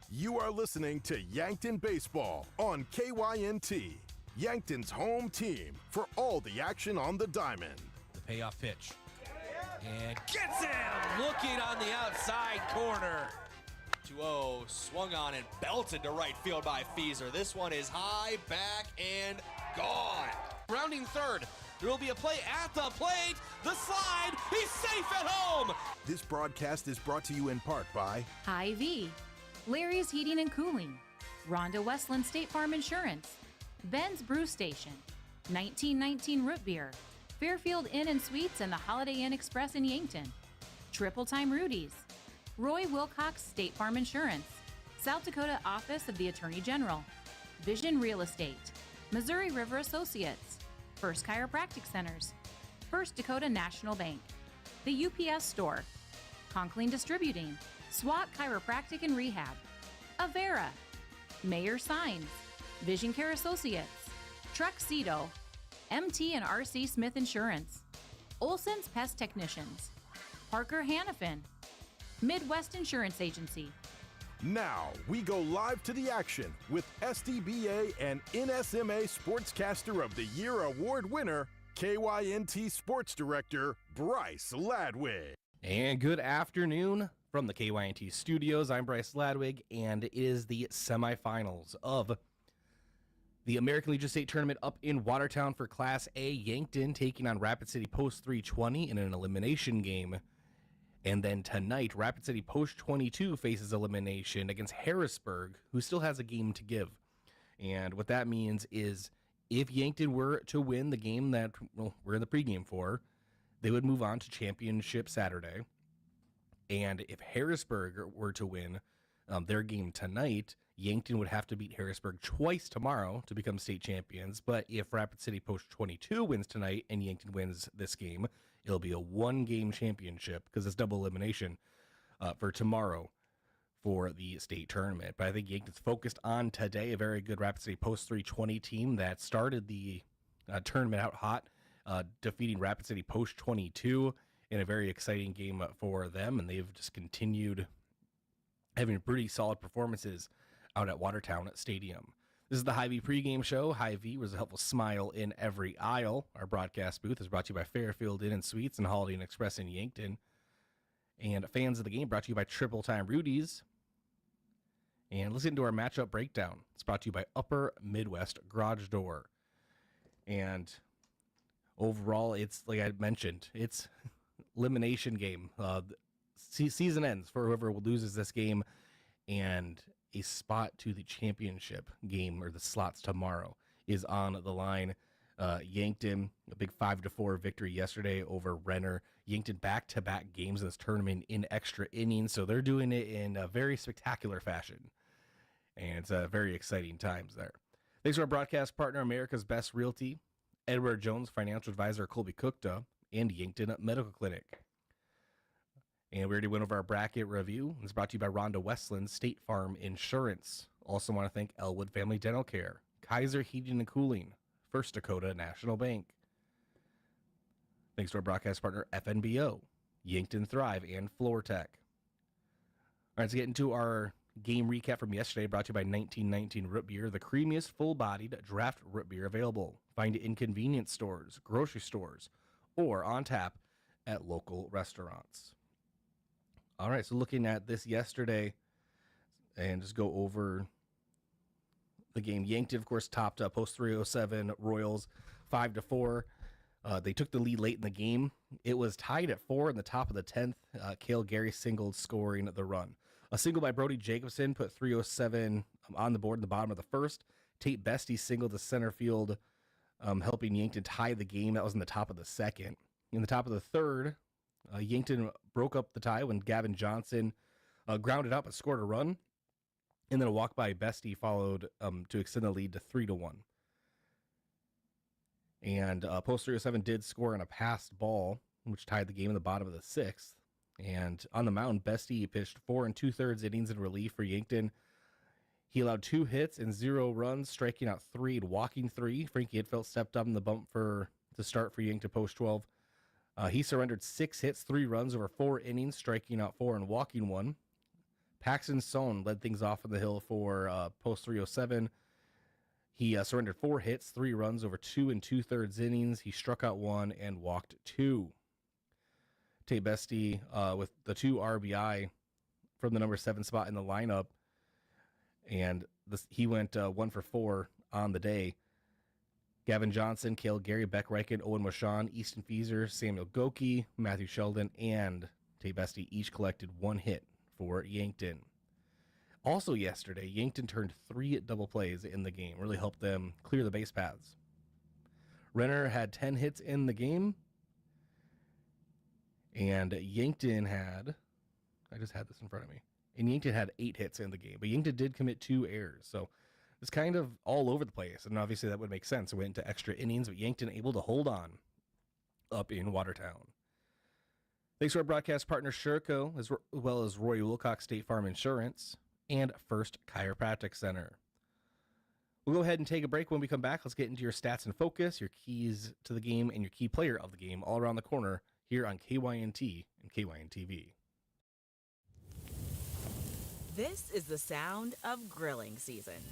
You are listening to Yankton Baseball on KYNT, Yankton's home team for all the action on the diamond. The payoff pitch. And gets him! Looking on the outside corner. 2-0, swung on and belted to right field by Feezer. This one is high, back, and gone. Rounding third. There will be a play at the plate. The slide. He's safe at home. This broadcast is brought to you in part by Hy-Vee, Larry's Heating and Cooling, Rhonda Westland State Farm Insurance, Ben's Brew Station, 1919 Root Beer, Fairfield Inn and Suites and the Holiday Inn Express in Yankton, Triple Time Rudy's, Roy Wilcox State Farm Insurance, South Dakota Office of the Attorney General, Vision Real Estate, Missouri River Associates, First Chiropractic Centers, First Dakota National Bank, the UPS Store, Conkling Distributing, SWAT Chiropractic and Rehab, Avera, Mayor Signs, Vision Care Associates, Truxedo, MT and RC Smith Insurance, Olson's Pest Technicians, Parker Hannafin, Midwest Insurance Agency. Now, we go live to the action with SDBA and NSMA Sportscaster of the Year award winner, KYNT Sports Director, Bryce Ladwig. And good afternoon from the KYNT studios. I'm Bryce Ladwig, and it is the semifinals of the American Legion State Tournament up in Watertown for Class A. Yankton taking on Rapid City Post 320 in an elimination game. And then tonight, Rapid City Post 22 faces elimination against Harrisburg, who still has a game to give. And what that means is if Yankton were to win the game that we're in the pregame for, they would move on to championship Saturday. And if Harrisburg were to win their game tonight, Yankton would have to beat Harrisburg twice tomorrow to become state champions. But if Rapid City Post 22 wins tonight and Yankton wins this game, it'll be a one-game championship because it's double elimination for tomorrow for the state tournament. But I think Yankton's focused on today, a very good Rapid City Post 320 team that started the tournament out hot, defeating Rapid City Post 22 in a very exciting game for them. And they've just continued having pretty solid performances out at Watertown Stadium. This is the Hy-Vee pregame show. Hy-Vee was a helpful smile in every aisle. Our broadcast booth is brought to you by Fairfield Inn and Suites and Holiday Inn Express in Yankton. And fans of the game brought to you by Triple Time Rudy's. And let's get into our matchup breakdown. It's brought to you by Upper Midwest Garage Door. And overall, it's like I mentioned, it's elimination game. Season ends for whoever loses this game, and a spot to the championship game or the slots tomorrow is on the line. Yankton, a big 5-4 victory yesterday over Renner. Yankton back-to-back games in this tournament in extra innings, so they're doing it in a very spectacular fashion. And it's very exciting times there. Thanks to our broadcast partner, America's Best Realty, Edward Jones Financial Advisor Colby Cookta, and Yankton Medical Clinic. And we already went over our bracket review. It's brought to you by Rhonda Westland State Farm Insurance. Also want to thank Elwood Family Dental Care, Kaiser Heating and Cooling, First Dakota National Bank. Thanks to our broadcast partner, FNBO, Yankton Thrive, and Floor Tech. All right, let's get into our game recap from yesterday, brought to you by 1919 Root Beer, the creamiest full-bodied draft root beer available. Find it in convenience stores, grocery stores, or on tap at local restaurants. All right, so looking at this yesterday and just go over the game. Yankton, of course, topped up Post 307 Royals 5-4. They took the lead late in the game. It was tied at 4 in the top of the 10th. Cale Gary singled, scoring the run. A single by Brody Jacobson put 307 on the board in the bottom of the first. Tate Bestie singled to center field, helping Yankton tie the game. That was in the top of the second. In the top of the third, Yankton broke up the tie when Gavin Johnson grounded up and scored a run. And then a walk by Bestie followed to extend the lead to 3-1. And Post 307 did score on a passed ball, which tied the game in the bottom of the sixth. And on the mound, Bestie pitched 4 2/3 innings in relief for Yankton. He allowed 2 hits and 0 runs, striking out 3 and walking 3. Frankie Hitfeld stepped up in the bump to start for Yankton Post 12. He surrendered 6 hits, 3 runs over 4 innings, striking out 4 and walking 1. Paxton Sohn led things off on the hill for post 307. He surrendered 4 hits, 3 runs over 2 2/3 innings. He struck out 1 and walked 2. Tate Bestie with the 2 RBI from the number 7 spot in the lineup. And he went 1 for 4 on the day. Gavin Johnson, Cale Gary, Beck Reichen, Owen Washon, Easton Fieser, Samuel Goki, Matthew Sheldon, and Tate Bestie each collected 1 hit for Yankton. Also yesterday, Yankton turned 3 double plays in the game. Really helped them clear the base paths. Renner had 10 hits in the game. And Yankton had, I just had this in front of me, and Yankton had 8 hits in the game. But Yankton did commit 2 errors. So it's kind of all over the place. And obviously that would make sense. It went into extra innings, but Yankton able to hold on up in Watertown. Thanks to our broadcast partner, Sherco, as well as Roy Wilcox State Farm Insurance and First Chiropractic Center. We'll go ahead and take a break. When we come back, let's get into your stats and focus, your keys to the game, and your key player of the game all around the corner here on KYNT and KYNTV. This is the sound of grilling season.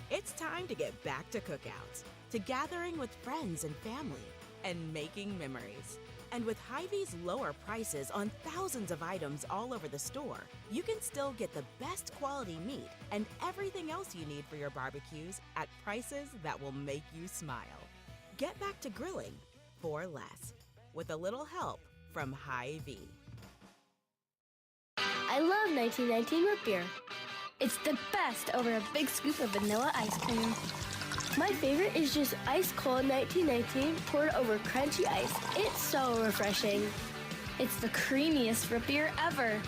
It's time to get back to cookouts, to gathering with friends and family, and making memories. And with Hy-Vee's lower prices on thousands of items all over the store, you can still get the best quality meat and everything else you need for your barbecues at prices that will make you smile. Get back to grilling for less, with a little help from Hy-Vee. I love 1919 root beer. It's the best over a big scoop of vanilla ice cream. My favorite is just ice cold 1919 poured over crunchy ice. It's so refreshing. It's the creamiest root beer ever.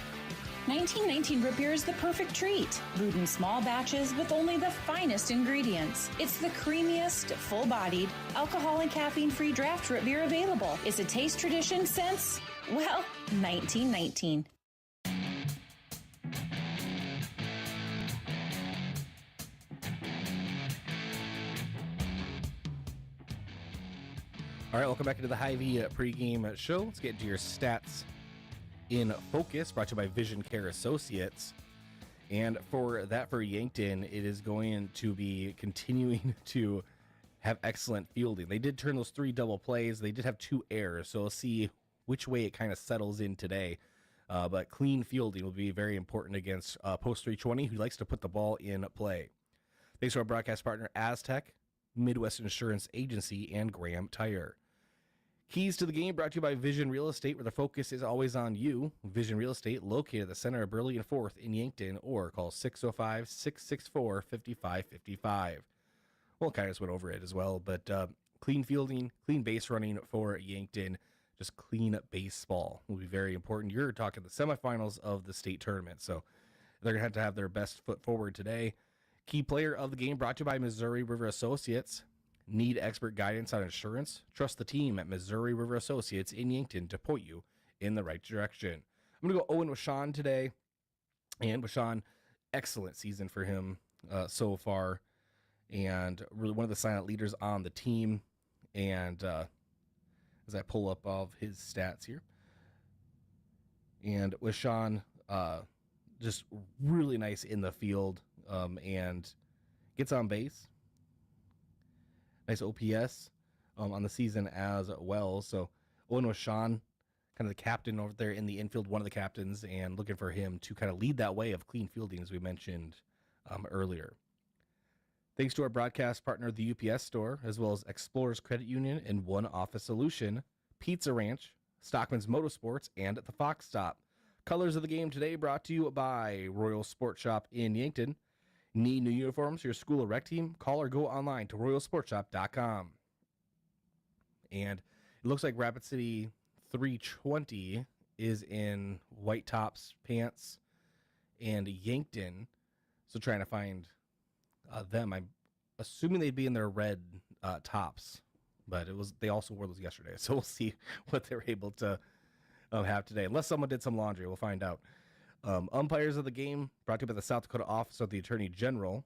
1919 root beer is the perfect treat. Brewed in small batches with only the finest ingredients. It's the creamiest, full-bodied, alcohol and caffeine-free draft root beer available. It's a taste tradition since, well, 1919. All right, welcome back into the Hy-Vee pregame show. Let's get into your stats in focus, brought to you by Vision Care Associates. And for Yankton, it is going to be continuing to have excellent fielding. They did turn those 3 double plays. They did have 2 errors, so we'll see which way it kind of settles in today. But clean fielding will be very important against Post 320, who likes to put the ball in play. Thanks to our broadcast partner, Aztec, Midwest Insurance Agency, and Graham Tire. Keys to the game brought to you by Vision Real Estate, where the focus is always on you. Vision Real Estate, located at the center of Burley and 4th in Yankton, or call 605-664-5555. Well, kind of just went over it as well, but clean fielding, clean base running for Yankton, just clean baseball will be very important. You're talking the semifinals of the state tournament, so they're going to have their best foot forward today. Key player of the game brought to you by Missouri River Associates. Need expert guidance on insurance? Trust the team at Missouri River Associates in Yankton to point you in the right direction. I'm going to go Owen Washon today. And Washon, excellent season for him so far. And really one of the silent leaders on the team. And as I pull up all of his stats here. And Washon, just really nice in the field and gets on base. Nice OPS on the season as well. So Owen Washon, kind of the captain over there in the infield, one of the captains, and looking for him to kind of lead that way of clean fielding, as we mentioned earlier. Thanks to our broadcast partner, the UPS Store, as well as Explorers Credit Union and One Office Solution, Pizza Ranch, Stockman's Motorsports, and the Fox Stop. Colors of the game today brought to you by Royal Sport Shop in Yankton. Need new uniforms for your school or rec team? Call or go online to royalsportshop.com. And it looks like Rapid City 320 is in white tops, pants, and Yankton. So trying to find them. I'm assuming they'd be in their red tops, but they also wore those yesterday. So we'll see what they're able to have today. Unless someone did some laundry, we'll find out. Umpires of the game brought to you by the South Dakota Office of the Attorney General.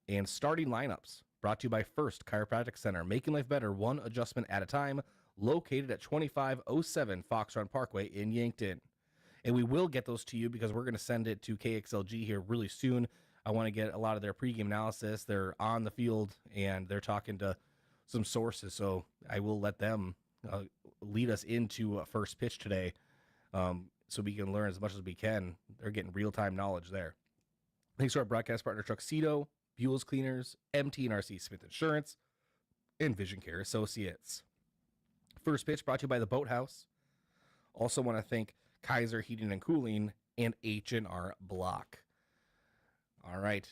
And starting lineups brought to you by First Chiropractic Center, making life better one adjustment at a time, located at 2507 Fox Run Parkway in Yankton. And we will get those to you because we're going to send it to KXLG here really soon. I want to get a lot of their pregame analysis. They're on the field and they're talking to some sources. So I will let them lead us into first pitch today so we can learn as much as we can. They're getting real-time knowledge there. Thanks to our broadcast partner, Truxedo, Buell's Cleaners, MT&RC Smith Insurance, and Vision Care Associates. First pitch brought to you by the Boathouse. Also want to thank Kaiser Heating and Cooling and H&R Block. All right,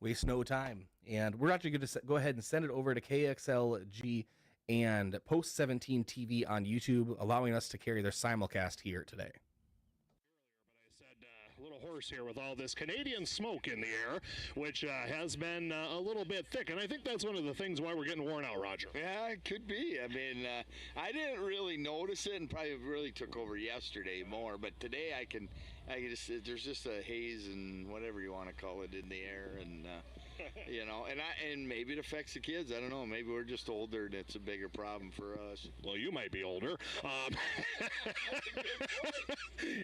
waste no time. And we're actually going to go ahead and send it over to KXLG and Post 17 TV on YouTube, allowing us to carry their simulcast here today. A little hoarse here with all this Canadian smoke in the air, which has been a little bit thick, and I think that's one of the things why we're getting worn out, Roger. Yeah, it could be. I mean, I didn't really notice it, and probably really took over yesterday more, but today I can just, there's just a haze and whatever you want to call it in the air, and you know, and maybe it affects the kids. I don't know. Maybe we're just older, and it's a bigger problem for us. Well, you might be older.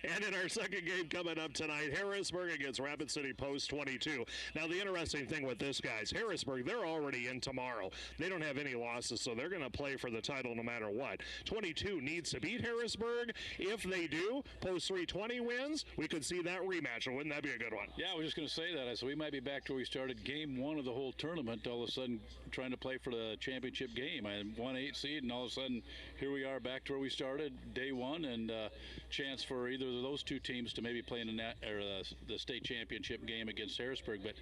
And in our second game coming up tonight, Harrisburg against Rapid City Post 22. Now, the interesting thing with this, guys, Harrisburg, they're already in tomorrow. They don't have any losses, so they're going to play for the title no matter what. 22 needs to beat Harrisburg. If they do, Post 320 wins. We could see that rematch. Wouldn't that be a good one? Yeah, I was just going to say that. So we might be back to where we started game one of the whole tournament, all of a sudden trying to play for the championship game. I won 8 seed, and all of a sudden here we are back to where we started day one, and chance for either of those two teams to maybe play in the state championship game against Harrisburg. But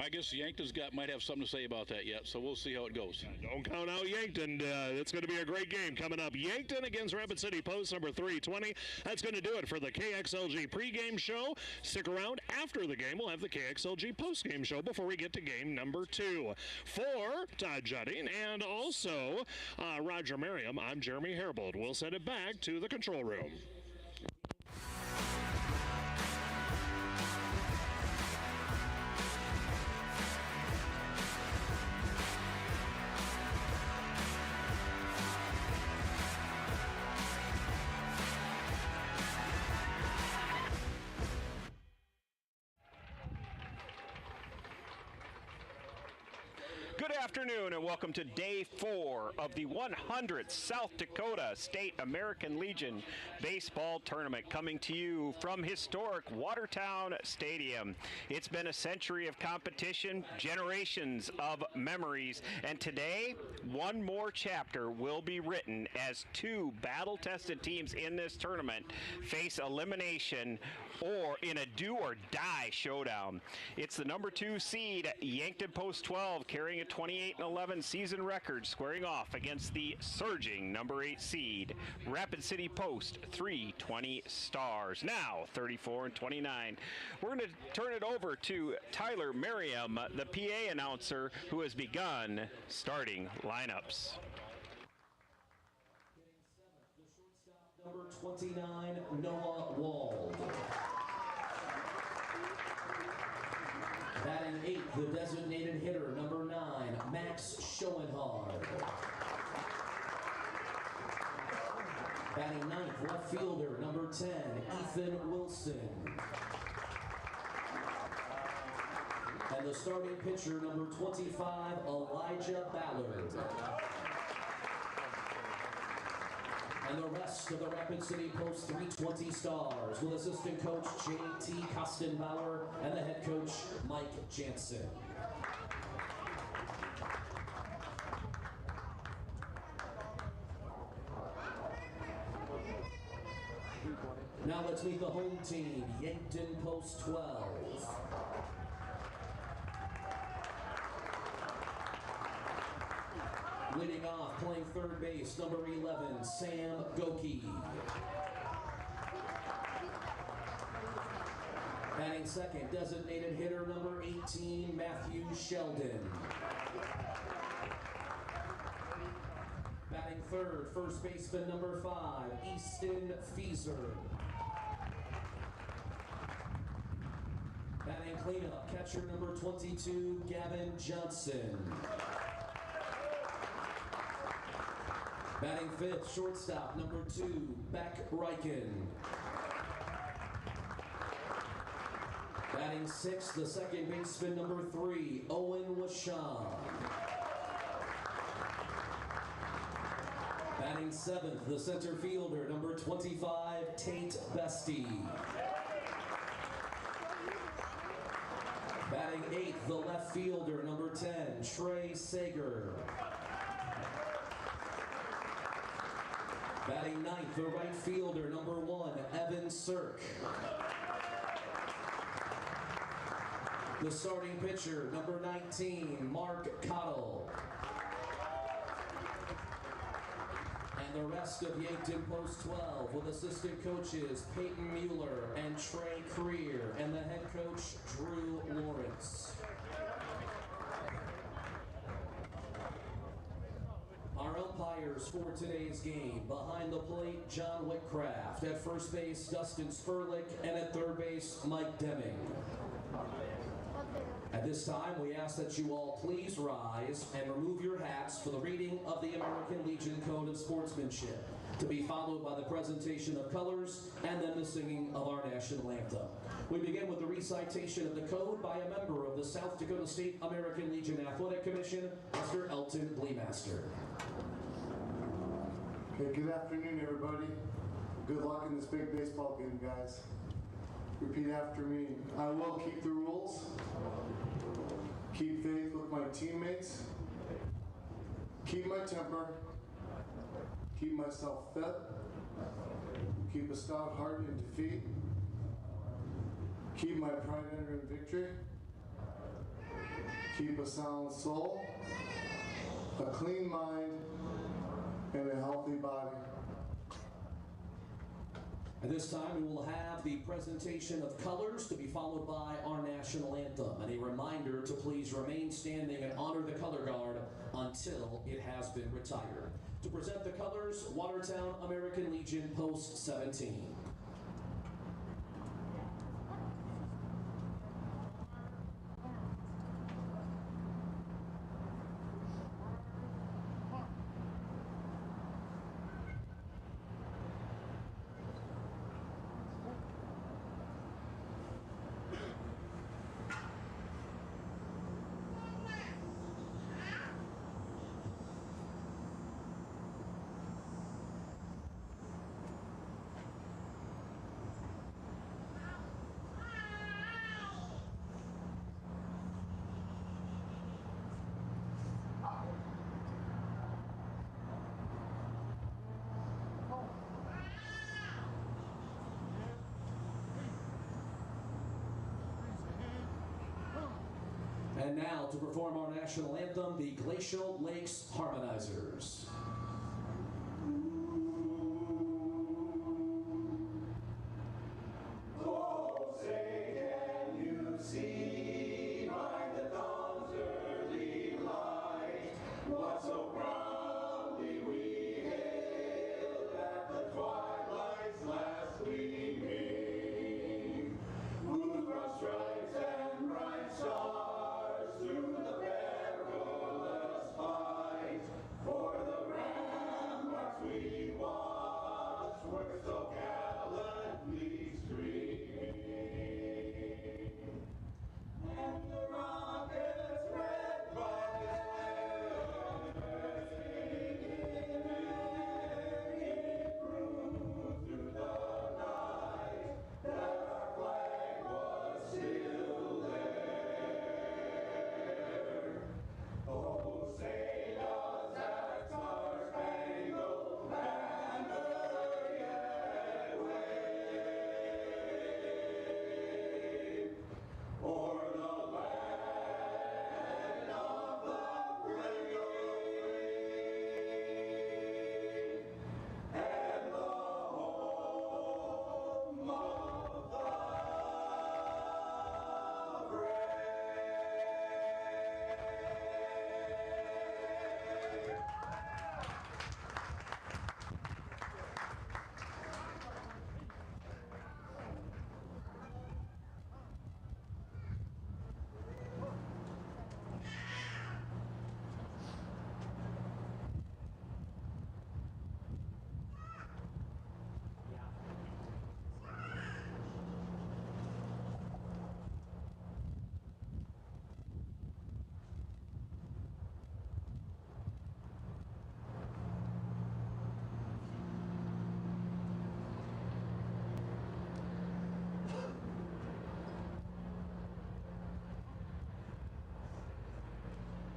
I guess Yankton's might have something to say about that yet, so we'll see how it goes. Don't count out Yankton. It's going to be a great game coming up. Yankton against Rapid City Post number 320. That's going to do it for the KXLG pregame show. Stick around. After the game, we'll have the KXLG postgame show before we get to game number 2. For Todd Judding and also Roger Merriam, I'm Jeremy Herbold. We'll send it back to the control room. Good afternoon and welcome to day 4 of the 100th South Dakota State American Legion Baseball Tournament, coming to you from historic Watertown Stadium. It's been a century of competition, generations of memories, and today one more chapter will be written as 2 battle-tested teams in this tournament face elimination or in a do-or-die showdown. It's the number 2 seed, Yankton Post 12, carrying a 28-11 season record, squaring off against the surging number 8 seed, Rapid City Post 320 Stars, now 34-29. We're going to turn it over to Tyler Merriam, the PA announcer, who has begun starting lineups. Number 29, Noah Wald. Batting 8th, the designated hitter, number 9, Max Schoenhard. Batting 9th, left fielder, number 10, Ethan Wilson. And the starting pitcher, number 25, Elijah Ballard. And the rest of the Rapid City Post 320 Stars with assistant coach J.T. Kostenbauer and the head coach Mike Jansen. Now let's meet the home team, Yankton Post 12. Leading off, playing third base, number 11, Sam Goki. Batting second, designated hitter, number 18, Matthew Sheldon. Batting third, first baseman, number 5, Easton Fieser. Batting cleanup, catcher, number 22, Gavin Johnson. Batting fifth, shortstop, number 2, Beck Reichen. Batting sixth, the second baseman, number 3, Owen Washam. Batting seventh, the center fielder, number 25, Tate Bestie. Batting eighth, the left fielder, number 10, Trey Sager. Batting ninth, the right fielder, number 1, Evan Sirk. The starting pitcher, number 19, Mark Cottle. And the rest of Yankton Post 12 with assistant coaches Peyton Mueller and Trey Creer and the head coach Drew Lawrence. Our umpires for today's game: behind the plate, John Whitcraft; at first base, Dustin Spurlick; and at third base, Mike Deming. At this time, we ask that you all please rise and remove your hats for the reading of the American Legion Code of Sportsmanship, to be followed by the presentation of colors and then the singing of our national anthem. We begin with the recitation of the code by a member of the South Dakota State American Legion Athletic Commission, Mr. Elton Bleemaster. Okay, good afternoon, everybody. Good luck in this big baseball game, guys. Repeat after me. I will keep the rules, keep faith with my teammates, keep my temper, keep myself fit, keep a stout heart in defeat, keep my pride in victory, keep a sound soul, a clean mind, and a healthy body. At this time, we will have the presentation of colors, to be followed by our national anthem. And a reminder to please remain standing and honor the color guard until it has been retired. To present the colors, Watertown American Legion Post 17. And now, to perform our national anthem, the Glacial Lakes Harmonizers. Oh, say, can you see by the dawn's early light what so proudly we hailed at the twilight's last gleaming, whose broad stripes and bright stars through the perilous fight for the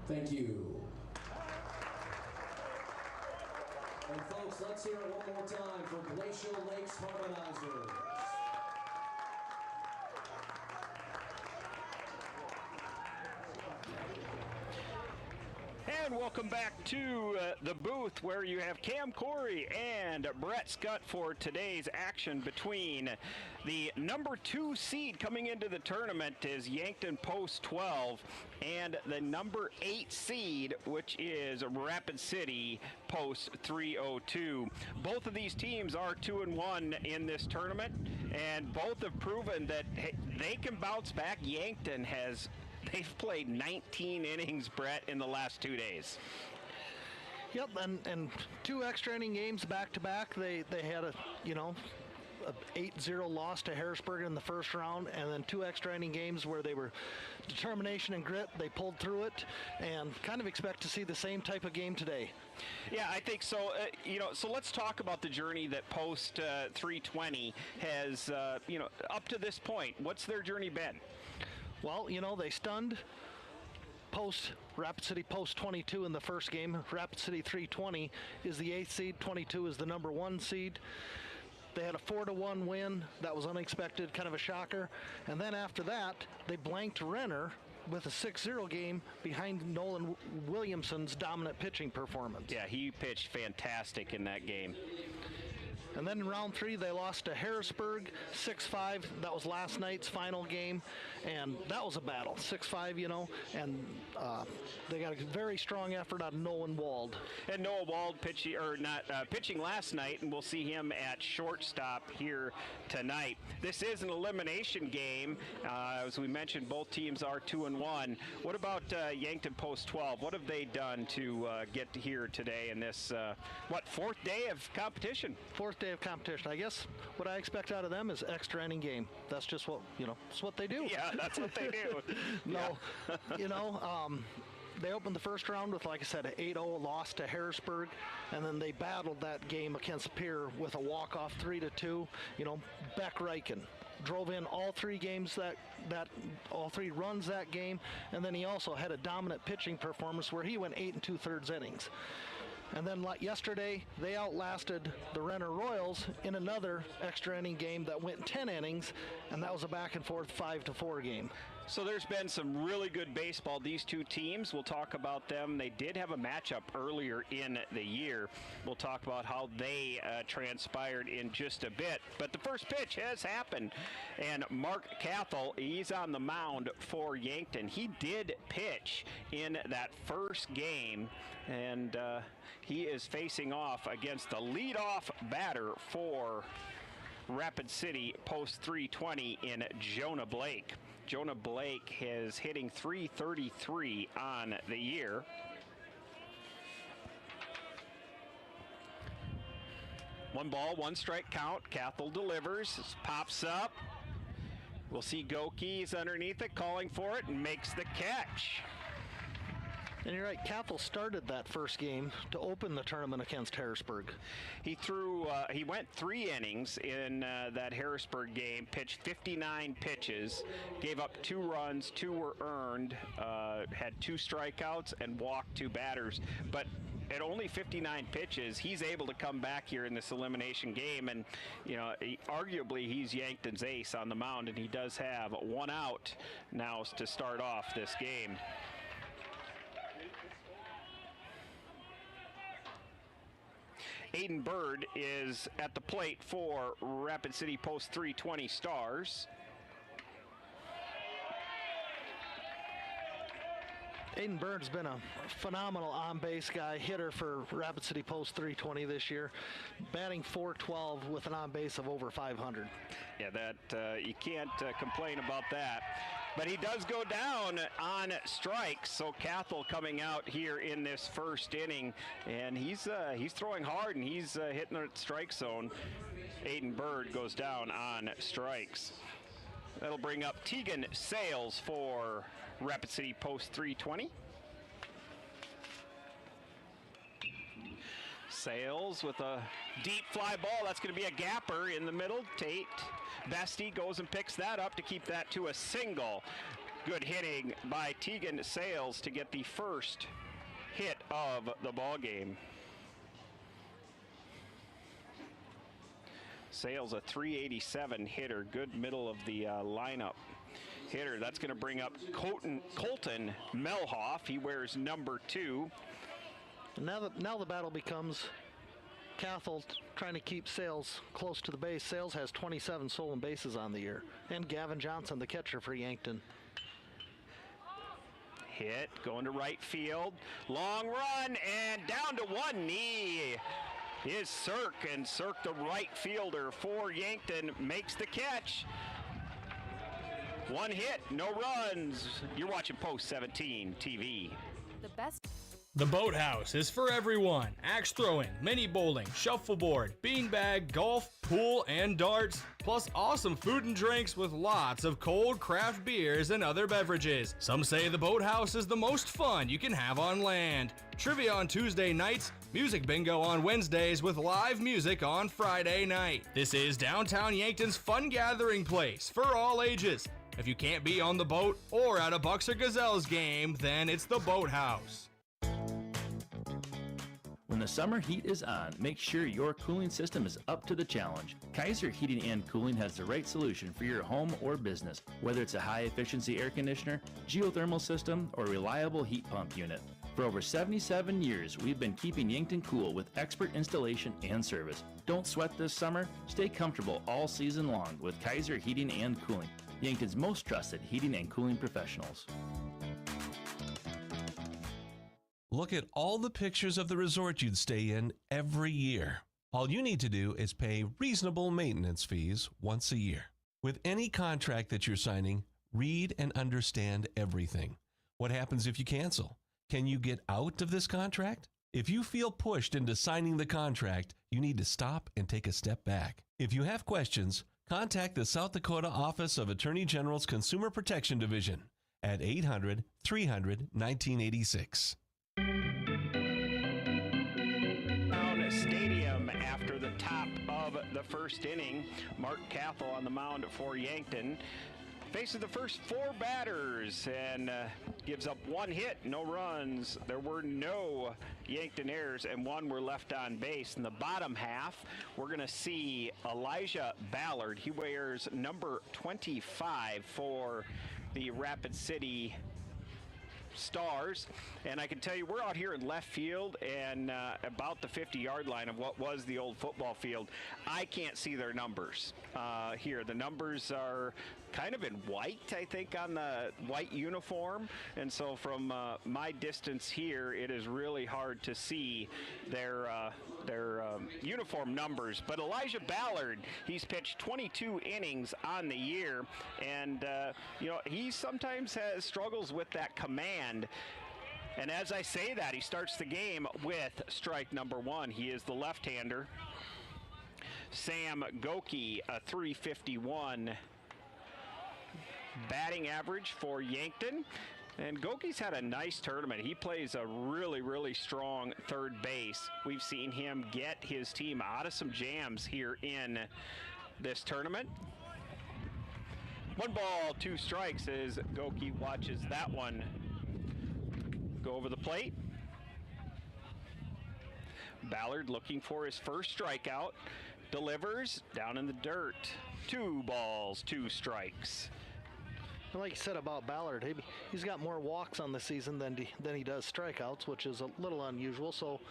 Thank you. And folks, let's hear it one more time for Glacial Lakes Harmonizers. And welcome back to the booth where you have Cam Corey and Brett Scott for today's action between the number 2 seed coming into the tournament is Yankton Post 12 and the number 8 seed, which is Rapid City Post 302. Both of these teams are 2-1 in this tournament, and both have proven that they can bounce back. Yankton they've played 19 innings, Brett, in the last 2 days. Yep, and 2 extra inning games back to back. They had a 8-0 loss to Harrisburg in the first round, and then 2 extra inning games where they were determination and grit. They pulled through it, and kind of expect to see the same type of game today. Yeah, I think so. So let's talk about the journey that Post 320 has, up to this point. What's their journey been? Well, they stunned Rapid City Post 22 in the first game. Rapid City 320 is the 8th seed. 22 is the number 1 seed. They had a 4-1 win. That was unexpected, kind of a shocker. And then after that, they blanked Renner with a 6-0 game behind Nolan Williamson's dominant pitching performance. Yeah, he pitched fantastic in that game. And then in round 3, they lost to Harrisburg, 6-5. That was last night's final game, and that was a battle, 6-5, and they got a very strong effort out of Noah Wald. And Noah Wald pitching last night, and we'll see him at shortstop here tonight. This is an elimination game. As we mentioned, both teams are 2-1. What about Yankton Post 12? What have they done to get here today in this, 4th day of competition? 4th day of competition. I guess what I expect out of them is extra inning game. That's just what, it's what they do. Yeah, that's what they do. They opened the first round with, like I said, an 8-0 loss to Harrisburg, and then they battled that game against Pierre with a walk-off 3-2. Beck Reichen drove in all 3 games all 3 runs that game, and then he also had a dominant pitching performance where he went 8 2/3 innings. And then yesterday, they outlasted the Renner Royals in another extra inning game that went 10 innings, and that was a back-and-forth 5-4 game. So there's been some really good baseball. These 2 teams, we'll talk about them. They did have a matchup earlier in the year. We'll talk about how they transpired in just a bit. But the first pitch has happened, and Mark Cathell, he's on the mound for Yankton. He did pitch in that first game, and he is facing off against the leadoff batter for Rapid City Post 320 in Jonah Blake. Jonah Blake is hitting .333 on the year. One ball, one strike count. Cathell delivers, pops up. We'll see Gokey's underneath it, calling for it, and makes the catch. And you're right, Cathell started that first game to open the tournament against Harrisburg. He went 3 innings in that Harrisburg game, pitched 59 pitches, gave up 2 runs, 2 were earned, had 2 strikeouts, and walked 2 batters. But at only 59 pitches, he's able to come back here in this elimination game, and arguably he's Yankton's ace on the mound, and he does have 1 out now to start off this game. Aiden Bird is at the plate for Rapid City Post 320 Stars. Aiden Bird's been a phenomenal on-base guy, hitter for Rapid City Post 320 this year, batting .412 with an on-base of over 500. Yeah, that you can't complain about that. But he does go down on strikes, so Cathell coming out here in this first inning, and he's throwing hard, and he's hitting the strike zone. Aiden Bird goes down on strikes. That'll bring up Tegan Sales for Rapid City Post 320. Sales with a deep fly ball. That's going to be a gapper in the middle. Tate Bestie goes and picks that up to keep that to a single. Good hitting by Tegan Sales to get the first hit of the ball game. Sales a .387 hitter, good middle of the lineup hitter. That's going to bring up Colton Melhoff. He wears number 2. Now the battle becomes Cathell trying to keep Sales close to the base. Sales has 27 stolen bases on the year. And Gavin Johnson, the catcher for Yankton. Hit, going to right field. Long run, and down to one knee is Cirk. And Cirk, the right fielder for Yankton, makes the catch. One hit, no runs. You're watching Post 17 TV. The best. The Boathouse is for everyone. Axe throwing, mini bowling, shuffleboard, beanbag, golf, pool, and darts. Plus awesome food and drinks with lots of cold craft beers and other beverages. Some say the Boathouse is the most fun you can have on land. Trivia on Tuesday nights, music bingo on Wednesdays with live music on Friday night. This is downtown Yankton's fun gathering place for all ages. If you can't be on the boat or at a Bucks or Gazelles game, then it's the Boathouse. When the summer heat is on, make sure your cooling system is up to the challenge. Kaiser Heating and Cooling has the right solution for your home or business, whether it's a high-efficiency air conditioner, geothermal system, or reliable heat pump unit. For over 77 years, we've been keeping Yankton cool with expert installation and service. Don't sweat this summer. Stay comfortable all season long with Kaiser Heating and Cooling, Yankton's most trusted heating and cooling professionals. Look at all the pictures of the resort you'd stay in every year. All you need to do is pay reasonable maintenance fees once a year. With any contract that you're signing, read and understand everything. What happens if you cancel? Can you get out of this contract? If you feel pushed into signing the contract, you need to stop and take a step back. If you have questions, contact the South Dakota Office of Attorney General's Consumer Protection Division at 800-300-1986. Stadium after the top of the first inning. Mark Cathell on the mound for Yankton. Faces the first 4 batters and gives up 1 hit, no runs. There were no Yankton errors and 1 were left on base. In the bottom half, we're going to see Elijah Ballard. He wears number 25 for the Rapid City Stars, and I can tell you we're out here in left field and about the 50-yard line of what was the old football field. I can't see their numbers here. The numbers are kind of in white, I think, on the white uniform, and so from my distance here, it is really hard to see their uniform numbers. But Elijah Ballard, he's pitched 22 innings on the year, and he sometimes has struggles with that command. And as I say that, he starts the game with strike number 1. He is the left-hander. Sam Goki, a .351 batting average for Yankton. And Goki's had a nice tournament. He plays a really, really strong third base. We've seen him get his team out of some jams here in this tournament. 1 ball, 2 strikes as Goki watches that one go over the plate. Ballard looking for his first strikeout. Delivers down in the dirt. 2 balls, 2 strikes. And like you said about Ballard, he's got more walks on the season than he does strikeouts, which is a little unusual. So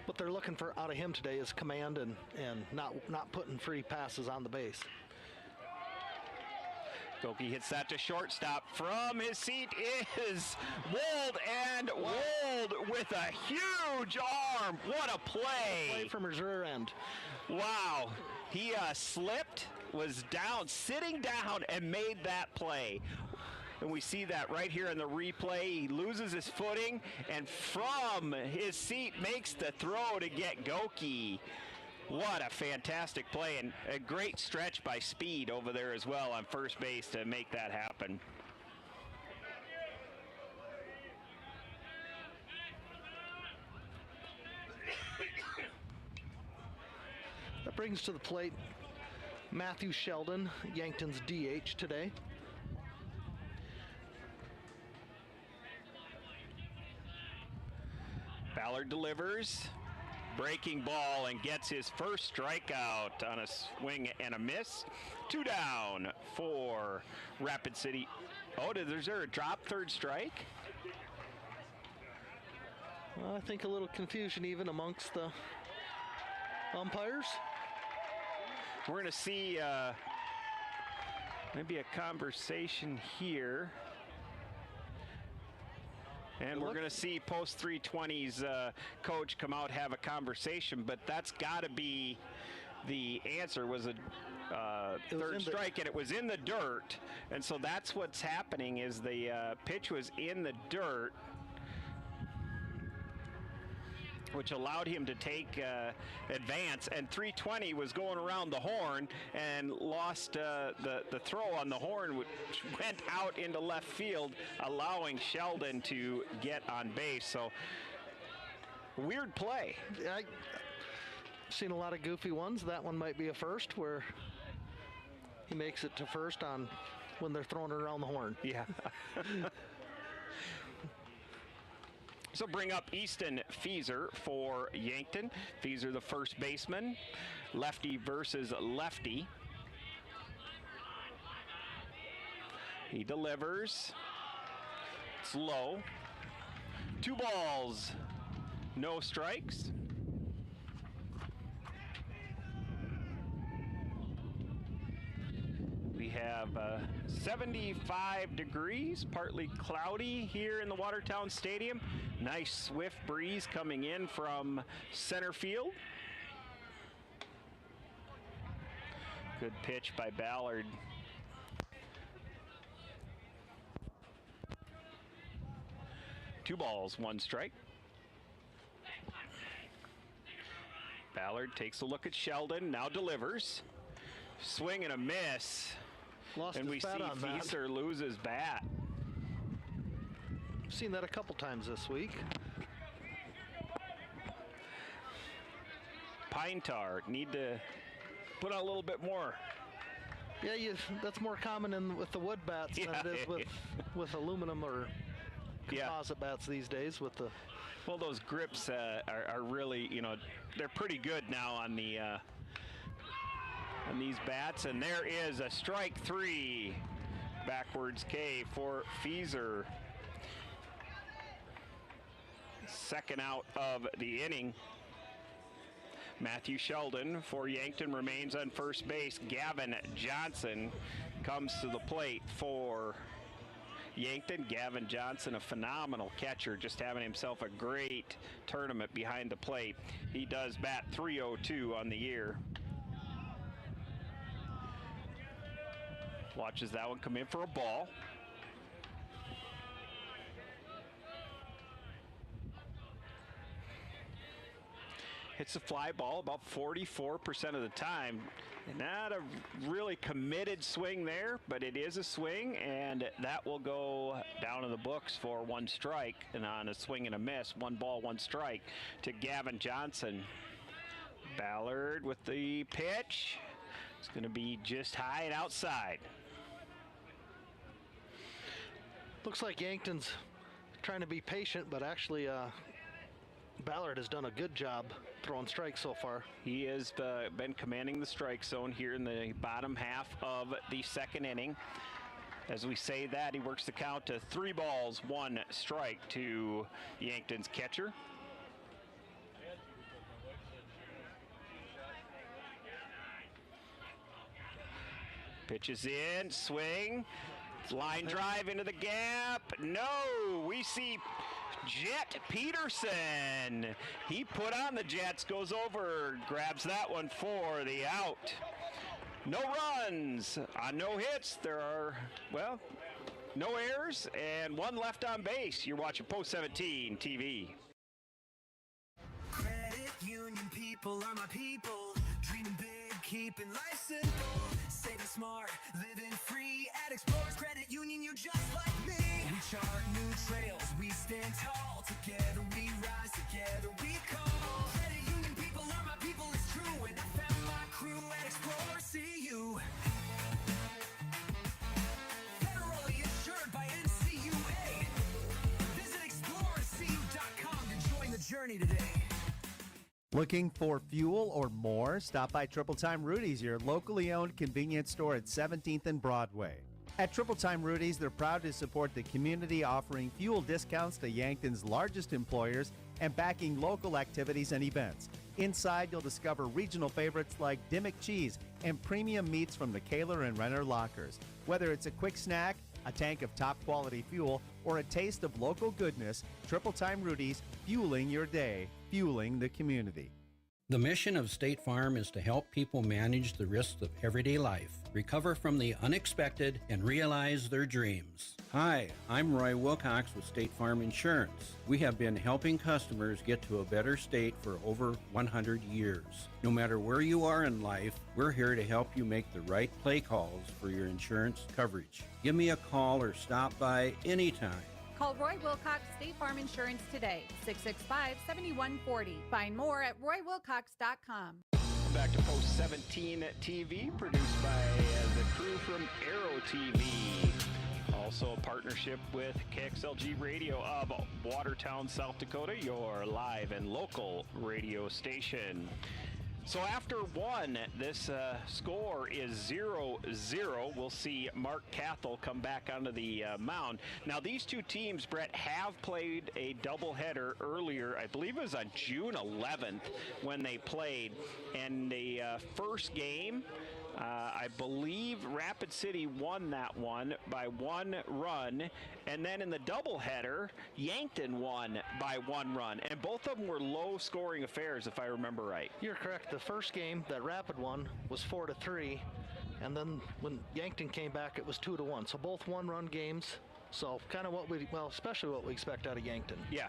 what they're looking for out of him today is command and not putting free passes on the base. Goki hits that to shortstop. From his seat is Wold, and Wold with a huge arm. What a play. Play from his rear end. Wow. He slipped, was down, sitting down, and made that play. And we see that right here in the replay. He loses his footing, and from his seat makes the throw to get Goki. What a fantastic play, and a great stretch by Speed over there as well on first base to make that happen. That brings to the plate Matthew Sheldon, Yankton's DH today. Ballard delivers. Breaking ball and gets his first strikeout on a swing and a miss. 2 down for Rapid City. Oh, is there a drop, third strike? Well, I think a little confusion even amongst the umpires. We're going to see maybe a conversation here. And we're going to see post 320's coach come out, have a conversation, but that's got to be the answer. Was a third strike, and it was in the dirt. And so that's what's happening is the pitch was in the dirt, which allowed him to take advance, and 320 was going around the horn and lost the throw on the horn, which went out into left field, allowing Sheldon to get on base. So weird play. I've seen a lot of goofy ones. That one might be a first, where he makes it to first on when they're throwing it around the horn. Yeah. So bring up Easton Fieser for Yankton. Fieser, the first baseman. Lefty versus lefty. He delivers. It's low. 2 balls, no strikes. We have 75 degrees, partly cloudy here in the Watertown Stadium. Nice swift breeze coming in from center field. Good pitch by Ballard. Two balls, 1 strike. Ballard takes a look at Sheldon, now delivers. Swing and a miss. Lost and we see Fieser lose his bat. Seen that a couple times this week. Pine tar, need to put on a little bit more. Yeah, that's more common with the wood bats than it is with aluminum or composite bats these days. With the well, those grips are really, they're pretty good now on the on these bats. And there is a strike 3, backwards K for Fieser. Second out of the inning. Matthew Sheldon for Yankton remains on first base. Gavin Johnson comes to the plate for Yankton. Gavin Johnson, a phenomenal catcher, just having himself a great tournament behind the plate. He does bat .302 on the year. Watches that one come in for a ball. Hits a fly ball about 44% of the time. Not a really committed swing there, but it is a swing, and that will go down in the books for 1 strike. And on a swing and a miss, 1 ball, 1 strike to Gavin Johnson. Ballard with the pitch. It's going to be just high and outside. Looks like Yankton's trying to be patient, but actually Ballard has done a good job throwing strikes so far. He has been commanding the strike zone here in the bottom half of the second inning. As we say that, he works the count to 3 balls, 1 strike to Yankton's catcher. Pitches in, swing, line drive into the gap. No, we see Jet Peterson. He put on the Jets, goes over, grabs that one for the out. No runs on no hits. There are, well, no errors and 1 left on base. You're watching Post 17 TV. Credit union people are my people. Dreaming big, keeping life simple. Saving smart, living free. At Explorers Credit Union, you're just like me. We chart new trails, we stand tall. Together we rise, together we call. Credit union people are my people, it's true. And I found my crew at Explorers CU. Federally insured by NCUA. Visit explorerscu.com to join the journey to Looking for fuel or more? Stop by Triple Time Rudy's, your locally owned convenience store at 17th and Broadway. At Triple Time Rudy's, they're proud to support the community, offering fuel discounts to Yankton's largest employers and backing local activities and events. Inside, you'll discover regional favorites like Dimmick cheese and premium meats from the Kaler and Renner lockers. Whether it's a quick snack, a tank of top-quality fuel, or a taste of local goodness, Triple Time Rudy's, fueling your day, fueling the community. The mission of State Farm is to help people manage the risks of everyday life, recover from the unexpected, and realize their dreams. Hi, I'm Roy Wilcox with State Farm Insurance. We have been helping customers get to a better state for over 100 years. No matter where you are in life, we're here to help you make the right play calls for your insurance coverage. Give me a call or stop by anytime. Call Roy Wilcox State Farm Insurance today, 665-7140. Find more at roywilcox.com. Back to Post 17 TV, produced by the crew from Arrow TV. Also a partnership with KXLG Radio of Watertown, South Dakota, your live and local radio station. So after one, this score is 0-0. We'll see Mark Cathell come back onto the mound. Now, these two teams, Brett, have played a doubleheader earlier. I believe it was on June 11th when they played. And the first game, I believe Rapid City won that one by 1 run. And then in the doubleheader, Yankton won by 1 run. And both of them were low-scoring affairs, if I remember right. You're correct. The first game that Rapid won was 4-3. And then when Yankton came back, it was 2-1. So both one-run games. So kind of especially what we expect out of Yankton. Yeah.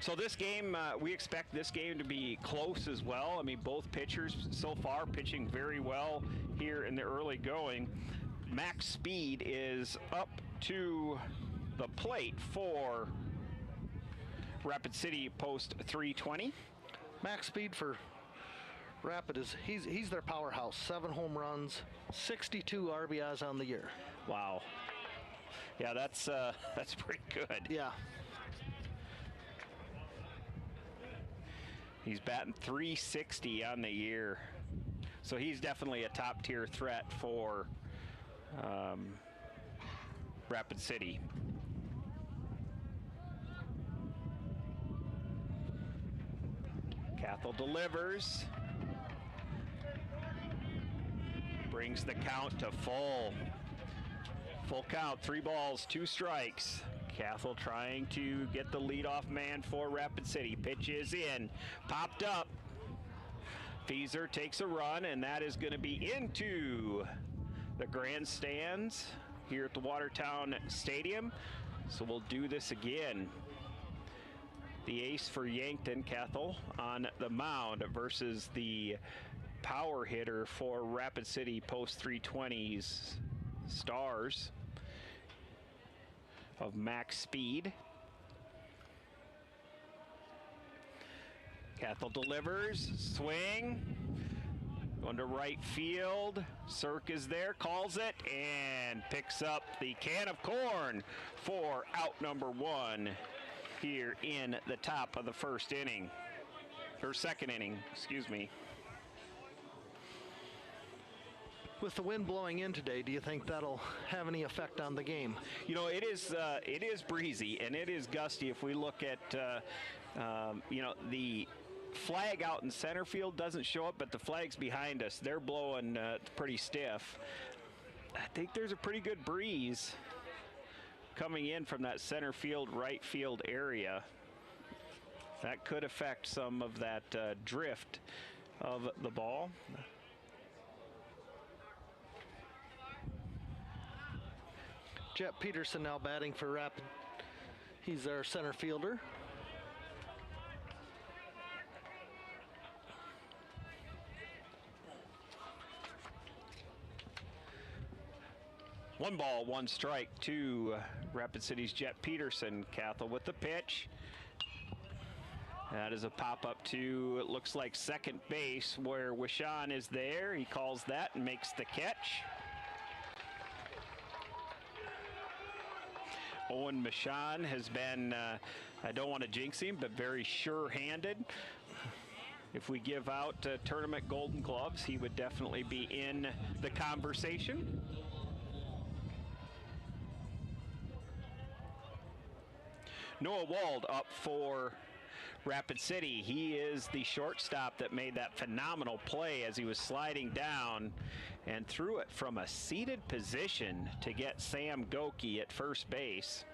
So this game, we expect this game to be close as well. I mean, both pitchers so far pitching very well here in the early going. Max Speed is up to the plate for Rapid City post 320. Max Speed for Rapid he's their powerhouse. 7 home runs, 62 RBIs on the year. Wow. Yeah, that's pretty good. Yeah. He's batting .360 on the year. So he's definitely a top-tier threat for Rapid City. Cathell delivers. Brings the count to full. Full count, 3 balls, 2 strikes. Cathell trying to get the leadoff man for Rapid City. Pitch is in, popped up. Fieser takes a run, and that is going to be into the grandstands here at the Watertown Stadium. So we'll do this again. The ace for Yankton, Cathell, on the mound versus the power hitter for Rapid City post 320s Stars of Max Speed. Cathell delivers, swing, going to right field. Cirque is there, calls it, and picks up the can of corn for out number 1 here in the top of the first inning, or second inning, excuse me. With the wind blowing in today, do you think that'll have any effect on the game? You know, it is breezy and it is gusty. If we look at, the flag out in center field doesn't show up, but the flags behind us, they're blowing pretty stiff. I think there's a pretty good breeze coming in from that center field, right field area. That could affect some of that drift of the ball. Jet Peterson now batting for Rapid. He's our center fielder. One ball, 1 strike to Rapid City's Jet Peterson. Cathell with the pitch. That is a pop-up to, it looks like second base, where Wishan is there. He calls that and makes the catch. Owen Michon has been, I don't want to jinx him, but very sure-handed. If we give out tournament golden gloves, he would definitely be in the conversation. Noah Wald up for Rapid City. He is the shortstop that made that phenomenal play as he was sliding down and threw it from a seated position to get Sam Goki at first base.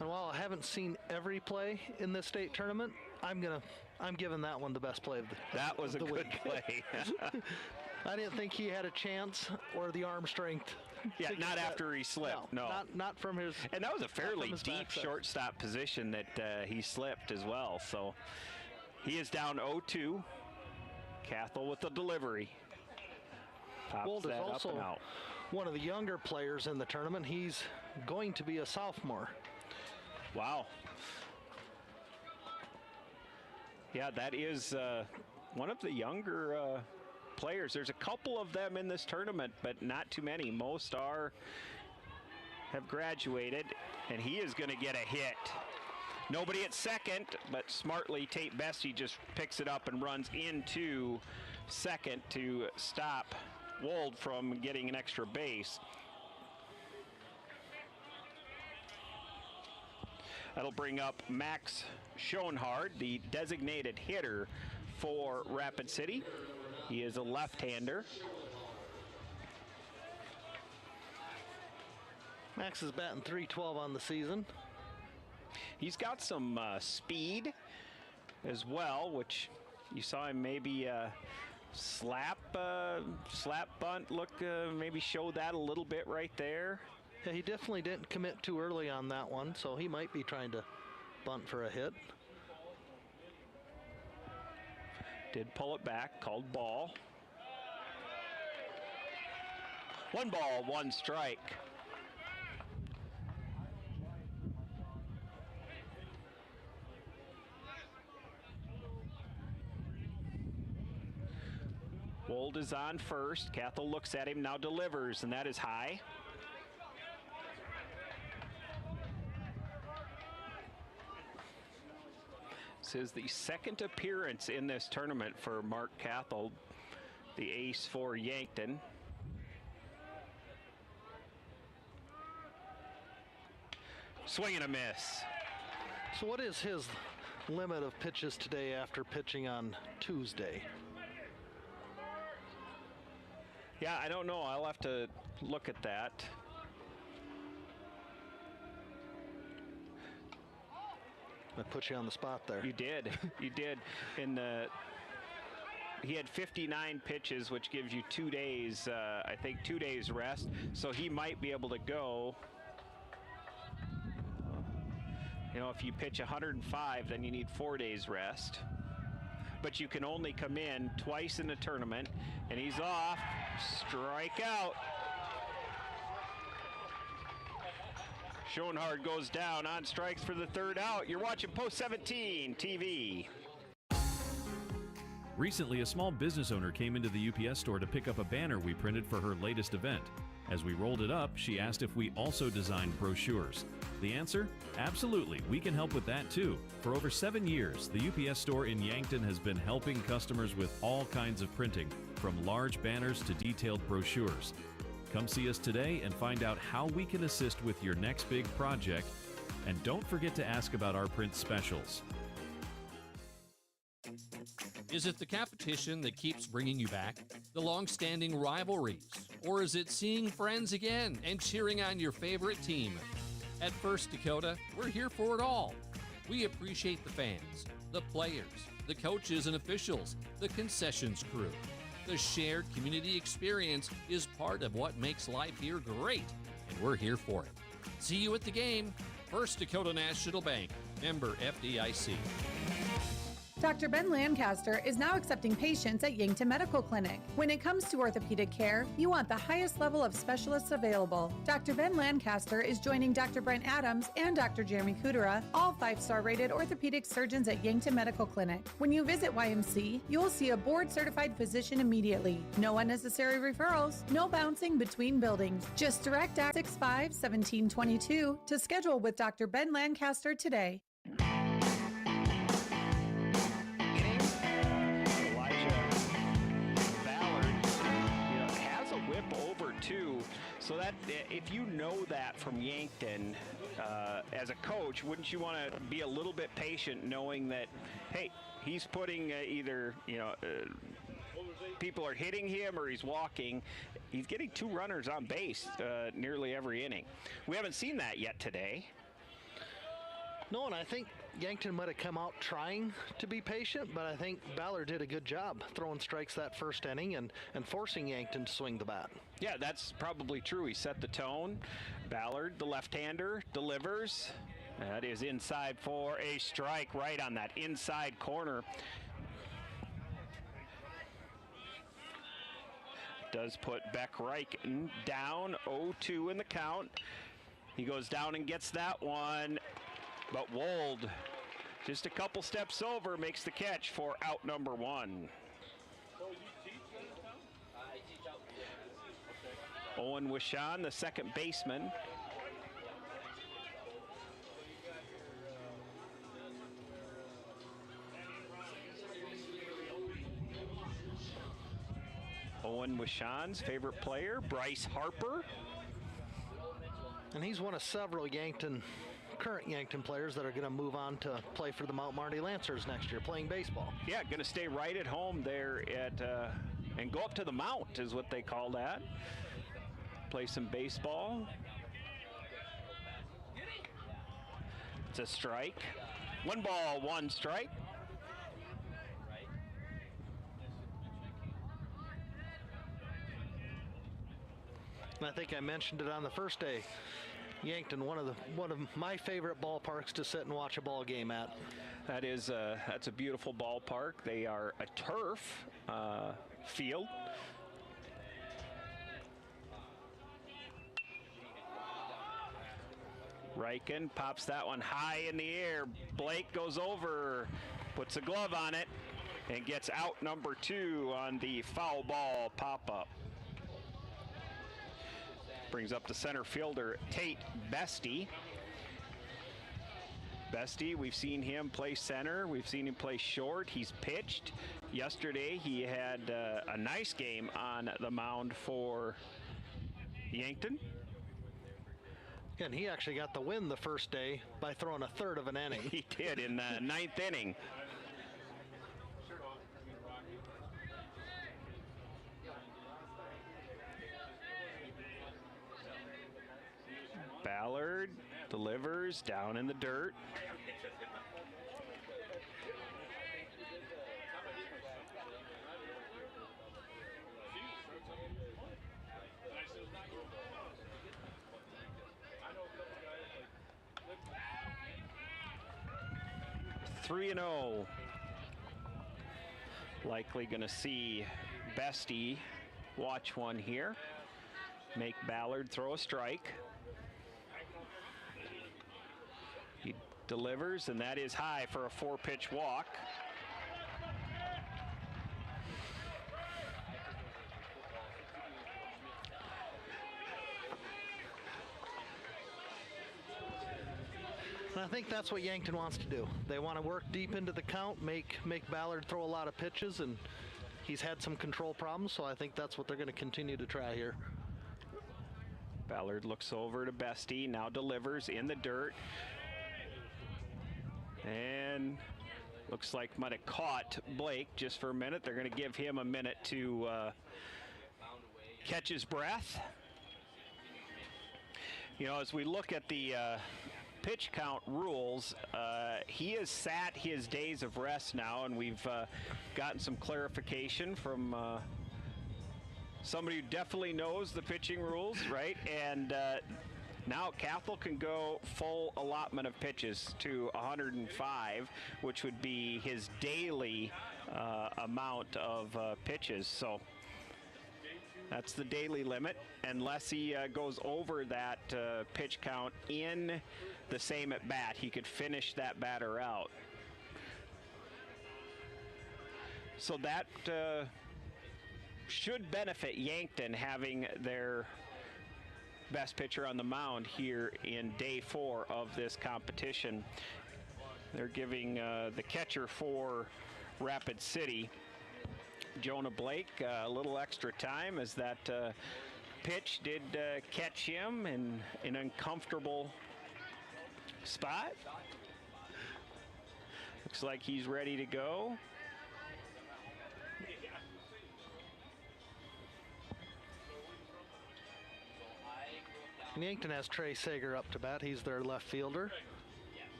And while I haven't seen every play in this state tournament, I'm giving that one the best play of the That was a good week. play. I didn't think he had a chance or the arm strength. Yeah, not after he slipped. No. Not from his. And that was a fairly deep backside. shortstop position that he slipped as well. So he is down 0-2. Cathell with the delivery. Pops Wold is that up also and out. one of the younger players in the tournament. He's going to be a sophomore. Wow. Yeah, that is one of the younger players. There's a couple of them in this tournament, but not too many. Most have graduated, and he is going to get a hit. Nobody at second, but smartly Tate Bessie just picks it up and runs into second to stop Wold from getting an extra base. That'll bring up Max Schoenhard, the designated hitter for Rapid City. He is a left-hander. Max is batting .312 on the season. He's got some speed as well, which you saw him maybe slap bunt. Look, maybe show that a little bit right there. Yeah, he definitely didn't commit too early on that one, so he might be trying to bunt for a hit. Did pull it back, called ball. 1 ball, 1 strike. Wold is on first. Cathell looks at him, now delivers, and that is high. This is the second appearance in this tournament for Mark Cathell, the ace for Yankton. Swing and a miss. So what is his limit of pitches today after pitching on Tuesday? Yeah, I don't know. I'll have to look at that. I put you on the spot there. You did. You did. He had 59 pitches, which gives you 2 days, I think 2 days rest. So he might be able to go. You know, if you pitch 105, then you need 4 days rest. But you can only come in twice in the tournament, and he's off. Strike out. Schoenhard goes down on strikes for the 3rd out. You're watching Post 17 TV. Recently, a small business owner came into the UPS store to pick up a banner we printed for her latest event. As we rolled it up, she asked if we also designed brochures. The answer? Absolutely, we can help with that too. For over 7 years, the UPS store in Yankton has been helping customers with all kinds of printing, from large banners to detailed brochures. Come see us today and find out how we can assist with your next big project. And don't forget to ask about our print specials. Is it the competition that keeps bringing you back? The long-standing rivalries? Or is it seeing friends again and cheering on your favorite team? At First Dakota, we're here for it all. We appreciate the fans, the players, the coaches and officials, the concessions crew. The shared community experience is part of what makes life here great, and we're here for it. See you at the game. First Dakota National Bank, member FDIC. Dr. Ben Lancaster is now accepting patients at Yankton Medical Clinic. When it comes to orthopedic care, you want the highest level of specialists available. Dr. Ben Lancaster is joining Dr. Brent Adams and Dr. Jeremy Kudera, all 5-star rated orthopedic surgeons at Yankton Medical Clinic. When you visit YMC, you will see a board-certified physician immediately. No unnecessary referrals, no bouncing between buildings. Just direct at 65-1722 to schedule with Dr. Ben Lancaster today. So that, if you know that from Yankton, as a coach, wouldn't you want to be a little bit patient, knowing that, hey, he's putting either, people are hitting him or he's walking. He's getting 2 runners on base nearly every inning. We haven't seen that yet today. No, and I think Yankton might have come out trying to be patient, but I think Ballard did a good job throwing strikes that first inning and forcing Yankton to swing the bat. Yeah, that's probably true. He set the tone. Ballard, the left-hander, delivers. That is inside for a strike right on that inside corner. Does put Beck Reichen down 0-2 in the count. He goes down and gets that one. But Wold, just a couple steps over, makes the catch for out number 1. Owen Wishan, the second baseman. Owen Wishan's favorite player, Bryce Harper. And he's one of several current Yankton players that are going to move on to play for the Mount Marty Lancers next year, playing baseball. Yeah, going to stay right at home there and go up to the Mount is what they call that. Play some baseball. It's a strike. 1 ball, 1 strike. And I think I mentioned it on the first day. Yankton, one of my favorite ballparks to sit and watch a ball game at. That's a beautiful ballpark. They are a turf field. Reichen pops that one high in the air. Blake goes over, puts a glove on it, and gets out number 2 on the foul ball pop-up. Brings up the center fielder, Tate Bestie. Bestie, we've seen him play center. We've seen him play short. He's pitched. Yesterday, he had a nice game on the mound for Yankton. And he actually got the win the first day by throwing a third of an inning. He did in the 9th inning. Ballard delivers down in the dirt. Three and 0. Likely going to see Bestie watch one here. Make Ballard throw a strike. He delivers, and that is high for a 4-pitch walk. And I think that's what Yankton wants to do. They want to work deep into the count, make Ballard throw a lot of pitches, and he's had some control problems, so I think that's what they're going to continue to try here. Ballard looks over to Bestie, now delivers in the dirt. And looks like might have caught Blake just for a minute. They're going to give him a minute to catch his breath. You know, as we look at the pitch count rules, he has sat his days of rest now, and we've gotten some clarification from somebody who definitely knows the pitching rules, right? And now Cathal can go full allotment of pitches to 105, which would be his daily amount of pitches. So that's the daily limit, unless he goes over that pitch count in the same at bat. He could finish that batter out. So that should benefit Yankton having their best pitcher on the mound here in day 4 of this competition. They're giving the catcher for Rapid City, Jonah Blake, a little extra time, as that pitch did catch him in an uncomfortable spot. Looks like he's ready to go. And Yankton has Trey Sager up to bat. He's their left fielder.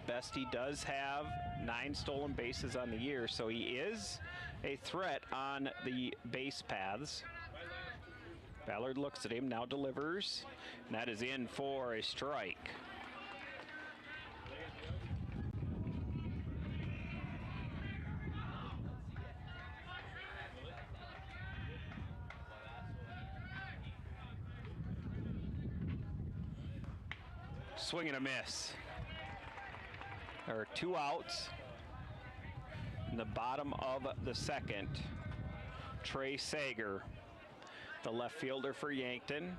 Bestie does have 9 stolen bases on the year, so he is a threat on the base paths. Ballard looks at him, now delivers, and that is in for a strike. Swing and a miss. There are 2 outs in the bottom of the second. Trey Sager, the left fielder for Yankton,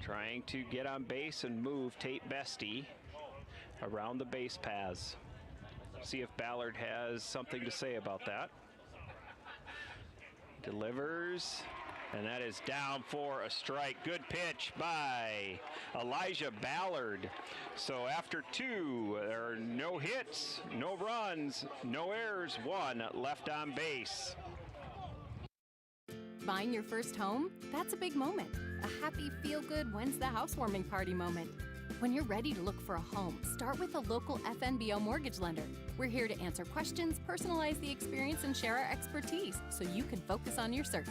trying to get on base and move Tate Bestie around the base paths. See if Ballard has something to say about that. Delivers, and that is down for a strike. Good pitch by Elijah Ballard. So after 2, there are no hits, no runs, no errors, 1 left on base. Buying your first home? That's a big moment. A happy, feel-good, when's the housewarming party moment. When you're ready to look for a home, start with a local FNBO mortgage lender. We're here to answer questions, personalize the experience, and share our expertise so you can focus on your search.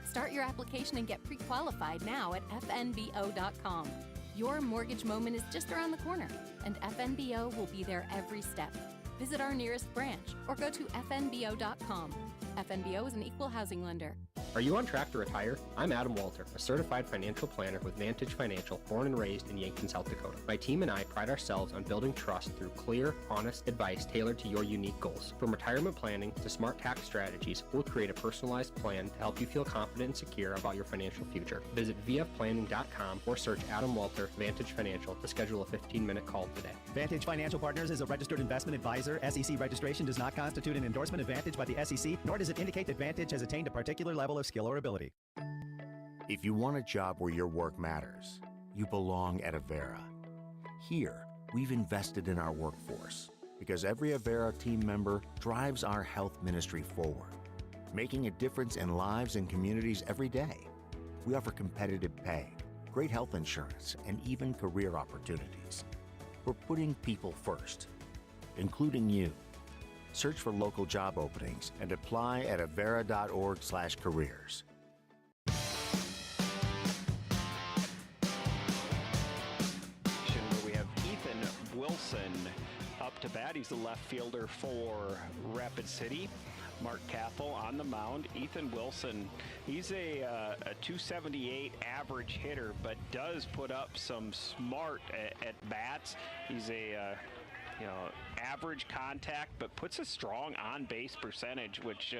Start your application and get pre-qualified now at fnbo.com. Your mortgage moment is just around the corner, and FNBO will be there every step. Visit our nearest branch or go to fnbo.com. FNBO is an equal housing lender. Are you on track to retire? I'm Adam Walter, a certified financial planner with Vantage Financial, born and raised in Yankton, South Dakota. My team and I pride ourselves on building trust through clear, honest advice tailored to your unique goals. From retirement planning to smart tax strategies, we'll create a personalized plan to help you feel confident and secure about your financial future. Visit vfplanning.com or search Adam Walter Vantage Financial to schedule a 15-minute call today. Vantage Financial Partners is a registered investment advisor. SEC registration does not constitute an endorsement of Vantage by the SEC, nor does it indicate that Vantage has attained a particular level of skill or ability. If you want a job where your work matters, you belong at Avera. Here, we've invested in our workforce because every Avera team member drives our health ministry forward, making a difference in lives and communities every day. We offer competitive pay, great health insurance, and even career opportunities. We're putting people first, including you. Search for local job openings and apply at avera.org/careers. We have Ethan Wilson up to bat. He's the left fielder for Rapid City. Mark Cathell on the mound. Ethan Wilson, he's a 278 average hitter, but does put up some smart at bats. He's a average contact, but puts a strong on-base percentage, which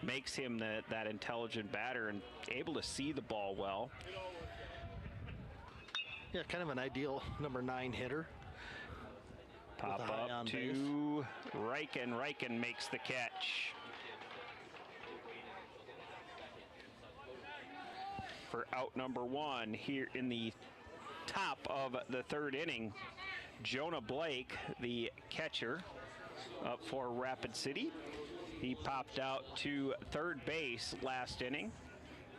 makes him that intelligent batter and able to see the ball well. Yeah, kind of an ideal number 9 hitter. Pop up to Reichen. Reichen makes the catch. For out number 1 here in the top of the 3rd inning. Jonah Blake, the catcher, up for Rapid City. He popped out to 3rd base last inning.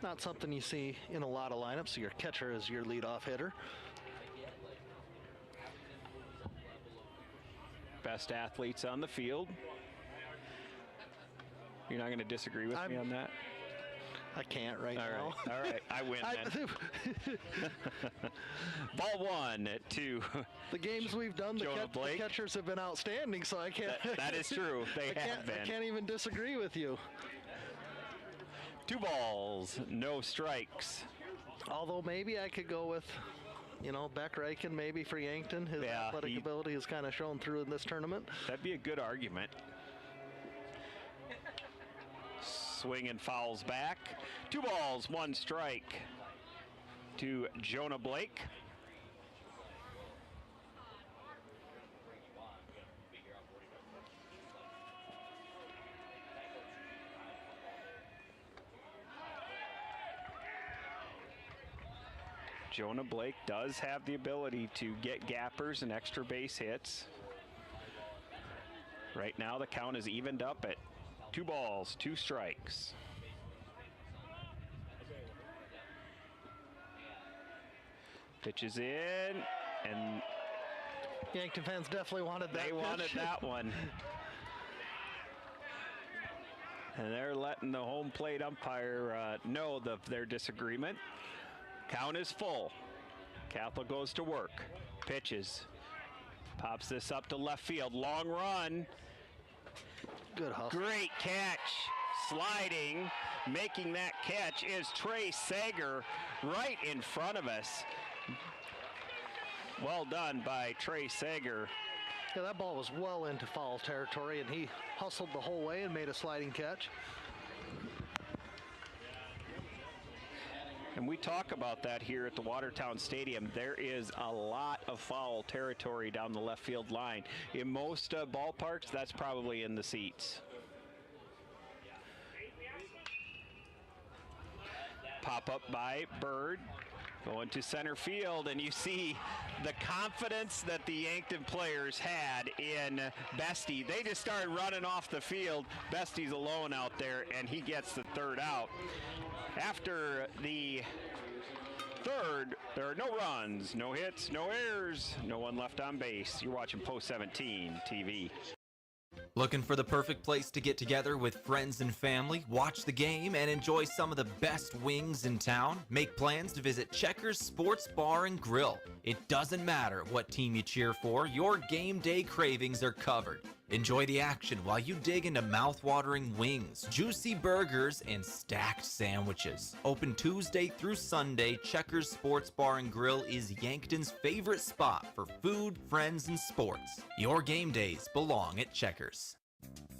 Not something you see in a lot of lineups. So your catcher is your leadoff hitter. Best athletes on the field. You're not going to disagree with me on that? I can't right now. All right, I win then. Ball 1 to the games we've done. The catchers have been outstanding, so I can't. That is true. They have been. I can't even disagree with you. 2 balls, no strikes. Although maybe I could go with, Beck Reichen maybe for Yankton. His athletic ability has kind of shown through in this tournament. That'd be a good argument. Swing and fouls back. 2 balls, 1 strike to Jonah Blake. Jonah Blake does have the ability to get gappers and extra base hits. Right now the count is evened up at 2 balls, 2 strikes. Pitches in, and Yankton fans definitely wanted that. They wanted that one. And they're letting the home plate umpire know their disagreement. Count is full. Catholic goes to work. Pitches. Pops this up to left field. Long run. Good hustle. Great catch. Sliding. Making that catch is Trey Sager right in front of us. Well done by Trey Sager. Yeah, that ball was well into foul territory, and he hustled the whole way and made a sliding catch. And we talk about that here at the Watertown Stadium. There is a lot of foul territory down the left field line. In most ballparks, that's probably in the seats. Pop up by Bird. Going to center field, and you see the confidence that the Yankton players had in Bestie. They just started running off the field. Bestie's alone out there, and he gets the third out. After the third, there are no runs, no hits, no errors, no one left on base. You're watching Post 17 TV. Looking for the perfect place to get together with friends and family, watch the game, and enjoy some of the best wings in town? Make plans to visit Checkers Sports Bar and Grill. It doesn't matter what team you cheer for, your game day cravings are covered. Enjoy the action while you dig into mouth-watering wings, juicy burgers, and stacked sandwiches. Open Tuesday through Sunday, Checkers Sports Bar and Grill is Yankton's favorite spot for food, friends, and sports. Your game days belong at Checkers.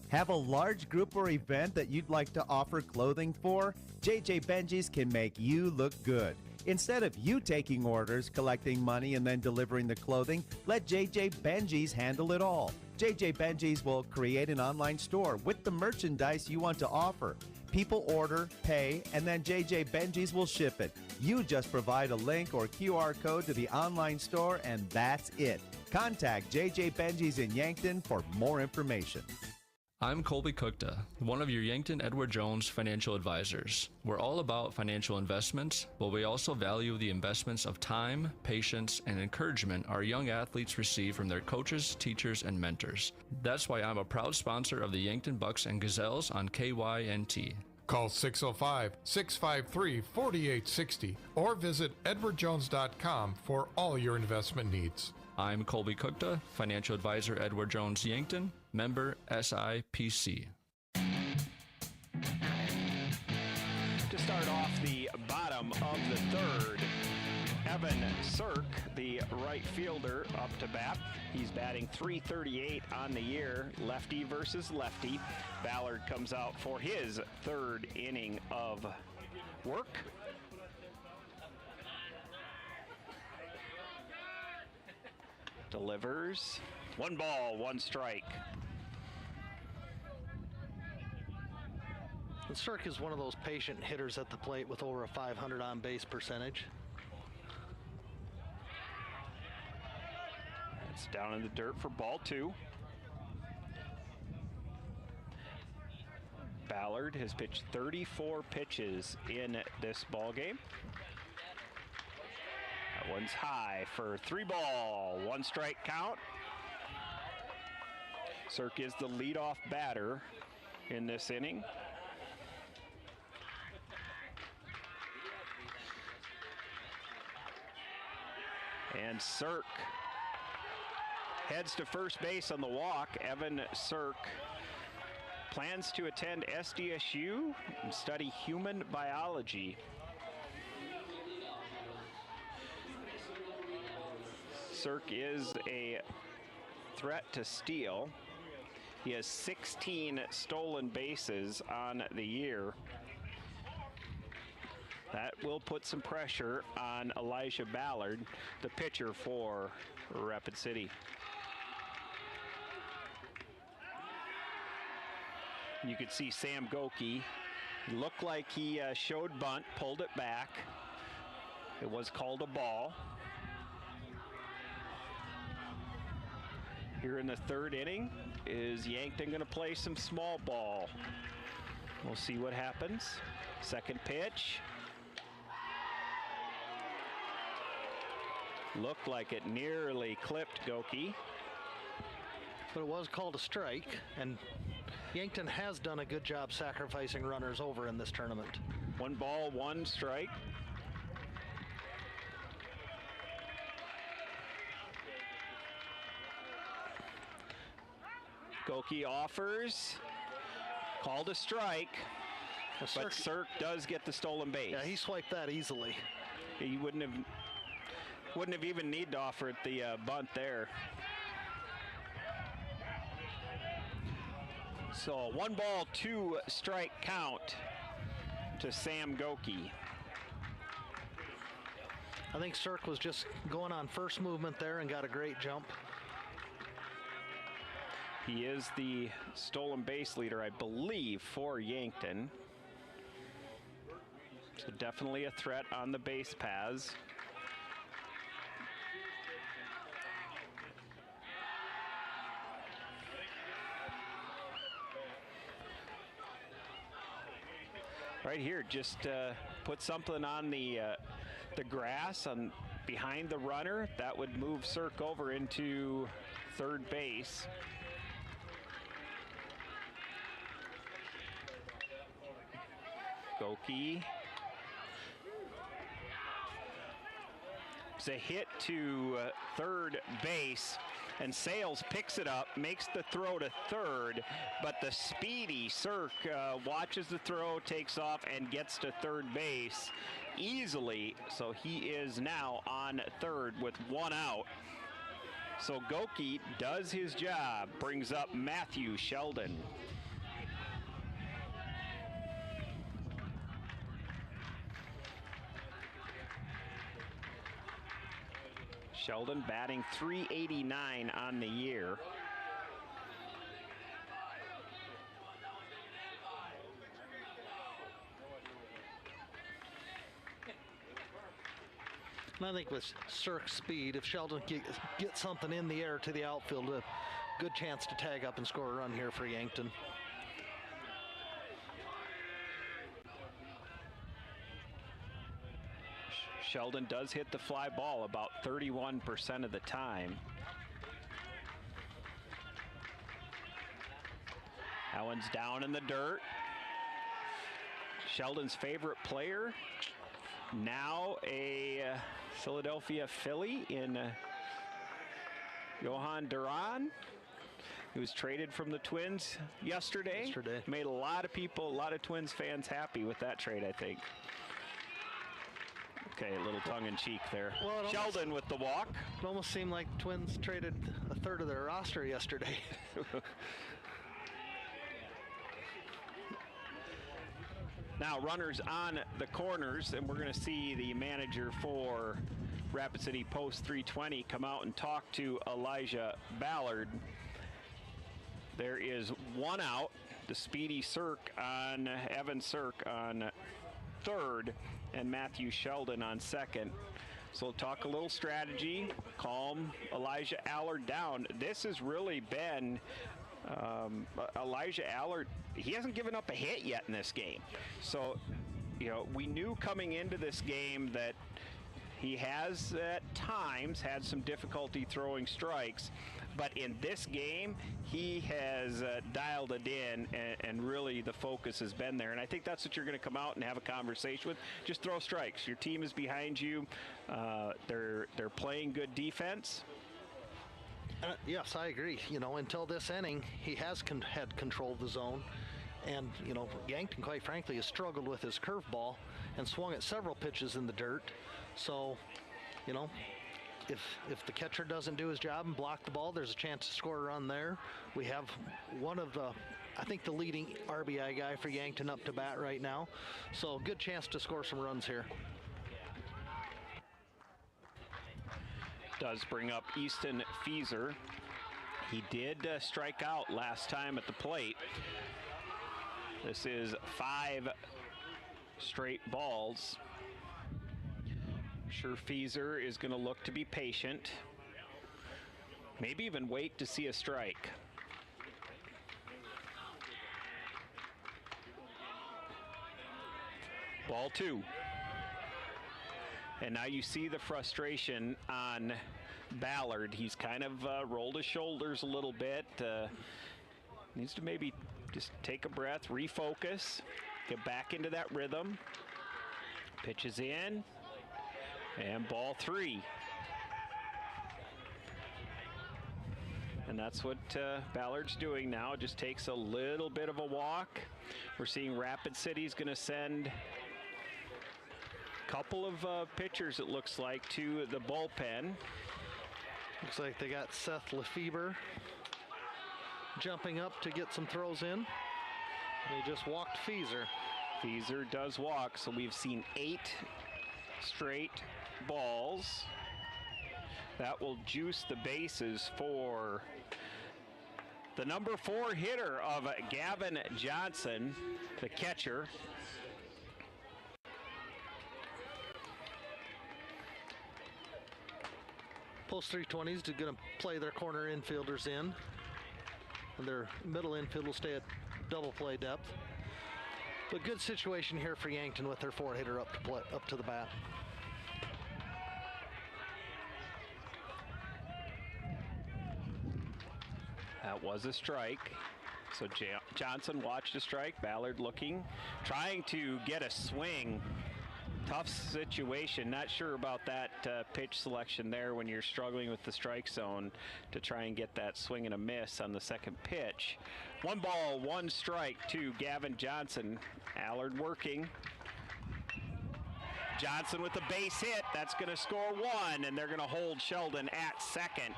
Have a large group or event that you'd like to offer clothing for? JJ Benji's can make you look good. Instead of you taking orders, collecting money, and then delivering the clothing, let JJ Benji's handle it all. JJ Benji's will create an online store with the merchandise you want to offer. People order, pay, and then JJ Benji's will ship it. You just provide a link or QR code to the online store, and that's it. Contact JJ Benji's in Yankton for more information. I'm Colby Cookta, one of your Yankton Edward Jones financial advisors. We're all about financial investments, but we also value the investments of time, patience, and encouragement our young athletes receive from their coaches, teachers, and mentors. That's why I'm a proud sponsor of the Yankton Bucks and Gazelles on KYNT. Call 605-653-4860 or visit edwardjones.com for all your investment needs. I'm Colby Cookta, financial advisor Edward Jones Yankton, member SIPC. To start off the bottom of the third, Evan Sirk, the right fielder, up to bat. He's batting .338 on the year, lefty versus lefty. Ballard comes out for his third inning of work. Delivers. 1 ball, 1 strike. And Sirk is one of those patient hitters at the plate with over a .500 on-base percentage. It's down in the dirt for ball 2. Ballard has pitched 34 pitches in this ball game. That one's high for 3 ball, 1 strike count. Sirk is the leadoff batter in this inning. And Sirk heads to first base on the walk. Evan Sirk plans to attend SDSU and study human biology. Sirk is a threat to steal. He has 16 stolen bases on the year. That will put some pressure on Elijah Ballard, the pitcher for Rapid City. You could see Sam Goki looked like he showed bunt, pulled it back. It was called a ball. Here in the third inning, is Yankton going to play some small ball? We'll see what happens. Second pitch. Looked like it nearly clipped Goki. But it was called a strike, and Yankton has done a good job sacrificing runners over in this tournament. 1 ball, 1 strike. Goki offers, called a strike, but Cirque does get the stolen base. Yeah, he swiped that easily. He wouldn't have even need to offer it the bunt there. So 1 ball, 2 strike count to Sam Goki. I think Cirque was just going on first movement there and got a great jump. He is the stolen base leader, I believe, for Yankton. So definitely a threat on the base paths. Right here, just put something on the grass on behind the runner. That would move Cirque over into third base. Goki. It's a hit to third base, and Sales picks it up, makes the throw to third, but the speedy Cirque watches the throw, takes off, and gets to third base easily. So he is now on third with 1 out. So Goki does his job, brings up Matthew Sheldon. Sheldon batting .389 on the year. And I think with Cirque's speed, if Sheldon gets something in the air to the outfield, a good chance to tag up and score a run here for Yankton. Sheldon does hit the fly ball about 31% of the time. That one's down in the dirt. Sheldon's favorite player, now a Philadelphia Philly in Johan Duran. He was traded from the Twins yesterday. Made a lot of people, a lot of Twins fans happy with that trade, I think. Okay, a little tongue-in-cheek there. Well, Sheldon with the walk. It almost seemed like the Twins traded a third of their roster yesterday. Now runners on the corners, and we're going to see the manager for Rapid City Post 320 come out and talk to Elijah Ballard. There is 1 out. The speedy Cirque on Evan Cirque on third, and Matthew Sheldon on second. So we'll talk a little strategy, calm Elijah Allard down. This has really been Elijah Allard. He hasn't given up a hit yet in this game. So, you know, we knew coming into this game that he has at times had some difficulty throwing strikes, but in this game, he has dialed it in, and really the focus has been there. And I think that's what you're going to come out and have a conversation with. Just throw strikes. Your team is behind you. They're playing good defense. Yes, I agree. You know, until this inning, he has had control of the zone. And, you know, Yankton, quite frankly, has struggled with his curveball and swung at several pitches in the dirt. So, you know, if the catcher doesn't do his job and block the ball, there's a chance to score a run there. We have one of the, I think, the leading RBI guy for Yankton up to bat right now. So good chance to score some runs here. Does bring up Easton Fieser. He did strike out last time at the plate. This is 5 straight balls. Sure, Feeser is going to look to be patient. Maybe even wait to see a strike. Ball 2. And now you see the frustration on Ballard. He's kind of rolled his shoulders a little bit. Needs to maybe just take a breath, refocus, get back into that rhythm. Pitches in, and ball 3. And that's what Ballard's doing now. Just takes a little bit of a walk. We're seeing Rapid City's going to send a couple of pitchers, it looks like, to the bullpen. Looks like they got Seth Lefebvre jumping up to get some throws in. They just walked Feeser. Feeser does walk, so we've seen 8 straight balls. That will juice the bases for the number 4 hitter of Gavin Johnson, the catcher. Post 320s are going to play their corner infielders in. And their middle infield will stay at double play depth. But good situation here for Yankton with their 4 hitter up to the bat. That was a strike. So Johnson watched a strike. Ballard looking, trying to get a swing. Tough situation. Not sure about that pitch selection there when you're struggling with the strike zone to try and get that swing and a miss on the second pitch. 1 ball, 1 strike to Gavin Johnson. Allard working. Johnson with the base hit. That's going to score 1, and they're going to hold Sheldon at second.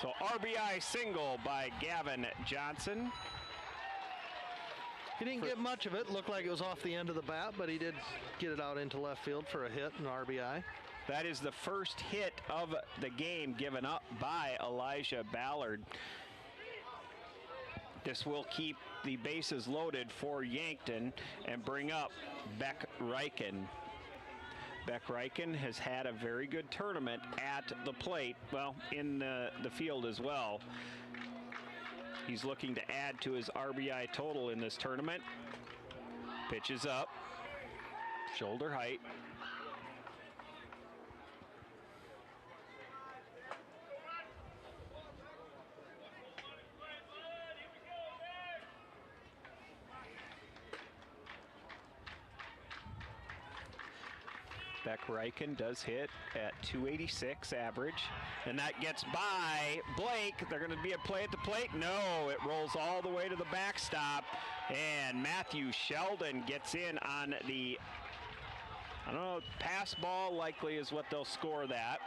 So RBI single by Gavin Johnson. He didn't get much of it. Looked like it was off the end of the bat, but he did get it out into left field for a hit and RBI. That is the first hit of the game given up by Elijah Ballard. This will keep the bases loaded for Yankton and bring up Beck Reichen. Beck Reichen has had a very good tournament at the plate, well, in the field as well. He's looking to add to his RBI total in this tournament. Pitches up, shoulder height. Beck Reichen does hit at 286 average, and that gets by Blake. They're going to be a play at the plate. No, it rolls all the way to the backstop, and Matthew Sheldon gets in on the, I don't know, pass ball likely is what they'll score that.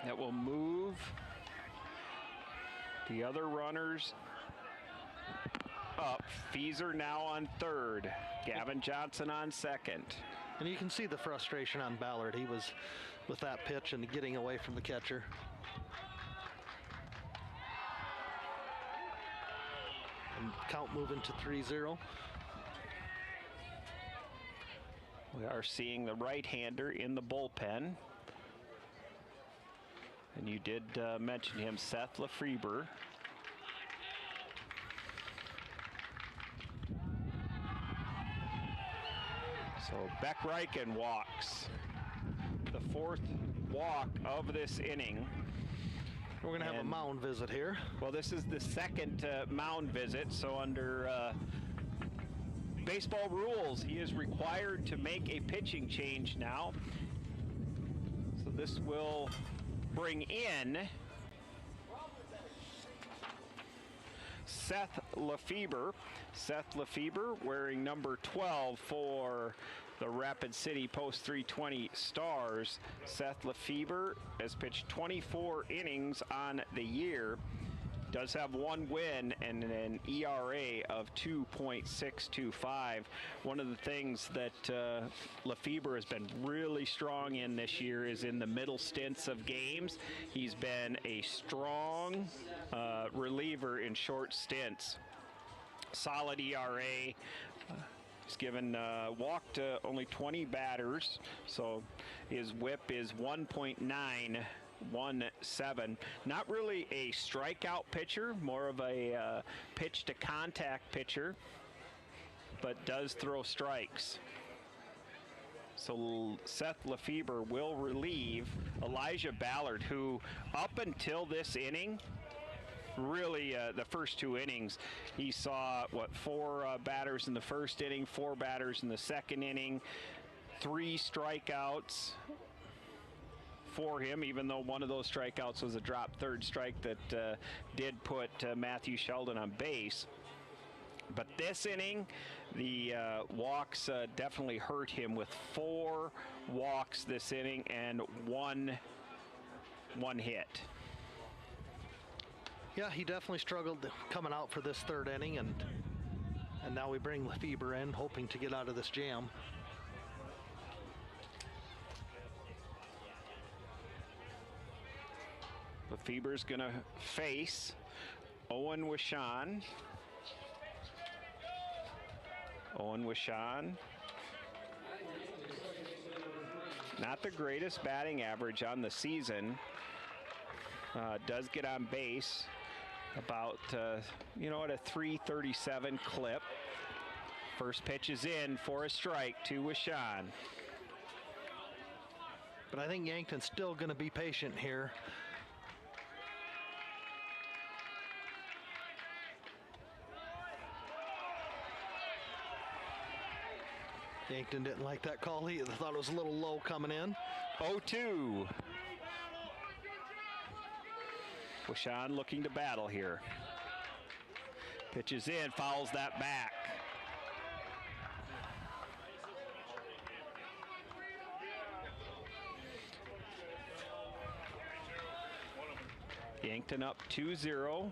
That will move the other runners up. Feeser now on third. Gavin Johnson on second. And you can see the frustration on Ballard. He was with that pitch and getting away from the catcher. And count moving to 3-0. We are seeing the right-hander in the bullpen. And you did mention him, Seth Lefebvre. So Beck Reichen walks. The 4th walk of this inning. We're going to have a mound visit here. Well, this is the second mound visit. So under baseball rules, he is required to make a pitching change now. So this will bring in Seth Lefebvre. Seth Lefebvre wearing number 12 for the Rapid City Post 320 Stars. Seth Lefebvre has pitched 24 innings on the year. Does have 1 win and an ERA of 2.625. One of the things that Lefebvre has been really strong in this year is in the middle stints of games. He's been a strong reliever in short stints. Solid ERA, He's walked only 20 batters, so his whip is 1.917. Not really a strikeout pitcher, more of a pitch to contact pitcher, but does throw strikes. So Seth Lefebvre will relieve Elijah Ballard, who up until this inning, really the first 2 innings, he saw, 4 batters in the first inning, 4 batters in the second inning, 3 strikeouts for him, even though one of those strikeouts was a drop third strike that did put Matthew Sheldon on base. But this inning, the walks definitely hurt him, with 4 walks this inning and one hit. Yeah, he definitely struggled coming out for this 3rd inning, and now we bring Lefebvre in, hoping to get out of this jam. Lefebvre's going to face Owen Wishon. Owen Wishon, not the greatest batting average on the season. Does get on base about, at a 337 clip. First pitch is in for a strike to Wishon. But I think Yankton's still going to be patient here. Yankton didn't like that call. He thought it was a little low coming in. 0-2. Wishon looking to battle here. Pitches in, fouls that back. Yankton up 2-0.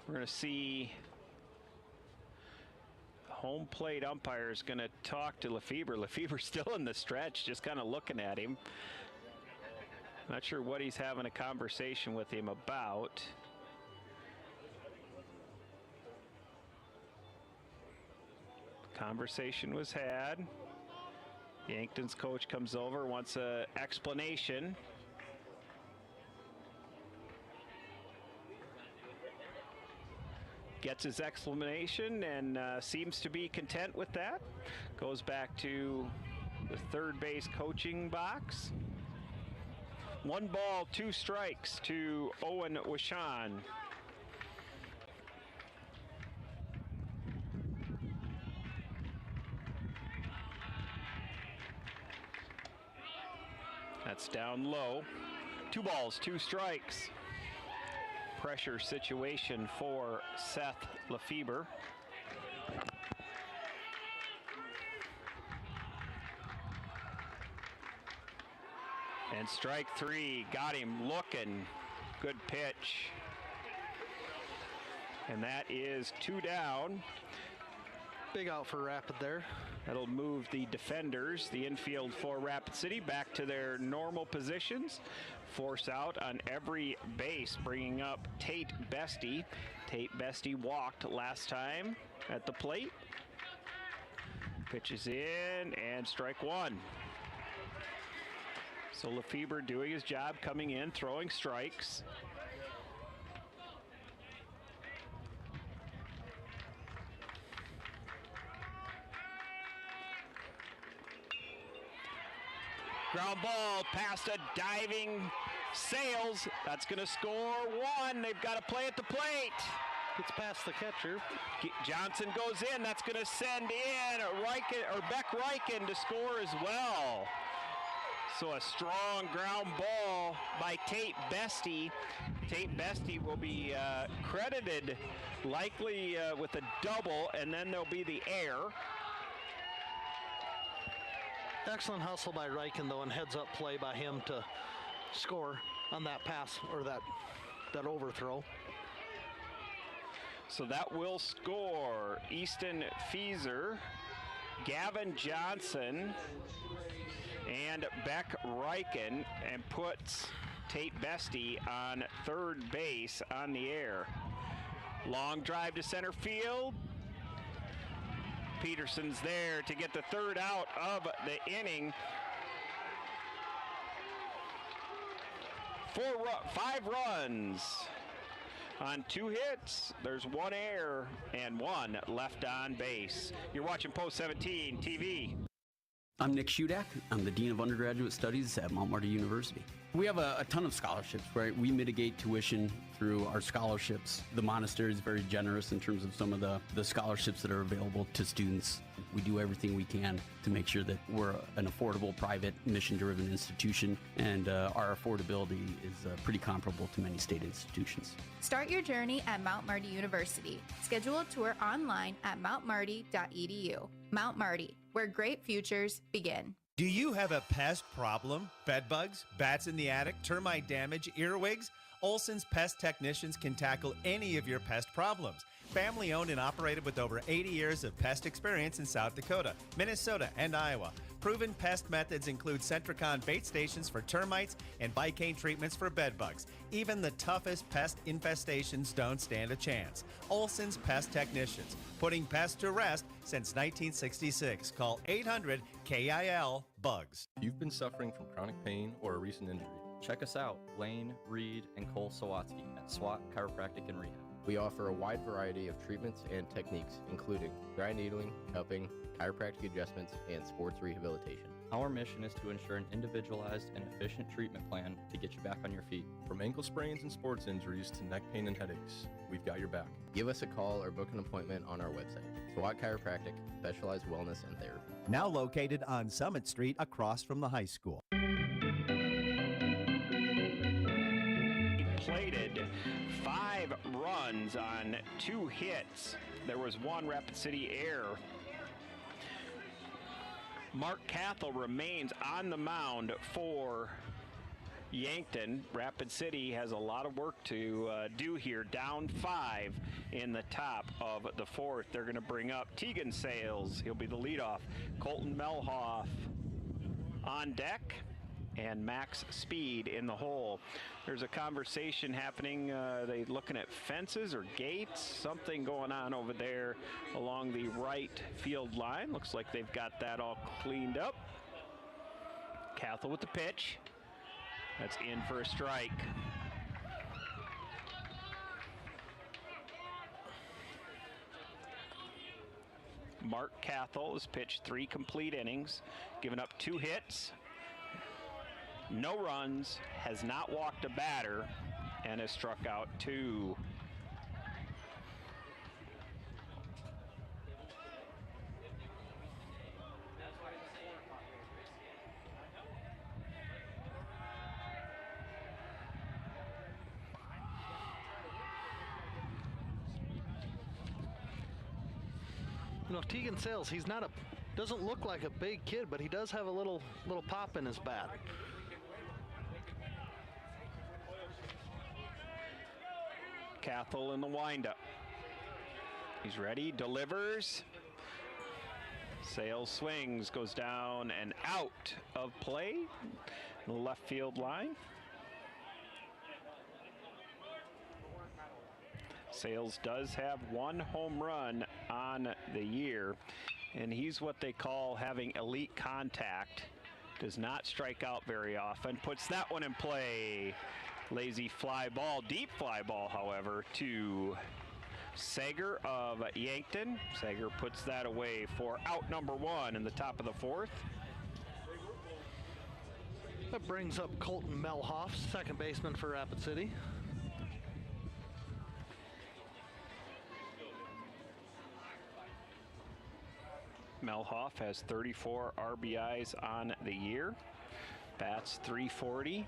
We're going to see home plate umpire is going to talk to Lefebvre. Lefebvre's still in the stretch, just kind of looking at him. Not sure what he's having a conversation with him about. Conversation was had. Yankton's coach comes over, wants an explanation. Gets his explanation and seems to be content with that. Goes back to the third base coaching box. 1 ball, 2 strikes to Owen Wishon. That's down low. 2 balls, 2 strikes. Pressure situation for Seth Lefebvre. And strike 3, got him looking. Good pitch. And that is 2 down. Big out for Rapid there. That'll move the defenders, the infield for Rapid City, back to their normal positions. Force out on every base, bringing up Tate Bestie. Tate Bestie walked last time at the plate. Pitches in, and strike 1. So Lefebvre doing his job, coming in, throwing strikes. Ground ball past a diving Sales. That's going to score 1. They've got to play at the plate. Gets past the catcher. Johnson goes in. That's going to send in Beck Reichen to score as well. So a strong ground ball by Tate Bestie. Tate Bestie will be credited likely with a double, and then there'll be the air. Excellent hustle by Reichen, though, and heads-up play by him to score on that pass, or that overthrow. So that will score Easton Fieser, Gavin Johnson, and Beck Reichen, and puts Tate Bestie on third base on the air. Long drive to center field. Peterson's there to get the third out of the inning. 5 runs on 2 hits. There's 1 error and 1 left on base. You're watching Post 17 TV. I'm Nick Shudak. I'm the Dean of Undergraduate Studies at Mount Marty University. We have a ton of scholarships, right? We mitigate tuition through our scholarships. The monastery is very generous in terms of some of the scholarships that are available to students. We do everything we can to make sure that we're an affordable, private, mission-driven institution, and our affordability is pretty comparable to many state institutions. Start your journey at Mount Marty University. Schedule a tour online at mountmarty.edu. Mount Marty, where great futures begin. Do you have a pest problem? Bed bugs, bats in the attic, termite damage, earwigs? Olson's Pest Technicians can tackle any of your pest problems. Family owned and operated with over 80 years of pest experience in South Dakota, Minnesota, and Iowa. Proven pest methods include Centricon bait stations for termites and Vicane treatments for bed bugs. Even the toughest pest infestations don't stand a chance. Olson's Pest Technicians, putting pests to rest since 1966. Call 800-KIL-BUGS. You've been suffering from chronic pain or a recent injury. Check us out, Lane, Reed, and Cole Sawatsky at SWAT Chiropractic and Rehab. We offer a wide variety of treatments and techniques, including dry needling, cupping, chiropractic adjustments, and sports rehabilitation. Our mission is to ensure an individualized and efficient treatment plan to get you back on your feet. From ankle sprains and sports injuries to neck pain and headaches, we've got your back. Give us a call or book an appointment on our website. SWAT Chiropractic, specialized wellness and therapy. Now located on Summit Street across from the high school. Plated 5 runs on 2 hits. There was 1 Rapid City error. Mark Cathell remains on the mound for Yankton. Rapid City has a lot of work to do here. Down 5 in the top of the 4th. They're going to bring up Tegan Sales. He'll be the leadoff. Colton Melhoff on deck, and Max Speed in the hole. There's a conversation happening. They looking at fences or gates, something going on over there along the right field line. Looks like they've got that all cleaned up. Cathell with the pitch. That's in for a strike. Mark Cathell has pitched 3 complete innings, given up 2 hits, no runs, has not walked a batter, and has struck out 2. You know, Tegan Sales, he's not doesn't look like a big kid, but he does have a little pop in his bat. Cathell in the windup. He's ready, delivers. Sales swings, goes down and out of play. Left field line. Sales does have 1 home run on the year, and he's what they call having elite contact. Does not strike out very often. Puts that one in play. Lazy fly ball, deep fly ball, however, to Sager of Yankton. Sager puts that away for out number 1 in the top of the 4th. That brings up Colton Melhoff, second baseman for Rapid City. Melhoff has 34 RBIs on the year. Bats .340.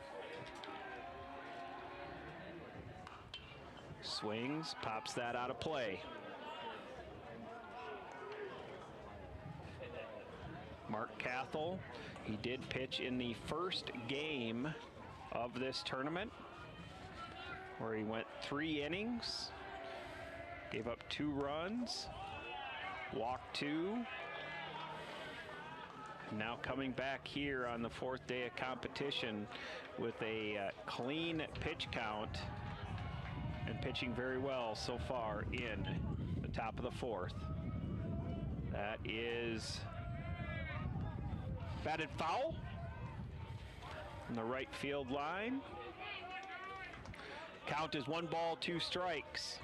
Swings, pops that out of play. Mark Cathell, he did pitch in the first game of this tournament, where he went 3 innings, gave up 2 runs, walked 2. Now coming back here on the 4th day of competition with a clean pitch count and pitching very well so far in the top of the 4th. That is batted foul on the right field line. Count is 1 ball, 2 strikes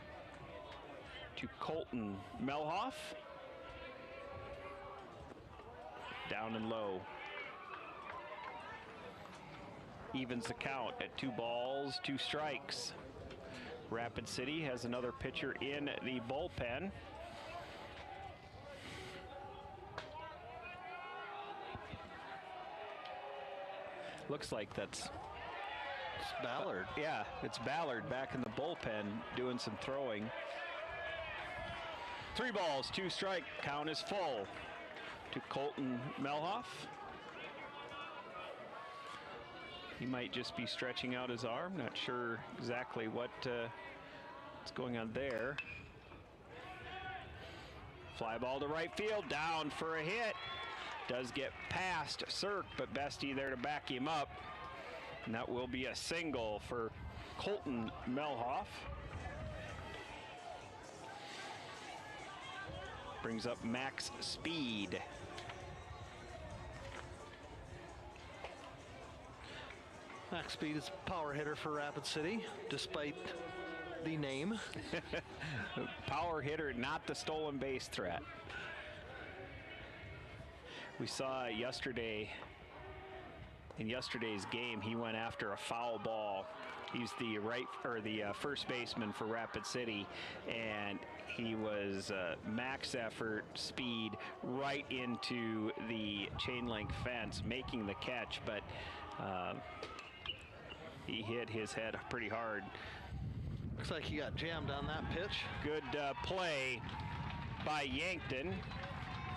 to Colton Melhoff. Down and low. Evens the count at 2 balls, 2 strikes. Rapid City has another pitcher in the bullpen. Looks like it's Ballard. Yeah, it's Ballard back in the bullpen doing some throwing. 3 balls, 2 strike. Count is full to Colton Melhoff. He might just be stretching out his arm. Not sure exactly what's going on there. Fly ball to right field, down for a hit. Does get past Cirque, but Bestie there to back him up. And that will be a single for Colton Melhoff. Brings up max speed. Max Speed is a power hitter for Rapid City, despite the name. Power hitter, not the stolen base threat. We saw yesterday, in yesterday's game, he went after a foul ball. He's the first baseman for Rapid City, and he was max effort speed right into the chain link fence, making the catch, but he hit his head pretty hard. Looks like he got jammed on that pitch. Good play by Yankton.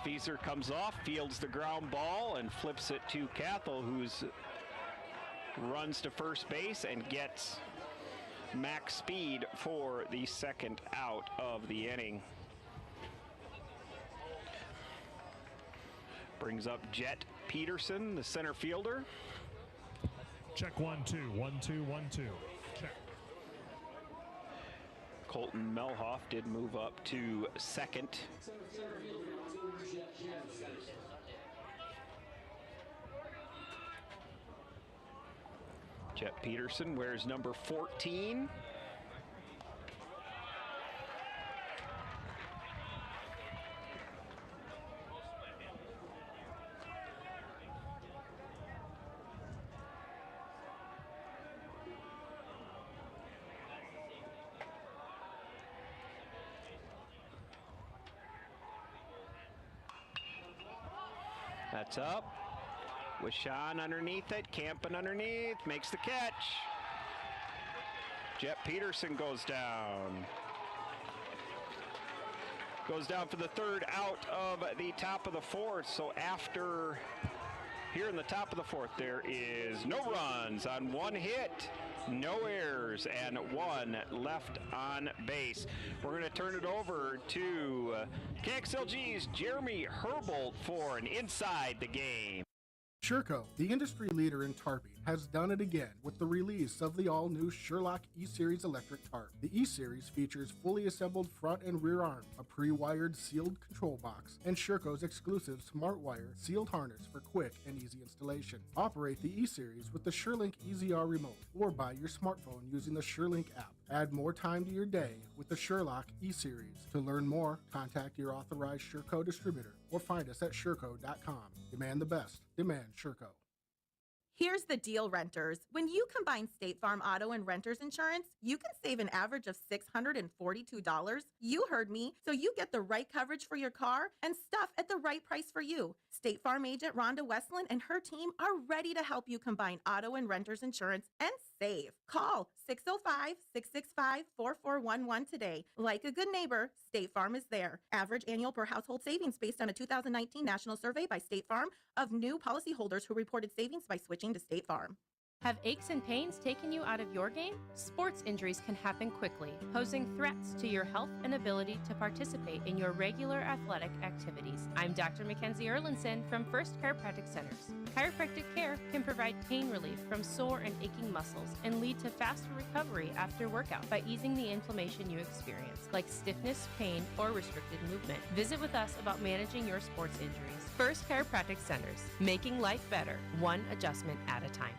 Fieser comes off, fields the ground ball, and flips it to Cathell, who's runs to first base and gets max speed for the second out of the inning. Brings up Jet Peterson, the center fielder. Check 1 2 1 2 1 2. Check. Colton Melhoff did move up to second. Jet Peterson wears number 14. That's up. With Sean underneath it, camping underneath, makes the catch. Jet Peterson goes down. Goes down for the third out of the top of the fourth. So after, here in the top of the fourth, there is no runs on 1 hit, no errors, and 1 left on base. We're going to turn it over to KXLG's Jeremy Herbold for an Inside the Game. Sherco, the industry leader in tarping, has done it again with the release of the all-new Sherlock E-Series electric tarp. The E-Series features fully assembled front and rear arms, a pre-wired sealed control box, and Sherco's exclusive SmartWire sealed harness for quick and easy installation. Operate the E-Series with the SureLink EZR remote or by your smartphone using the SureLink app. Add more time to your day with the Sherlock E-Series. To learn more, contact your authorized Sherco distributor or find us at Sherco.com. Demand the best. Demand Sherco. Here's the deal, renters. When you combine State Farm auto and renter's insurance, you can save an average of $642. You heard me. So you get the right coverage for your car and stuff at the right price for you. State Farm agent Rhonda Westland and her team are ready to help you combine auto and renter's insurance and save. Call 605-665-4411 today. Like a good neighbor, State Farm is there. Average annual per household savings based on a 2019 national survey by State Farm of new policyholders who reported savings by switching to State Farm. Have aches and pains taken you out of your game? Sports injuries can happen quickly, posing threats to your health and ability to participate in your regular athletic activities. I'm Dr. Mackenzie Erlinson from First Chiropractic Centers. Chiropractic care can provide pain relief from sore and aching muscles and lead to faster recovery after workout by easing the inflammation you experience, like stiffness, pain, or restricted movement. Visit with us about managing your sports injuries. First Chiropractic Centers, making life better, one adjustment at a time.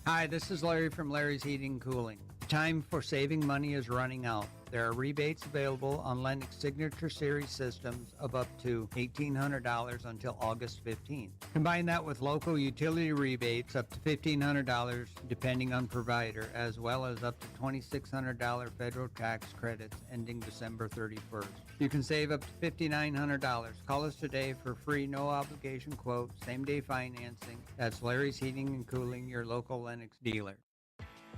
Hi, this is Larry from Larry's Heating and Cooling. Time for saving money is running out. There are rebates available on Lennox Signature Series systems of up to $1,800 until August 15th. Combine that with local utility rebates up to $1,500 depending on provider, as well as up to $2,600 federal tax credits ending December 31st. You can save up to $5,900. Call us today for free, no obligation quote, same-day financing. That's Larry's Heating and Cooling, your local Lennox dealer.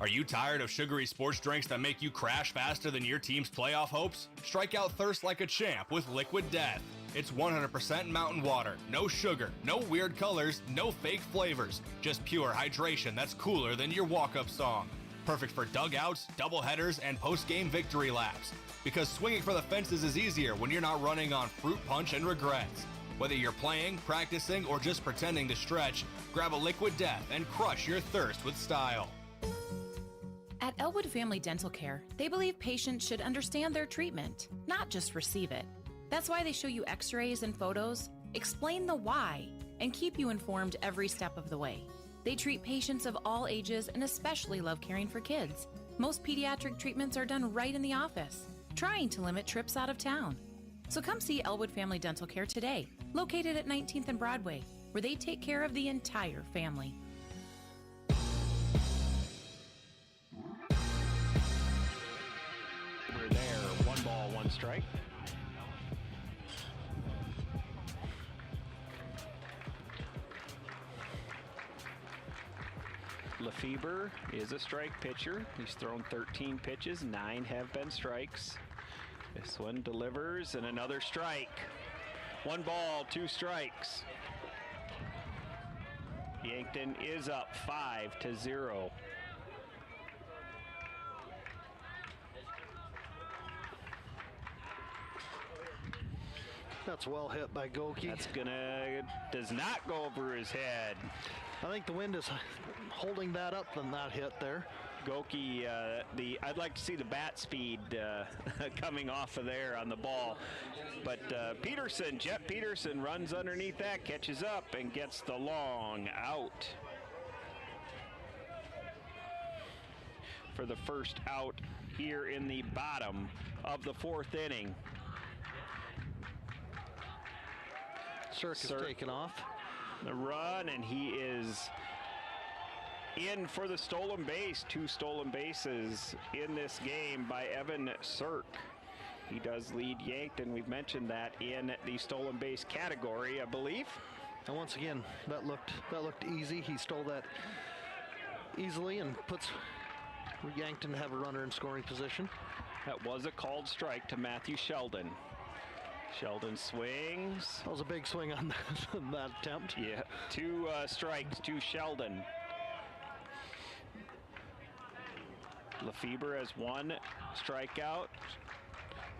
Are you tired of sugary sports drinks that make you crash faster than your team's playoff hopes? Strike out thirst like a champ with Liquid Death. It's 100% mountain water, no sugar, no weird colors, no fake flavors, just pure hydration that's cooler than your walk-up song. Perfect for dugouts, doubleheaders, and post-game victory laps. Because swinging for the fences is easier when you're not running on fruit punch and regrets. Whether you're playing, practicing, or just pretending to stretch, grab a Liquid Death and crush your thirst with style. At Elwood Family Dental Care, they believe patients should understand their treatment, not just receive it. That's why they show you x-rays and photos, explain the why, and keep you informed every step of the way. They treat patients of all ages and especially love caring for kids. Most pediatric treatments are done right in the office, trying to limit trips out of town. So come see Elwood Family Dental Care today, located at 19th and Broadway, where they take care of the entire family. We're there. 1 ball, 1 strike. Lefebvre is a strike pitcher. He's thrown 13 pitches, 9 have been strikes. This one delivers, and another strike. 1 ball, 2 strikes. Yankton is up 5-0. That's well hit by Goki. That's does not go over his head. I think the wind is holding that up than that hit there. Goki, I'd like to see the bat speed coming off of there on the ball. But Jet Peterson runs underneath that, catches up, and gets the long out. For the first out here in the bottom of the 4th inning. Cirque is taken off. The run, and he is in for the stolen base. 2 stolen bases in this game by Evan Cirque. He does lead Yankton. We've mentioned that in the stolen base category, I believe. And once again, that looked easy. He stole that easily and puts Yankton to have a runner in scoring position. That was a called strike to Matthew Sheldon. Sheldon swings. That was a big swing on that attempt. Yeah, 2 strikes to Sheldon. Lefebvre has 1 strikeout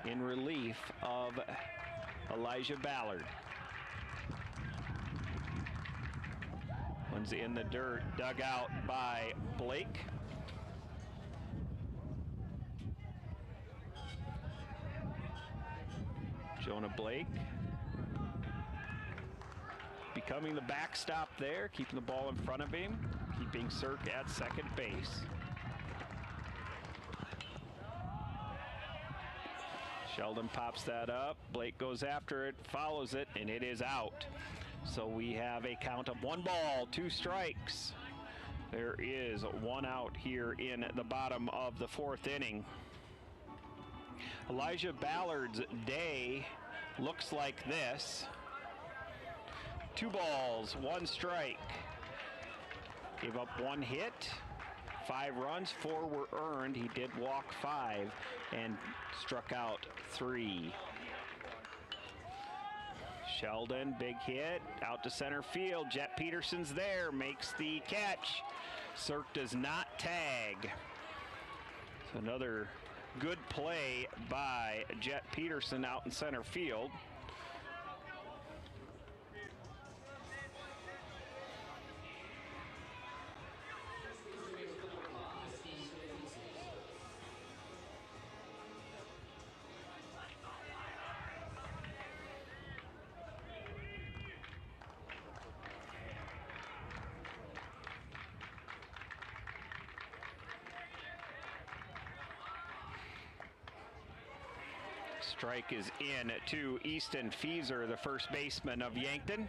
in relief of Elijah Ballard. One's in the dirt, dug out by Blake. Jonah Blake becoming the backstop there, keeping the ball in front of him, keeping Cirque at second base. Sheldon pops that up. Blake goes after it, follows it, and it is out. So we have a count of 1 ball, 2 strikes. There is 1 out here in the bottom of the 4th inning. Elijah Ballard's day looks like this. 2 balls, 1 strike. Gave up 1 hit, 5 runs, 4 were earned. He did walk 5 and struck out 3. Sheldon, big hit, out to center field. Jet Peterson's there, makes the catch. Cirque does not tag. So another good play by Jet Peterson out in center field. Strike is in to Easton Fieser, the first baseman of Yankton.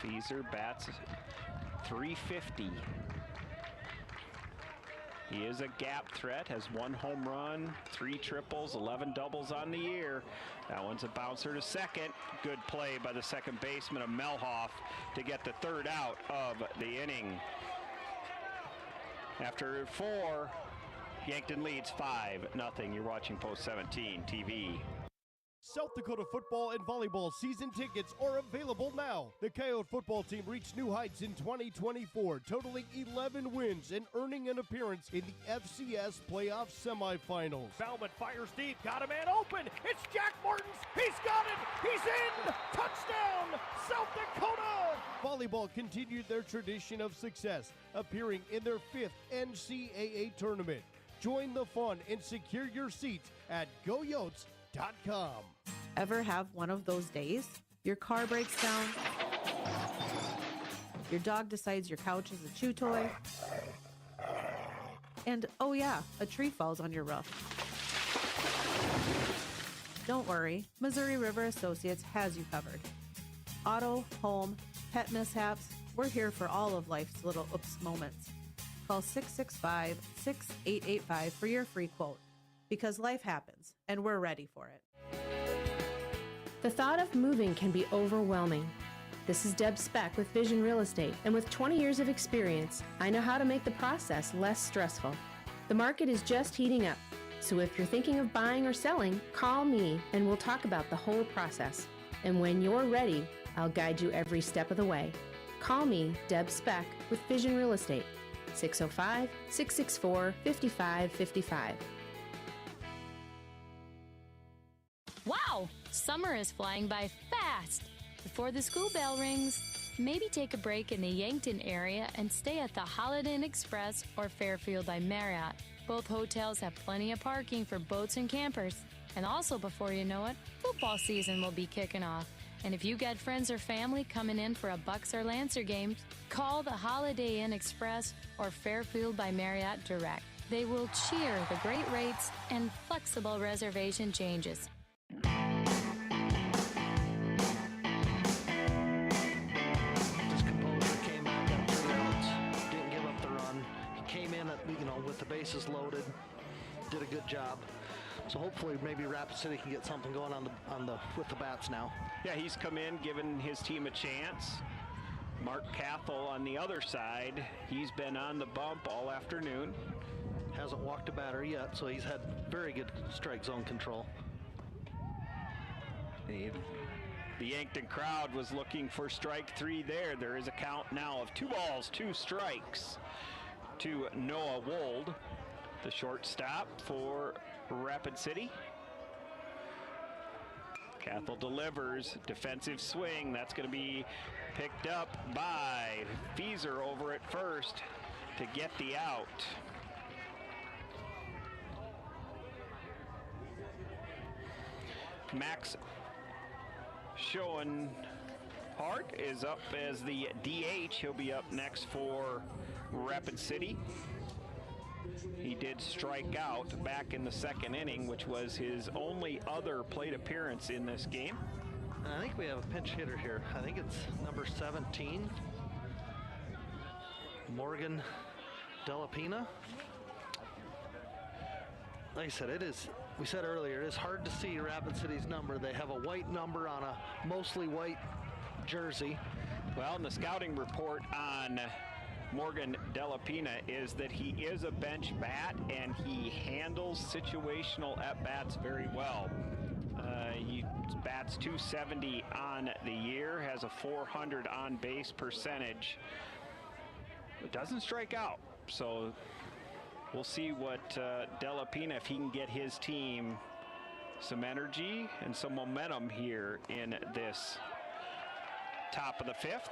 Fieser bats .350. He is a gap threat, has 1 home run, 3 triples, 11 doubles on the year. That one's a bouncer to second. Good play by the second baseman of Melhoff to get the third out of the inning. After 4, Yankton leads 5-0. You're watching Post 17 TV. South Dakota football and volleyball season tickets are available now. The Coyote football team reached new heights in 2024, totaling 11 wins and earning an appearance in the FCS playoff semifinals. Bauman fires deep, got a man open. It's Jack Martins. He's got it. He's in. Touchdown, South Dakota. Volleyball continued their tradition of success, appearing in their 5th NCAA tournament. Join the fun and secure your seats at GoYotes.com. Ever have one of those days? Your car breaks down, your dog decides your couch is a chew toy, and oh yeah, a tree falls on your roof. Don't worry, Missouri River Associates has you covered. Auto, home, pet mishaps, we're here for all of life's little oops moments. Call 665-6885 for your free quote. Because life happens, and we're ready for it. The thought of moving can be overwhelming. This is Deb Speck with Vision Real Estate, and with 20 years of experience, I know how to make the process less stressful. The market is just heating up, so if you're thinking of buying or selling, call me and we'll talk about the whole process. And when you're ready, I'll guide you every step of the way. Call me, Deb Speck, with Vision Real Estate, 605-664-5555. Wow! Summer is flying by fast! Before the school bell rings, maybe take a break in the Yankton area and stay at the Holiday Inn Express or Fairfield by Marriott. Both hotels have plenty of parking for boats and campers. And also, before you know it, football season will be kicking off. And if you got friends or family coming in for a Bucks or Lancer game, call the Holiday Inn Express or Fairfield by Marriott direct. They will cheer the great rates and flexible reservation changes. With the bases loaded, did a good job. So hopefully maybe Rapid City can get something going with the bats now. Yeah, he's come in, given his team a chance. Mark Cathell on the other side, he's been on the bump all afternoon. Hasn't walked a batter yet, so he's had very good strike zone control. The Yankton crowd was looking for strike 3 there. There is a count now of 2 balls, 2 strikes to Noah Wold, the shortstop for Rapid City. Cathell delivers, defensive swing. That's going to be picked up by Fieser over at first to get the out. Max Schoenhart is up as the DH. He'll be up next for Rapid City. He did strike out back in the 2nd inning, which was his only other plate appearance in this game. And I think we have a pinch hitter here. I think it's number 17, Morgan Delapina. Like I said, we said earlier, it is hard to see Rapid City's number. They have a white number on a mostly white jersey. Well, in the scouting report on Morgan Delapina is that he is a bench bat and he handles situational at-bats very well. He bats .270 on the year, has a .400 on base percentage. But doesn't strike out. So we'll see what Della Pina, if he can get his team some energy and some momentum here in this top of the 5th.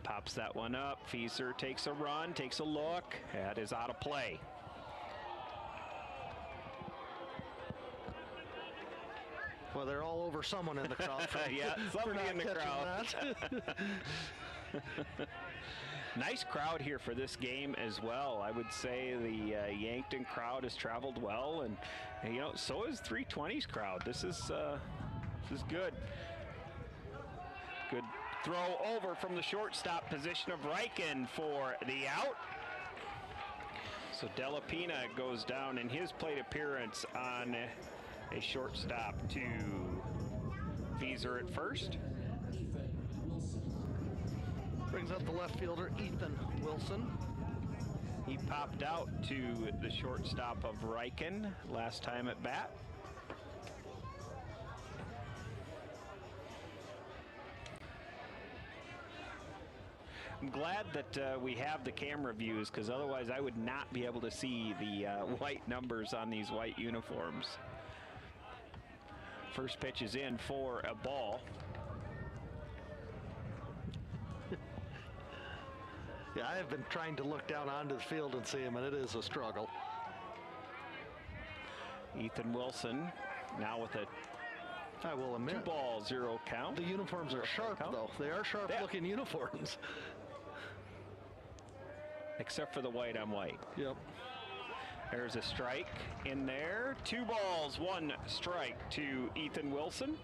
Pops that one up. Fieser takes a run, takes a look. That is out of play. Well, they're all over someone in the crowd. Yeah, somebody in the crowd. Nice crowd here for this game as well. I would say the Yankton crowd has traveled well, and you know, so is 320's crowd. This is good. Good throw over from the shortstop position of Reichen for the out. So Della Pina goes down in his plate appearance on a shortstop to Fieser at first. Brings up the left fielder, Ethan Wilson. He popped out to the shortstop of Reichen last time at bat. I'm glad that we have the camera views, because otherwise I would not be able to see the white numbers on these white uniforms. First pitch is in for a ball. Yeah, I have been trying to look down onto the field and see him, and it is a struggle. Ethan Wilson now with a I will admit, 2-0 count. The uniforms are sharp, though. They are sharp-looking uniforms. Except for the white on white. Yep. There's a strike in there. 2 balls, 1 strike to Ethan Wilson.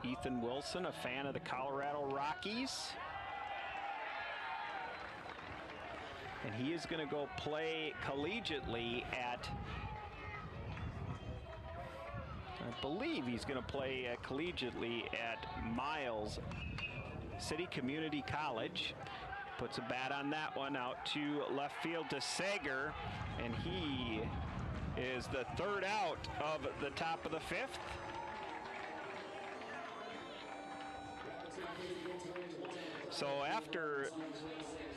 Ethan Wilson, a fan of the Colorado Rockies. And he is going to go play collegiately at, I believe he's going to play collegiately at Miles City Community College. Puts a bat on that one out to left field to Sager, and he is the 3rd out of the top of the 5th. So after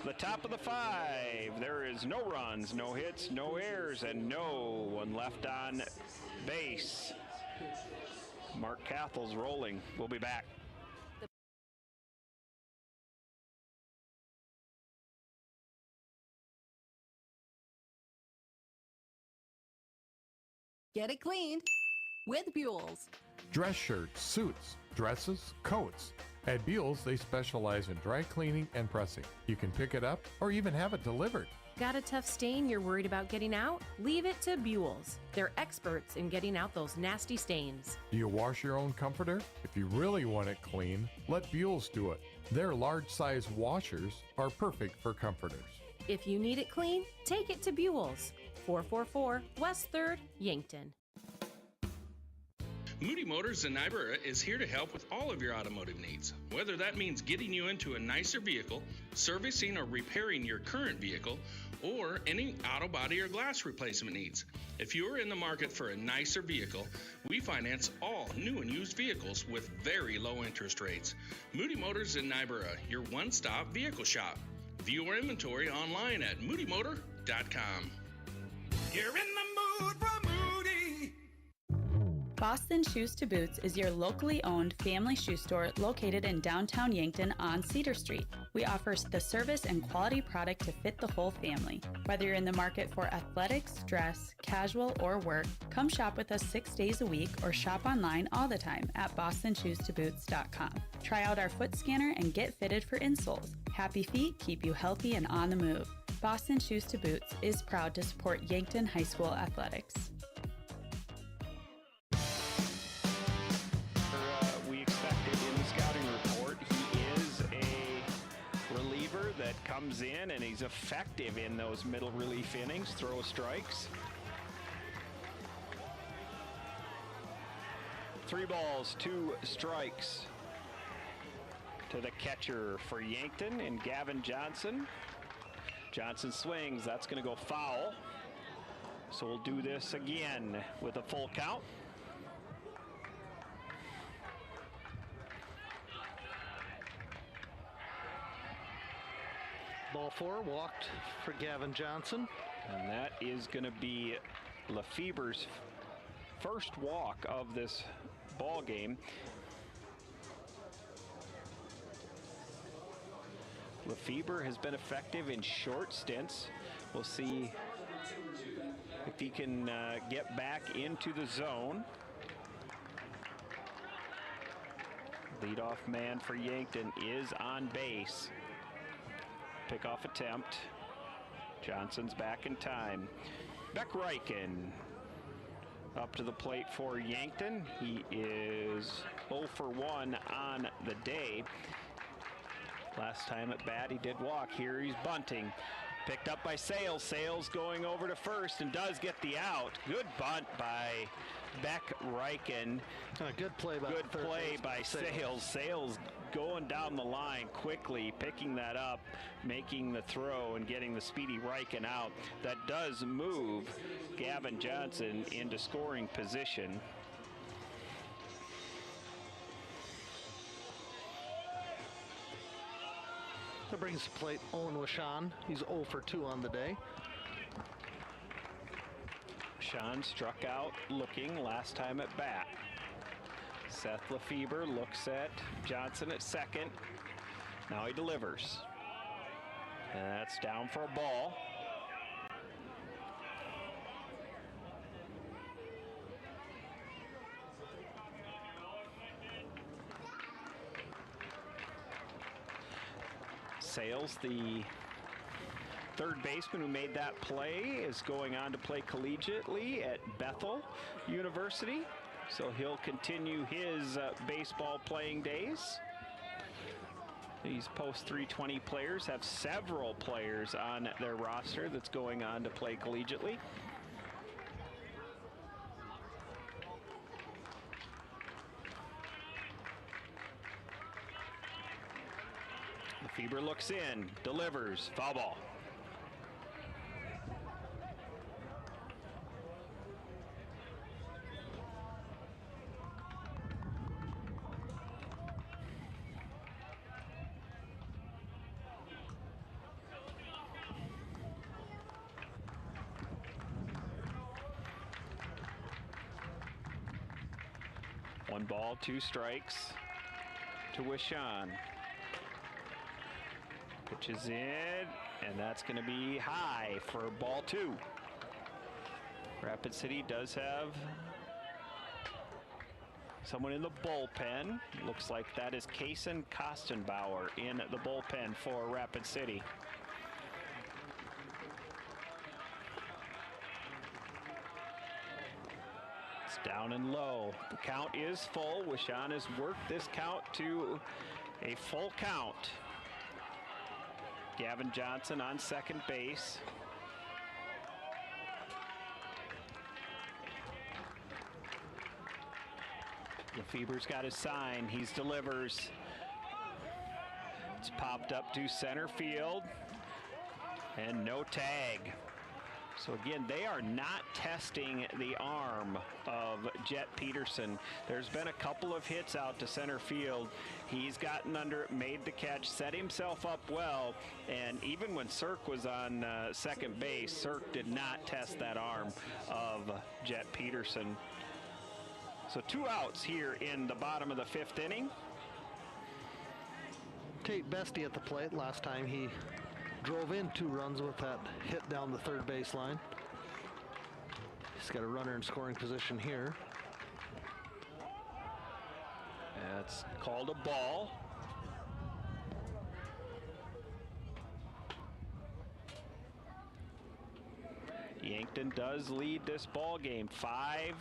the top of the 5, there is no runs, no hits, no errors, and no one left on base. Mark Cathel's rolling. We'll be back. Get it cleaned with Buell's. Dress shirts, suits, dresses, coats. At Buell's, they specialize in dry cleaning and pressing. You can pick it up or even have it delivered. Got a tough stain you're worried about getting out? Leave it to Buell's. They're experts in getting out those nasty stains. Do you wash your own comforter? If you really want it clean, let Buell's do it. Their large-size washers are perfect for comforters. If you need it clean, take it to Buell's. 444 West 3rd, Yankton. Moody Motors in Niobrara is here to help with all of your automotive needs. Whether that means getting you into a nicer vehicle, servicing or repairing your current vehicle, or any auto body or glass replacement needs. If you are in the market for a nicer vehicle, we finance all new and used vehicles with very low interest rates. Moody Motors in Niobrara, your one-stop vehicle shop. View our inventory online at moodymotor.com. You're in the mood for Moody. Boston Shoes to Boots is your locally owned family shoe store located in downtown Yankton on Cedar Street. We offer the service and quality product to fit the whole family. Whether you're in the market for athletics, dress, casual, or work, come shop with us 6 days a week or shop online all the time at bostonshoestoboots.com. Try out our foot scanner and get fitted for insoles. Happy feet keep you healthy and on the move. Boston Shoes to Boots is proud to support Yankton High School athletics. We expected in the scouting report, he is a reliever that comes in and he's effective in those middle relief innings, throw strikes. 3 balls, 2 strikes to the catcher for Yankton and Gavin Johnson. Johnson swings, that's going to go foul. So we'll do this again with a full count. Ball 4 walked for Gavin Johnson. And that is going to be Lefebvre's first walk of this ball game. Lefebvre has been effective in short stints. We'll see if he can get back into the zone. Leadoff man for Yankton is on base. Pickoff attempt. Johnson's back in time. Beck Reichen up to the plate for Yankton. He is 0 for 1 on the day. Last time at bat, he did walk. Here he's bunting. Picked up by Sales. Sales going over to first and does get the out. Good bunt by Beck Reichen. Good play by Sales. Sales going down the line quickly, picking that up, making the throw, and getting the speedy Reichen out. That does move Gavin Johnson into scoring position. That brings to plate Owen Wishon. He's 0 for 2 on the day. Wishon struck out looking last time at bat. Seth Lefebvre looks at Johnson at second. Now he delivers. And that's down for a ball. Sales, the third baseman who made that play, is going on to play collegiately at Bethel University. So he'll continue his baseball playing days. These post 320 players have several players on their roster that's going on to play collegiately. Lefebvre looks in, delivers, foul ball. One ball, 2 strikes to Wishon. Pitch is in, and that's going to be high for ball 2. Rapid City does have someone in the bullpen. Looks like that is Kaysen Kostenbauer in the bullpen for Rapid City. It's down and low. The count is full. Wishon has worked this count to a full count. Gavin Johnson on second base. Lefebvre's got his sign. He delivers. It's popped up to center field. And no tag. So again, they are not testing the arm of Jet Peterson. There's been a couple of hits out to center field. He's gotten under it, made the catch, set himself up well, and even when Cirque was on second base, Cirque did not test that arm of Jet Peterson. So 2 outs here in the bottom of the 5th inning. Tate Bestie at the plate. Last time he drove in 2 runs with that hit down the third baseline. He's got a runner in scoring position here. That's called a ball. Yankton does lead this ball game 5-0.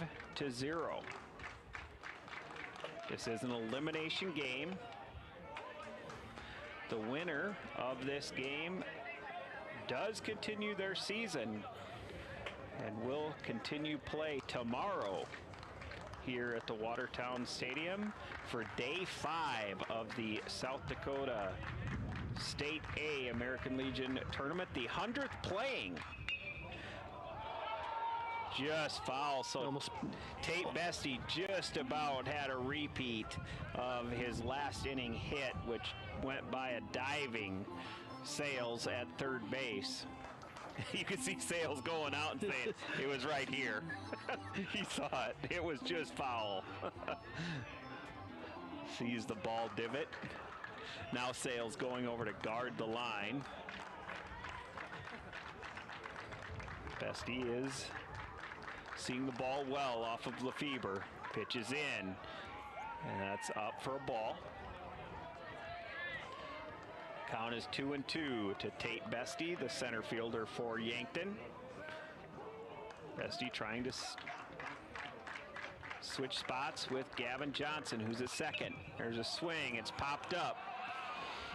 This is an elimination game. The winner of this game does continue their season and will continue play tomorrow here at the Watertown Stadium for day 5 of the South Dakota State A American Legion tournament, the 100th playing. Just foul, so Tate Bestie just about had a repeat of his last inning hit, which went by a diving Sales at third base. You could see Sales going out and saying it was right here. He saw it. It was just foul. Sees the ball divot. Now Sales going over to guard the line. Bestie is seeing the ball well off of Lefebvre. Pitches in, and that's up for a ball. Count is 2-2 to Tate Bestie, the center fielder for Yankton. Bestie trying to switch spots with Gavin Johnson, who's at second. There's a swing, it's popped up.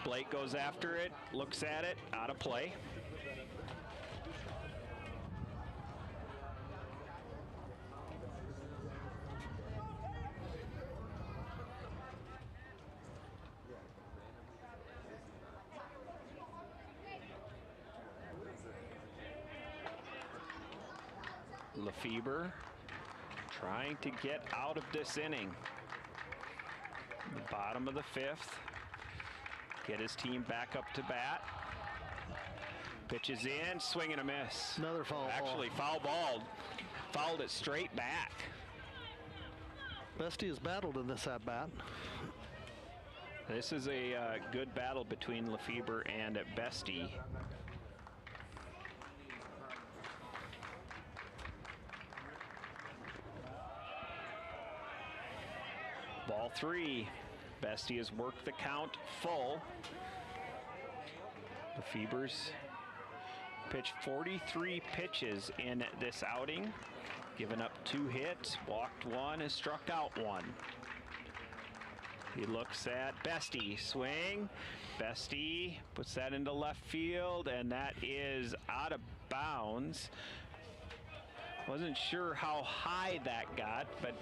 Blake goes after it, looks at it, out of play. Lefebvre trying to get out of this inning. The bottom of the 5th. Get his team back up to bat. Pitches in, swing and a miss. Another foul ball. Actually foul balled. Fouled it straight back. Bestie has battled in this at bat. This is a good battle between Lefebvre and Bestie. Ball 3. Bestie has worked the count full. Lefebvre's pitched 43 pitches in this outing. Given up 2 hits, walked 1, and struck out 1. He looks at Bestie, swing. Bestie puts that into left field, and that is out of bounds. Wasn't sure how high that got, but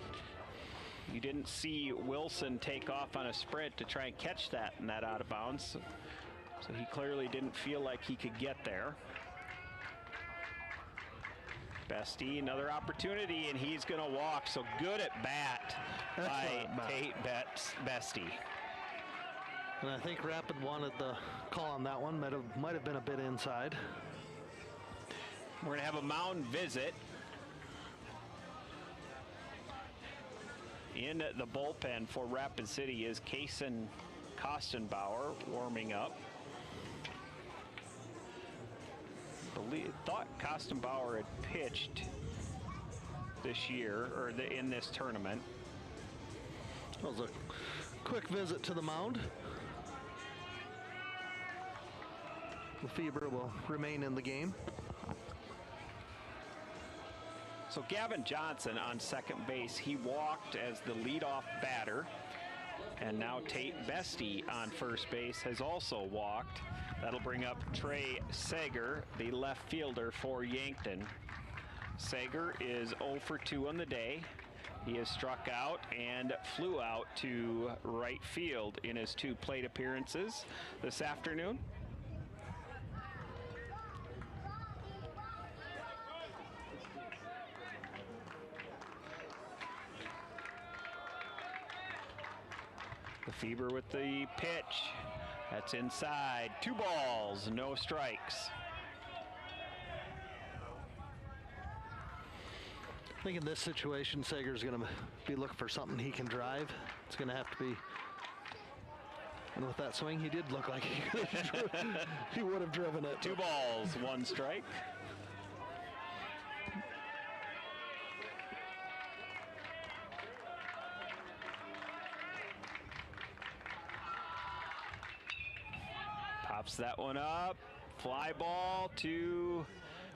you didn't see Wilson take off on a sprint to try and catch that in that out of bounds. So he clearly didn't feel like he could get there. Bestie, another opportunity, and he's going to walk. So good at bat by Tate Bestie. And I think Rapid wanted the call on that one. Might have been a bit inside. We're going to have a mound visit. In the bullpen for Rapid City is Kason Kostenbauer warming up. Thought Kostenbauer had pitched this year, or in this tournament. That was a quick visit to the mound. Lefebvre will remain in the game. So Gavin Johnson on second base, he walked as the leadoff batter. And now Tate Bestie on first base has also walked. That'll bring up Trey Sager, the left fielder for Yankton. Sager is 0 for 2 on the day. He has struck out and flew out to right field in his 2 plate appearances this afternoon. Lefebvre with the pitch. That's inside. 2 balls, no strikes. I think in this situation, Sager's going to be looking for something he can drive. It's going to have to be. And with that swing, he did look like he would have driven it. 2 balls, 1 strike. Pops that one up. Fly ball to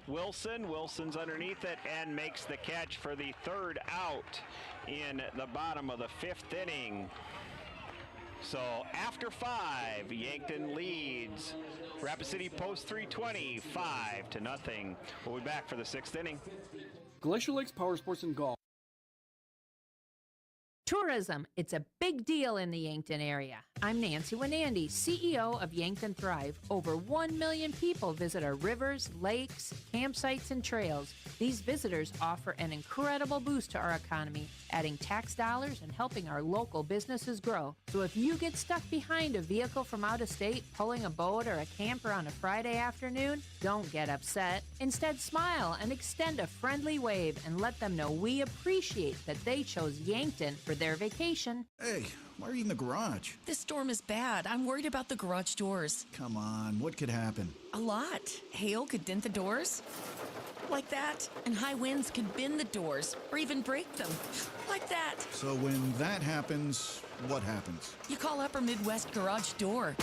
Wilson. Wilson's underneath it and makes the catch for the 3rd out in the bottom of the 5th inning. So after 5, Yankton leads Rapid City Post 320 5-0. We'll be back for the 6th inning. Glacier Lakes Power Sports and Golf Tourism, it's a big deal in the Yankton area. I'm Nancy Winandy, CEO of Yankton Thrive. Over 1 million people visit our rivers, lakes, campsites, and trails. These visitors offer an incredible boost to our economy, adding tax dollars and helping our local businesses grow. So if you get stuck behind a vehicle from out of state, pulling a boat or a camper on a Friday afternoon, don't get upset. Instead, smile and extend a friendly wave and let them know we appreciate that they chose Yankton for their vacation. Hey, why are you in the garage? This storm is bad. I'm worried about the garage doors. Come on, what could happen? A lot. Hail could dent the doors. Like that. And high winds could bend the doors or even break them. Like that. So when that happens, what happens? You call Upper Midwest Garage Door.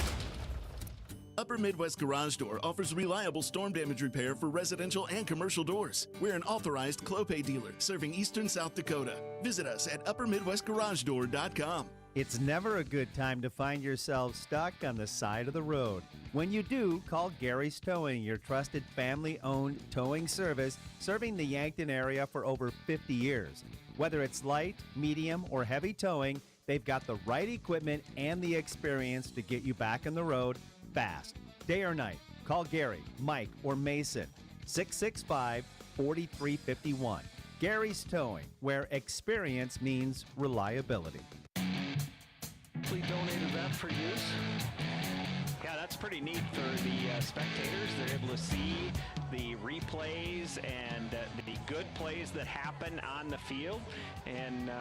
Upper Midwest Garage Door offers reliable storm damage repair for residential and commercial doors. We're an authorized Clopay dealer serving eastern South Dakota. Visit us at uppermidwestgaragedoor.com. It's never a good time to find yourself stuck on the side of the road. When you do, call Gary's Towing, your trusted family-owned towing service serving the Yankton area for over 50 years. Whether it's light, medium, or heavy towing, they've got the right equipment and the experience to get you back on the road fast. Day or night, call Gary, Mike, or Mason, 665-4351. Gary's Towing, where experience means reliability. We donated that for use. Yeah, that's pretty neat for the spectators. They're able to see the replays and the good plays that happen on the field. And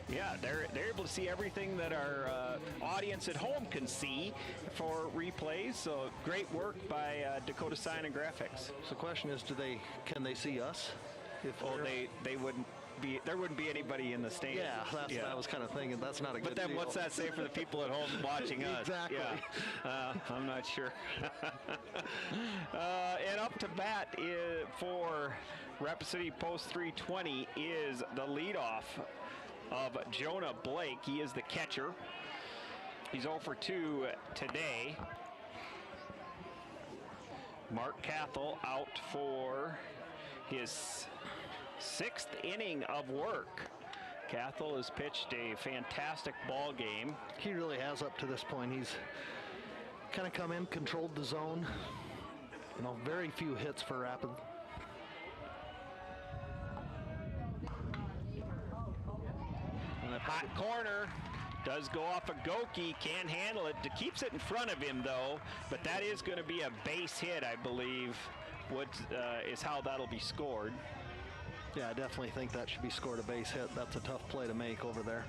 yeah, they're able to see everything that our audience at home can see for replays. So great work by Dakota Sign and Graphics. So the question is, can they see us? They wouldn't. There wouldn't be anybody in the stands. Yeah, that's what I was kind of thinking. That's not a good But then deal. What's that say for the people at home watching us? Exactly. Yeah. I'm not sure. And up to bat for Rapid City Post 320 is the leadoff of Jonah Blake. He is the catcher. He's 0 for 2 today. Mark Cathell out for his 6th inning of work. Cathell has pitched a fantastic ball game. He really has up to this point. He's kind of come in, controlled the zone. You know, very few hits for Rapid. And the hot corner does go off a Goki, can't handle it. Keeps it in front of him though, but that is going to be a base hit, I believe, is how that'll be scored. Yeah, I definitely think that should be scored a base hit. That's a tough play to make over there.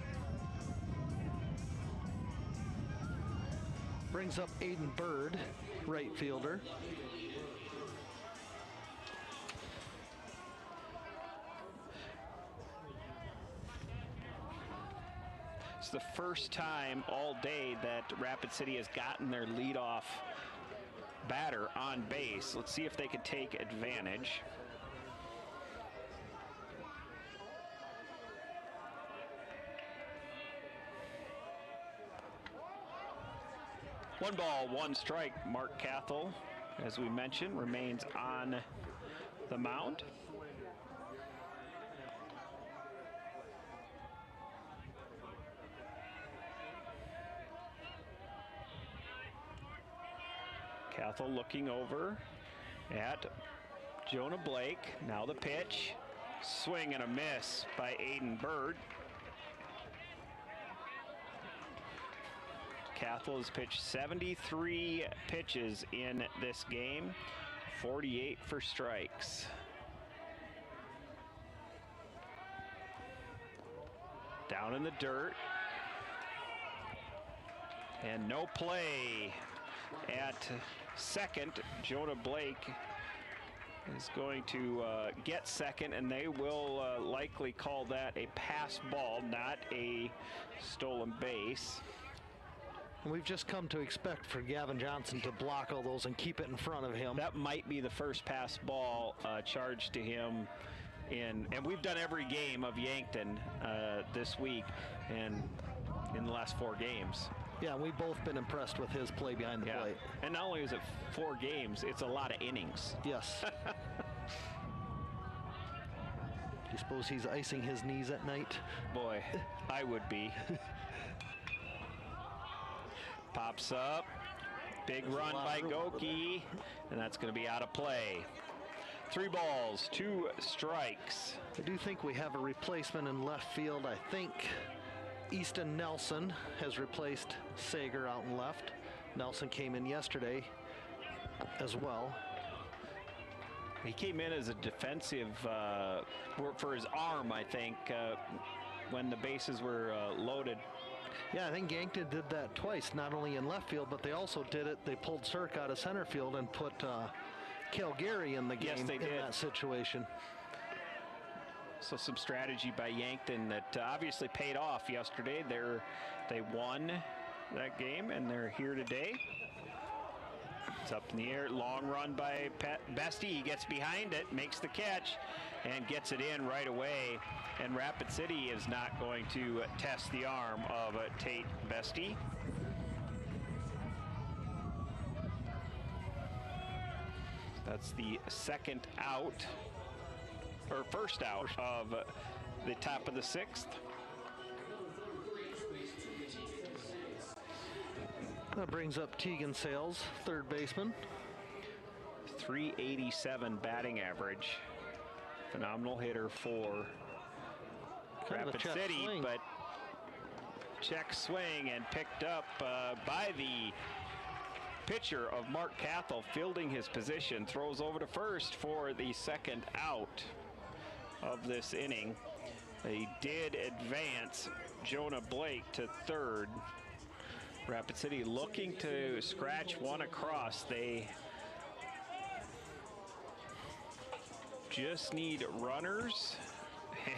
Brings up Aiden Bird, right fielder. It's the first time all day that Rapid City has gotten their leadoff batter on base. Let's see if they can take advantage. One ball, one strike. Mark Cathell, as we mentioned, remains on the mound. Cathell looking over at Jonah Blake. Now the pitch. Swing and a miss by Aiden Bird. Cathell has pitched 73 pitches in this game, 48 for strikes. Down in the dirt. And no play at second. Jonah Blake is going to get second, and they will likely call that a pass ball, not a stolen base. And we've just come to expect for Gavin Johnson to block all those and keep it in front of him. That might be the first pass ball charged to him and we've done every game of Yankton this week and in the last 4 games. Yeah, we've both been impressed with his play behind the plate. And not only is it 4 games, it's a lot of innings. Yes. you suppose he's icing his knees at night? Boy, I would be. Pops up. Big run by Goki, and that's going to be out of play. 3 balls, 2 strikes. I do think we have a replacement in left field. I think Easton Nelson has replaced Sager out in left. Nelson came in yesterday as well. He came in as a defensive for his arm, I think, when the bases were loaded. Yeah, I think Yankton did that twice, not only in left field, but they also did it. They pulled Cirk out of center field and put Calgary in the game. Yes, they did. In that situation. So some strategy by Yankton that obviously paid off yesterday. They won that game, and they're here today. It's up in the air. Long run by Bestie. He gets behind it, makes the catch, and gets it in right away. And Rapid City is not going to test the arm of Tate Bestie. That's the second out, or first out of the top of the 6th. That brings up Tegan Sales, third baseman. 387 batting average. Phenomenal hitter for Rapid City, swing. But check swing and picked up by the pitcher of Mark Cathell, fielding his position, throws over to first for the second out of this inning. They did advance Jonah Blake to third. Rapid City looking to scratch one across. They just need runners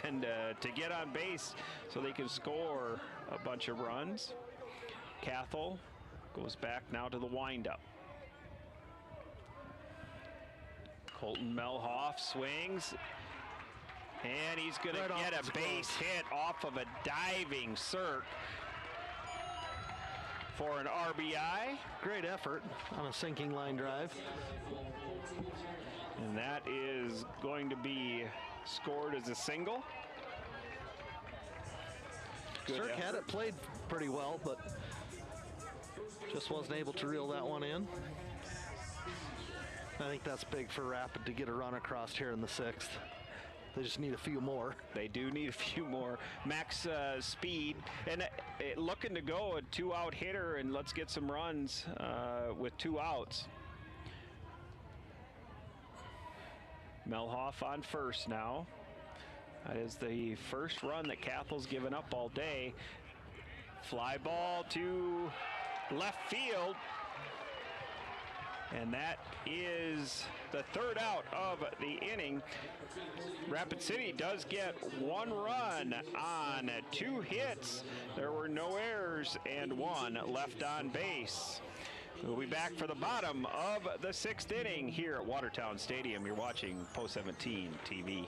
and to get on base so they can score a bunch of runs. Cathell goes back now to the windup. Colton Melhoff swings, and he's going to get a base hit off of a diving Cirk for an RBI. Great effort on a sinking line drive. And that is going to be scored as a single. Cirk had it played pretty well, but just wasn't able to reel that one in. I think that's big for Rapid to get a run across here in the 6th. They just need a few more. They do need a few more. Max speed, and looking to go a 2-out hitter, and let's get some runs with 2 outs. Melhoff on first now. That is the first run that Cathell's given up all day. Fly ball to left field. And that is the third out of the inning. Rapid City does get 1 run on 2 hits. There were no errors and 1 left on base. We'll be back for the bottom of the 6th inning here at Watertown Stadium. You're watching Post 17 TV.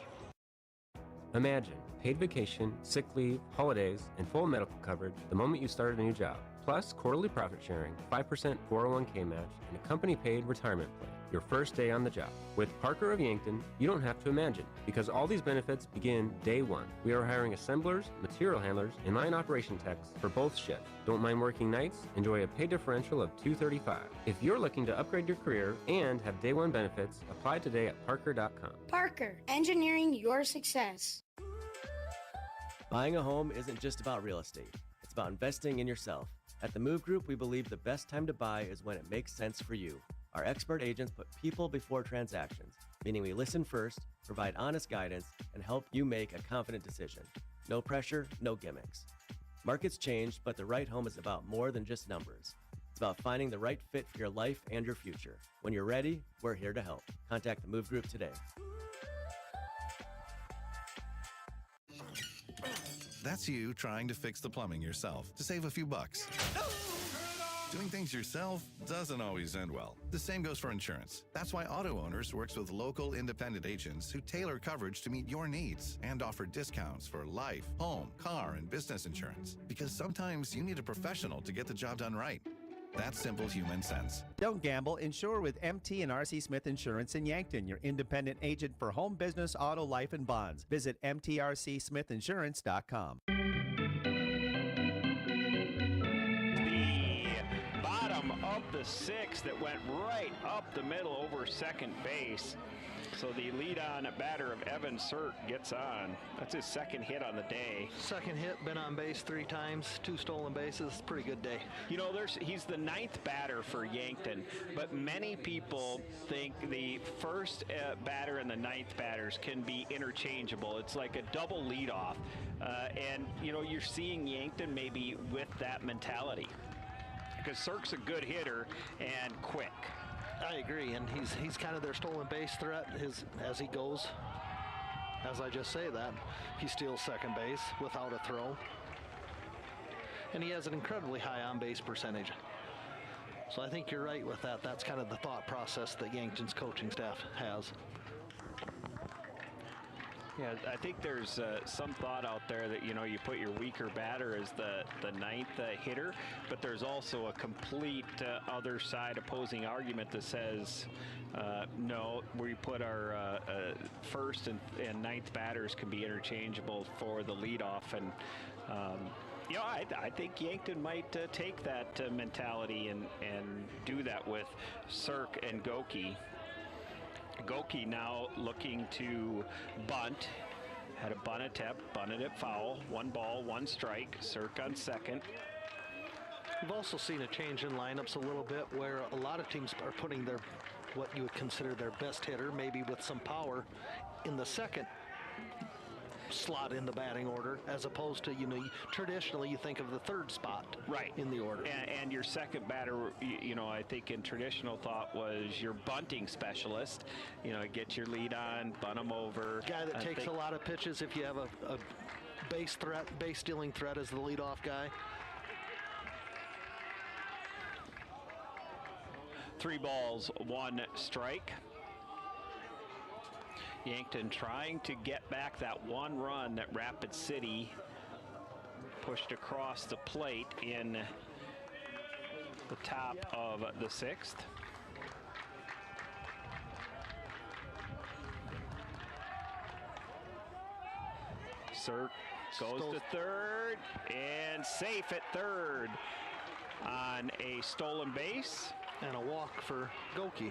Imagine paid vacation, sick leave, holidays, and full medical coverage the moment you start a new job. Plus quarterly profit sharing, 5% 401k match, and a company-paid retirement plan your first day on the job. With Parker of Yankton, you don't have to imagine, because all these benefits begin day 1. We are hiring assemblers, material handlers, and line operation techs for both shifts. Don't mind working nights? Enjoy a pay differential of $235. If you're looking to upgrade your career and have day 1 benefits, apply today at parker.com. Parker, engineering your success. Buying a home isn't just about real estate. It's about investing in yourself. At the Move Group, we believe the best time to buy is when it makes sense for you. Our expert agents put people before transactions, meaning we listen first, provide honest guidance, and help you make a confident decision. No pressure, no gimmicks. Markets change, but the right home is about more than just numbers. It's about finding the right fit for your life and your future. When you're ready, we're here to help. Contact the Move Group today. That's you trying to fix the plumbing yourself to save a few bucks. Doing things yourself doesn't always end well. The same goes for insurance. That's why Auto Owners works with local independent agents who tailor coverage to meet your needs and offer discounts for life, home, car, and business insurance. Because sometimes you need a professional to get the job done right. That's simple human sense. Don't gamble. Insure with MT and RC Smith Insurance in Yankton, your independent agent for home, business, auto, life, and bonds. Visit mtrcsmithinsurance.com. The bottom of the sixth that went right up the middle over second base. So the lead-on batter of Evan Sirk gets on. That's his second hit on the day. Second hit, been on base 3 times, 2 stolen bases. Pretty good day. You know, he's the 9th batter for Yankton, but many people think the first batter and the 9th batters can be interchangeable. It's like a double leadoff. And, you know, you're seeing Yankton maybe with that mentality. Because Sirk's a good hitter and quick. I agree, and he's kind of their stolen base threat as he goes. As I just say that, he steals second base without a throw. And he has an incredibly high on-base percentage. So I think you're right with that. That's kind of the thought process that Yankton's coaching staff has. Yeah, I think there's some thought out there that, you know, you put your weaker batter as the 9th hitter, but there's also a complete other side opposing argument that says, no, we put our first and 9th batters can be interchangeable for the leadoff. And, you know, I think Yankton might take that mentality and do that with Sirk and Goki. Goki now looking to bunt. Had a bunt attempt, bunted it foul. 1 ball, 1 strike. Sirk on second. We've also seen a change in lineups a little bit where a lot of teams are putting their, what you would consider their best hitter, maybe with some power, in the second slot in the batting order, as opposed to, you know, traditionally you think of the 3rd spot in the order. And your second batter, you know, I think in traditional thought was your bunting specialist. You know, get your lead on, bunt them over. Guy that takes a lot of pitches if you have a base stealing threat as the leadoff guy. 3 balls, 1 strike. Yankton trying to get back that 1 run that Rapid City pushed across the plate in the top of the 6th. Sirk goes to third and safe at third on a stolen base. And a walk for Goki.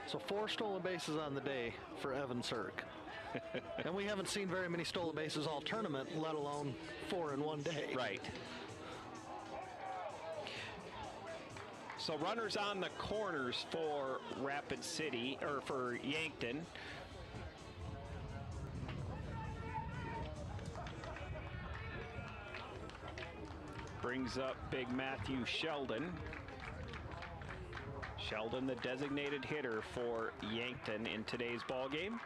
So 4 stolen bases on the day for Evan Sirk. And we haven't seen very many stolen bases all tournament, let alone 4 in one day. Right. So runners on the corners for Rapid City, or for Yankton. Brings up big Matthew Sheldon. Sheldon, the designated hitter for Yankton in today's ball game.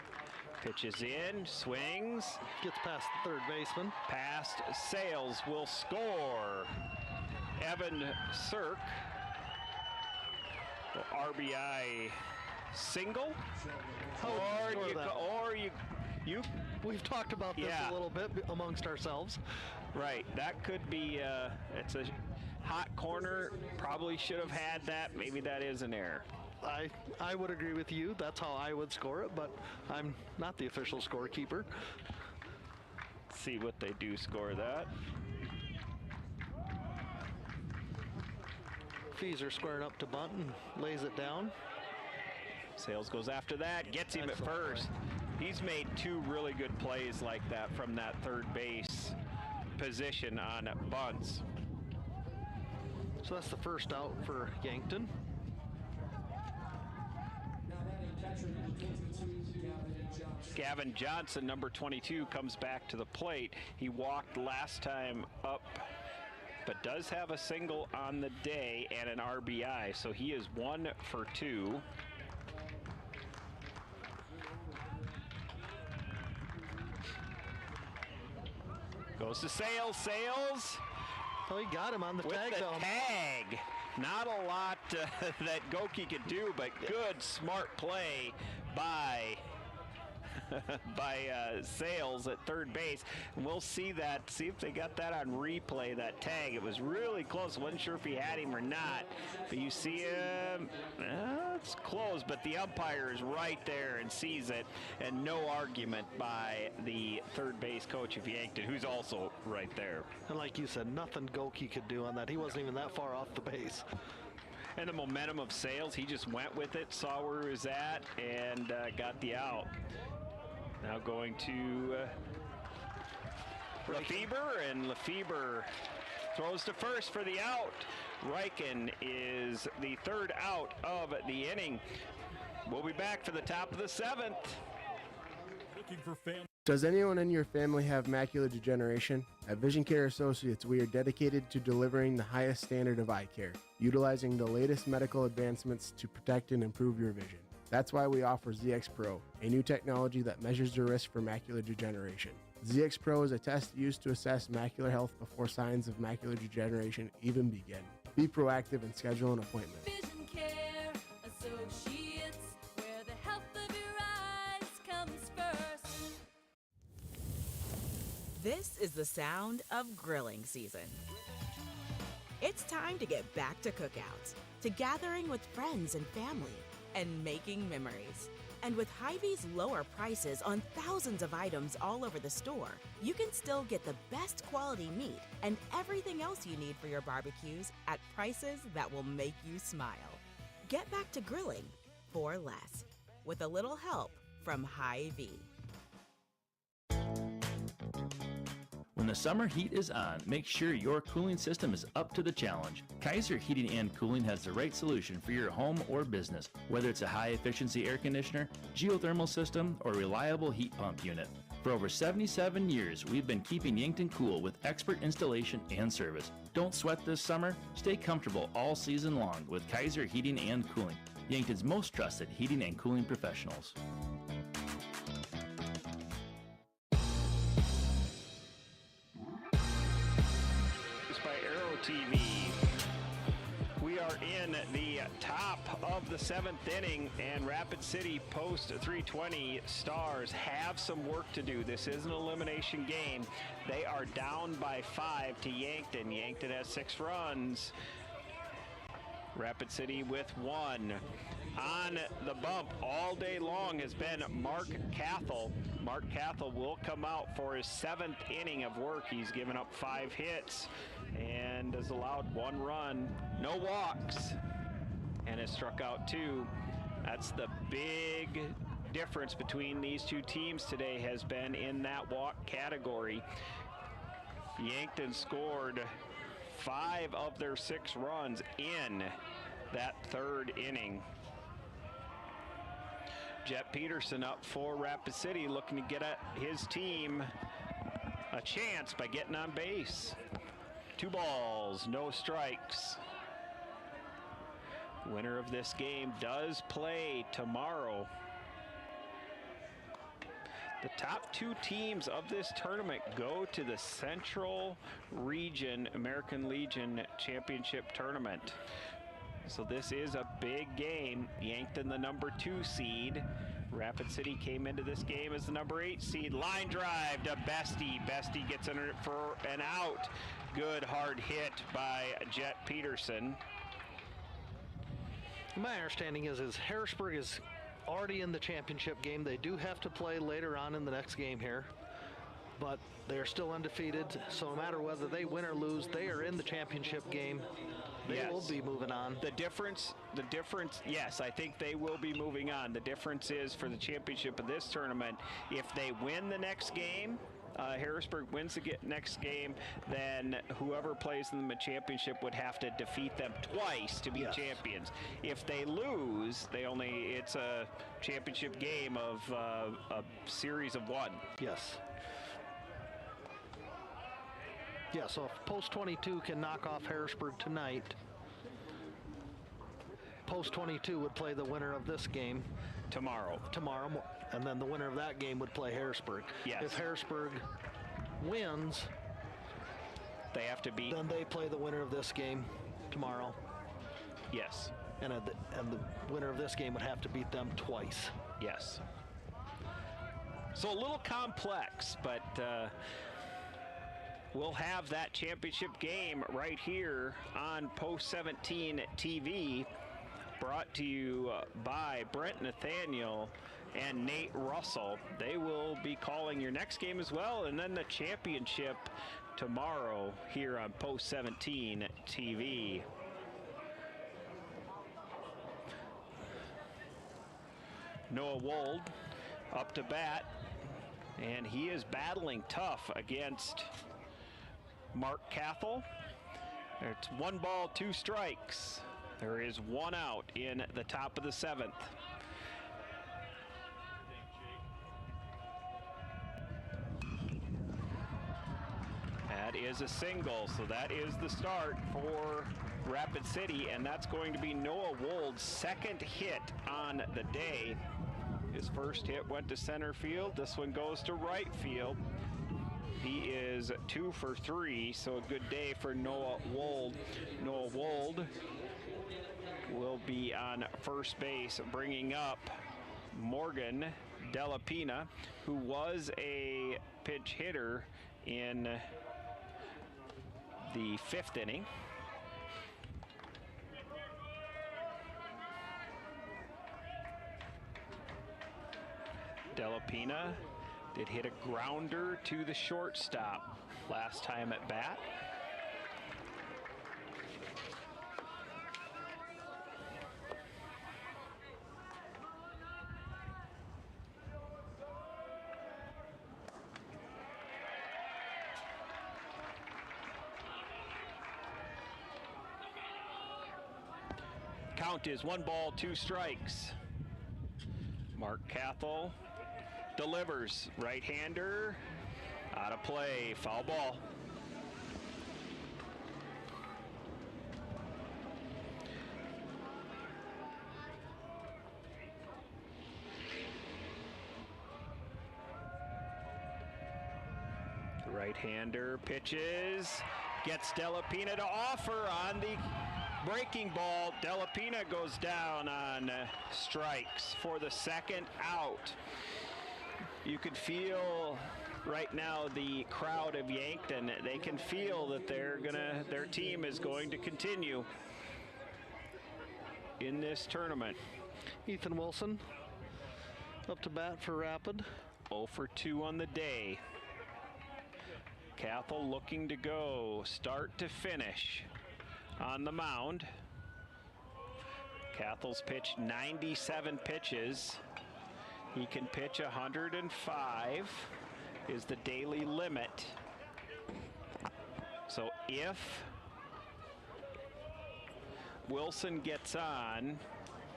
Pitches in, swings. Gets past the 3rd baseman. Past Sales will score. Evan Sirk, RBI single. We've talked about this a little bit amongst ourselves. Right, that could be, it's a hot corner, probably should have had that. Maybe that is an error. I would agree with you. That's how I would score it, but I'm not the official scorekeeper. See what they do score that. Feeser squaring up to bunt and lays it down. Sales goes after that, gets him at first. He's made 2 really good plays like that from that 3rd base position on bunts. So that's the first out for Yankton. Gavin Johnson, number 22, comes back to the plate. He walked last time up, but does have a single on the day and an RBI, so he is 1 for 2. Goes to Sales. Oh, he got him on the tag. With the tag. Not a lot that Goki could do, but good, smart play by by Sales at third base. And we'll see if they got that on replay, that tag. It was really close. Wasn't sure if he had him or not. But you see him, it's close, but the umpire is right there and sees it, and no argument by the third base coach of Yankton, who's also right there. And like you said, nothing Goki could do on that. He wasn't even that far off the base. And the momentum of Sales, he just went with it, saw where he was at, and got the out. Now going to Lefebvre, and Lefebvre throws to first for the out. Riken is the third out of the inning. We'll be back for the top of the seventh. Looking for family. Does anyone in your family have macular degeneration? At Vision Care Associates, we are dedicated to delivering the highest standard of eye care, utilizing the latest medical advancements to protect and improve your vision. That's why we offer ZX Pro, a new technology that measures the risk for macular degeneration. ZX Pro is a test used to assess macular health before signs of macular degeneration even begin. Be proactive and schedule an appointment. Vision Care Associates, where the health of your eyes comes first. This is the sound of grilling season. It's time to get back to cookouts, to gathering with friends and family, and making memories. And with Hy-Vee's lower prices on thousands of items all over the store, you can still get the best quality meat and everything else you need for your barbecues at prices that will make you smile. Get back to grilling for less, with a little help from Hy-Vee. When the summer heat is on, make sure your cooling system is up to the challenge. Kaiser Heating and Cooling has the right solution for your home or business, whether it's a high-efficiency air conditioner, geothermal system, or reliable heat pump unit. For over 77 years, we've been keeping Yankton cool with expert installation and service. Don't sweat this summer. Stay comfortable all season long with Kaiser Heating and Cooling, Yankton's most trusted heating and cooling professionals. TV. We are in the top of the seventh inning, and Rapid City post 320 Stars have some work to do. This is an elimination game. They are down by 5 to Yankton. Yankton has 6 runs. Rapid City with 1. On the bump all day long has been Mark Cathell. Mark Cathell will come out for his 7th inning of work. He's given up 5 hits and has allowed 1 run, no walks, and has struck out 2. That's the big difference between these two teams today, has been in that walk category. Yankton scored 5 of their 6 runs in that 3rd inning. Jet Peterson up for Rapid City, looking to get at his team a chance by getting on base. 2 balls, no strikes. Winner of this game does play tomorrow. The top 2 teams of this tournament go to the Central Region American Legion Championship Tournament. So this is a big game. Yankton, the number 2 seed. Rapid City came into this game as the number 8 seed. Line drive to Bestie. Bestie gets in for an out. Good hard hit by Jet Peterson. My understanding is Harrisburg is already in the championship game. They do have to play later on in the next game here, but they're still undefeated. So no matter whether they win or lose, they are in the championship game. They will be moving on. The difference, yes, I think they will be moving on. The difference is for the championship of this tournament, if they win the next game, Harrisburg wins the next game, then whoever plays in the championship would have to defeat them twice to be champions. If they lose, it's a championship game of a series of 1. Yes. Yeah, so if Post 22 can knock off Harrisburg tonight, Post 22 would play the winner of this game tomorrow, and then the winner of that game would play Harrisburg. Yes. If Harrisburg wins, they have to beat. Then they play the winner of this game tomorrow. Yes. And the winner of this game would have to beat them twice. Yes. So a little complex, but we'll have that championship game right here on Post 17 TV, brought to you by Brent Nathaniel and Nate Russell. They will be calling your next game as well, and then the championship tomorrow here on Post 17 TV. Noah Wold up to bat, and he is battling tough against Mark Cathell. It's 1 ball, 2 strikes. There is 1 out in the top of the 7th. That is a single, so that is the start for Rapid City, and that's going to be Noah Wold's 2nd hit on the day. His first hit went to center field. This one goes to right field. He is 2 for 3, so a good day for Noah Wold. Noah Wold will be on first base, bringing up Morgan Delapina, who was a pinch hitter in the 5th inning. Delapina did hit a grounder to the shortstop last time at bat. Count is 1 ball, 2 strikes. Mark Cathell delivers, right-hander, out of play, foul ball. The right-hander pitches, gets Delapina to offer on the breaking ball. Delapina goes down on strikes for the 2nd out. You could feel right now the crowd of Yankton. They can feel that their team is going to continue in this tournament. Ethan Wilson up to bat for Rapid. 0 for 2 on the day. Cathell looking to go start to finish on the mound. Cathell's pitched 97 pitches. He can pitch 105 is the daily limit. So if Wilson gets on,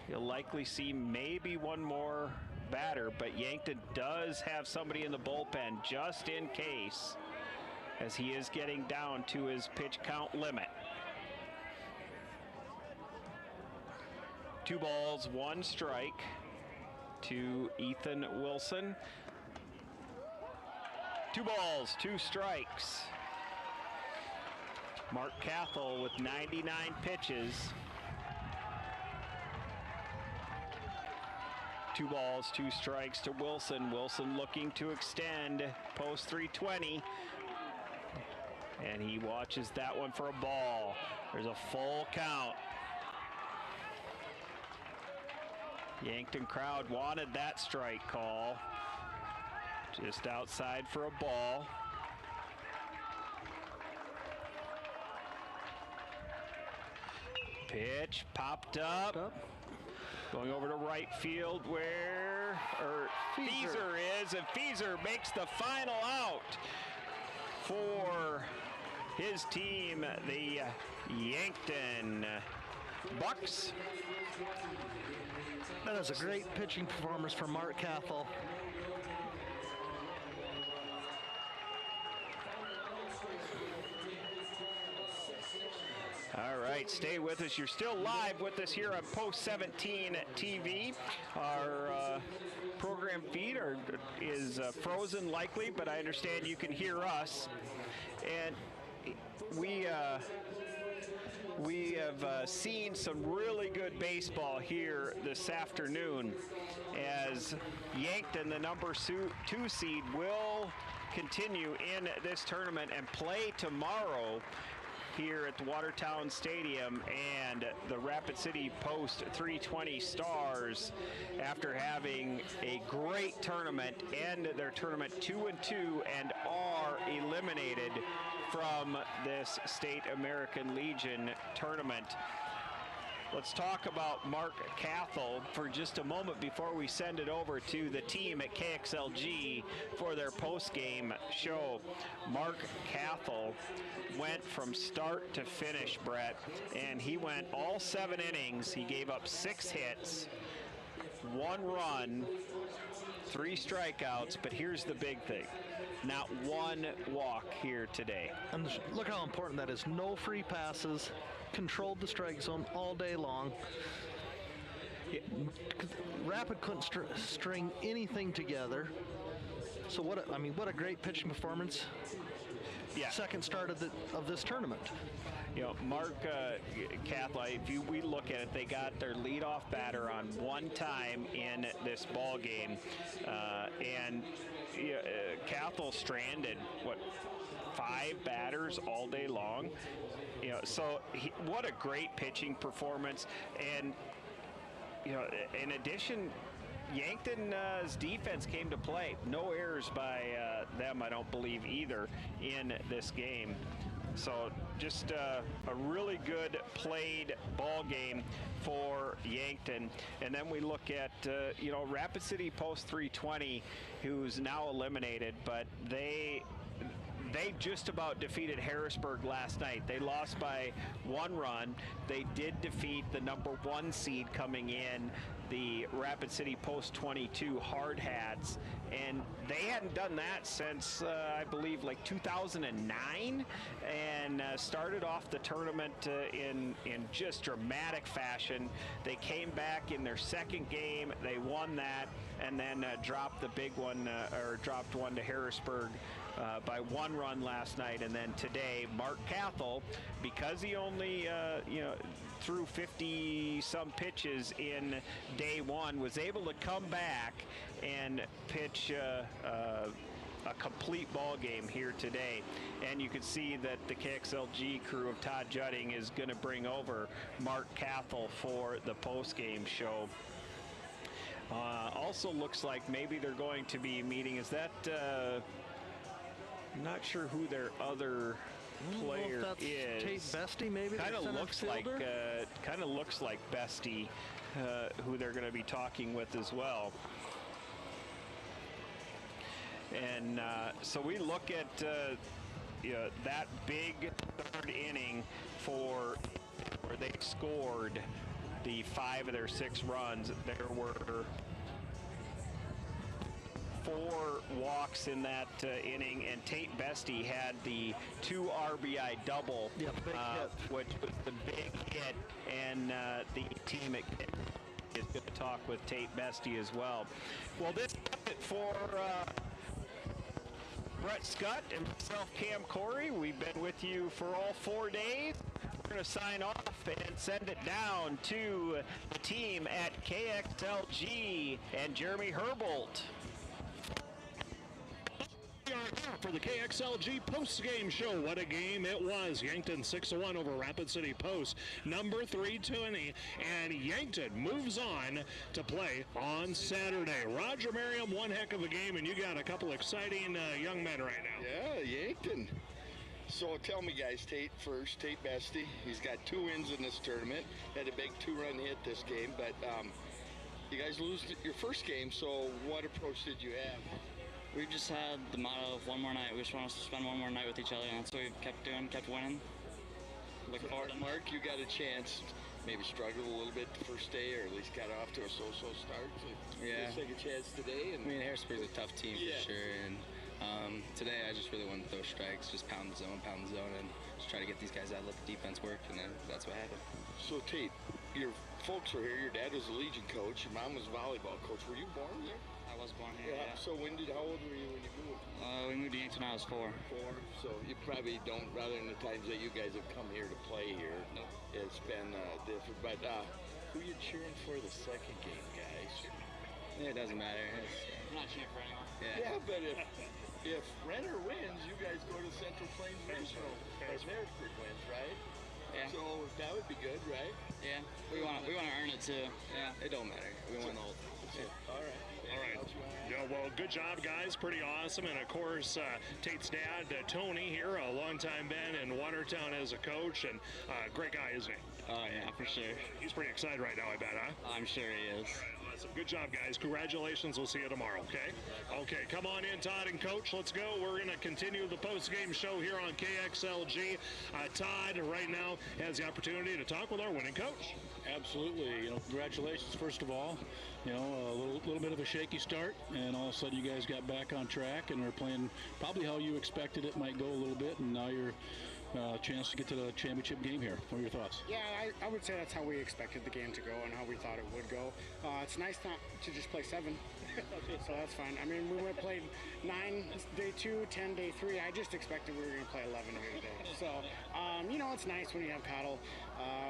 you'll likely see maybe one more batter, but Yankton does have somebody in the bullpen just in case, as he is getting down to his pitch count limit. 2 balls, 1 strike to Ethan Wilson. 2 balls, 2 strikes. Mark Cathell with 99 pitches. 2 balls, 2 strikes to Wilson. Wilson looking to extend post 320. And he watches that one for a ball. There's a full count. Yankton crowd wanted that strike call. Just outside for a ball. Pitch popped up. Going over to right field where Feeser is, and Feeser makes the final out for his team, the Yankton Bucks. That is a great pitching performance from Mark Cathell. All right, stay with us. You're still live with us here on Post 17 TV. Our program feed is frozen likely, but I understand you can hear us. And we We have seen some really good baseball here this afternoon as Yankton, the number 2 seed, will continue in this tournament and play tomorrow here at the Watertown Stadium, and the Rapid City Post 320 Stars, after having a great tournament, end their tournament 2-2 and are eliminated from this State American Legion tournament. Let's talk about Mark Cathell for just a moment before we send it over to the team at KXLG for their post-game show. Mark Cathell went from start to finish, Brett, and he went all 7 innings. He gave up 6 hits, 1 run, 3 strikeouts, but here's the big thing. Not 1 walk here today. And look how important that is. No free passes, controlled the strike zone all day long. Rapid couldn't string anything together. So what a great pitching performance. Yeah. Second start of this tournament. You know, Mark Cathell, if we look at it, they got their leadoff batter on 1 time in this ball game, and Cathell stranded 5 batters all day long. You know, so what a great pitching performance. And in addition, Yankton's defense came to play. No errors by them, I don't believe, either in this game. So just a really good played ball game for Yankton. And then we look at, Rapid City Post 320, who's now eliminated, but they just about defeated Harrisburg last night. They lost by 1 run. They did defeat the number 1 seed coming in, the Rapid City Post 22 Hard Hats, and they hadn't done that since I believe like 2009, and started off the tournament in just dramatic fashion. They came back in their second game, they won that, and then dropped the big one, or dropped one to Harrisburg by 1 run last night. And then today, Mark Cathell, because he only threw 50-some pitches in day 1, was able to come back and pitch a complete ball game here today. And you can see that the KXLG crew of Todd Judding is going to bring over Mark Cathell for the post-game show. Also looks like maybe they're going to be meeting, is that I'm not sure who their other player is. Tate Bestie, maybe. Kind of looks like Bestie, who they're going to be talking with as well. And so we look at that big 3rd inning where they scored the 5 of their 6 runs. There were 4 walks in that inning, and Tate Bestie had the 2 RBI double, which was the big hit, and the team at is going to talk with Tate Bestie as well. Well, this is it for Brett Scott and myself, Cam Corey. We've been with you for all 4 days. We're going to sign off and send it down to the team at KXLG and Jeremy Herbold. We are here for the KXLG post-game show. What a game it was. Yankton 6-1 over Rapid City Post, number 320, and Yankton moves on to play on Saturday. Roger Merriam, one heck of a game, and you got a couple exciting young men right now. Yeah, Yankton. So tell me, guys, Tate first, Tate Bestie. He's got 2 wins in this tournament. Had a big 2-run hit this game, but you guys lose your first game, so what approach did you have? We just had the motto of one more night. We just want to spend one more night with each other, and that's what we kept doing, kept winning. Looking forward to it. Mark, you got a chance, maybe struggled a little bit the first day, or at least got off to a so-so start. So yeah. Let's take a chance today. And Harrisburg's a tough team for sure, and today I just really wanted to throw strikes, just pound the zone, and just try to get these guys out, let the defense work, and then that's what happened. So Tate, your folks are here. Your dad was a Legion coach. Your mom was a volleyball coach. Were you born there? I was born here. Yeah. So how old were you when you moved? We moved to Yankton when I was 4. 4. So you probably don't, rather than the times that you guys have come here to play here, it's been different. But who you cheering for the second game, guys? Yeah, it doesn't matter. I'm not cheering for anyone. Yeah, but if Renner wins, you guys go to Central Plains Regional as Harrisburg wins, right? Yeah. So that would be good, right? Yeah. We want to earn it too. Yeah. It don't matter. We won the whole thing. Yeah. All right. All right. Yeah, well, good job, guys. Pretty awesome. And, of course, Tate's dad, Tony, here, a longtime been in Watertown as a coach. And great guy, isn't he? Oh, yeah, for sure. He's pretty excited right now, I bet, huh? I'm sure he is. Awesome. Good job, guys. Congratulations. We'll see you tomorrow, okay? Okay, come on in, Todd and Coach. Let's go. We're going to continue the post-game show here on KXLG. Todd, right now, has the opportunity to talk with our winning coach. Absolutely. Congratulations, first of all. A little bit of a shaky start, and all of a sudden you guys got back on track and are playing probably how you expected it might go a little bit, and now you're chance to get to the championship game here. What are your thoughts? Yeah, I would say that's how we expected the game to go and how we thought it would go. It's nice not to just play 7, so that's fine. I mean, we would have played 9 day 2, 10 day 3. I just expected we were going to play 11 here today. So, it's nice when you have Cottle.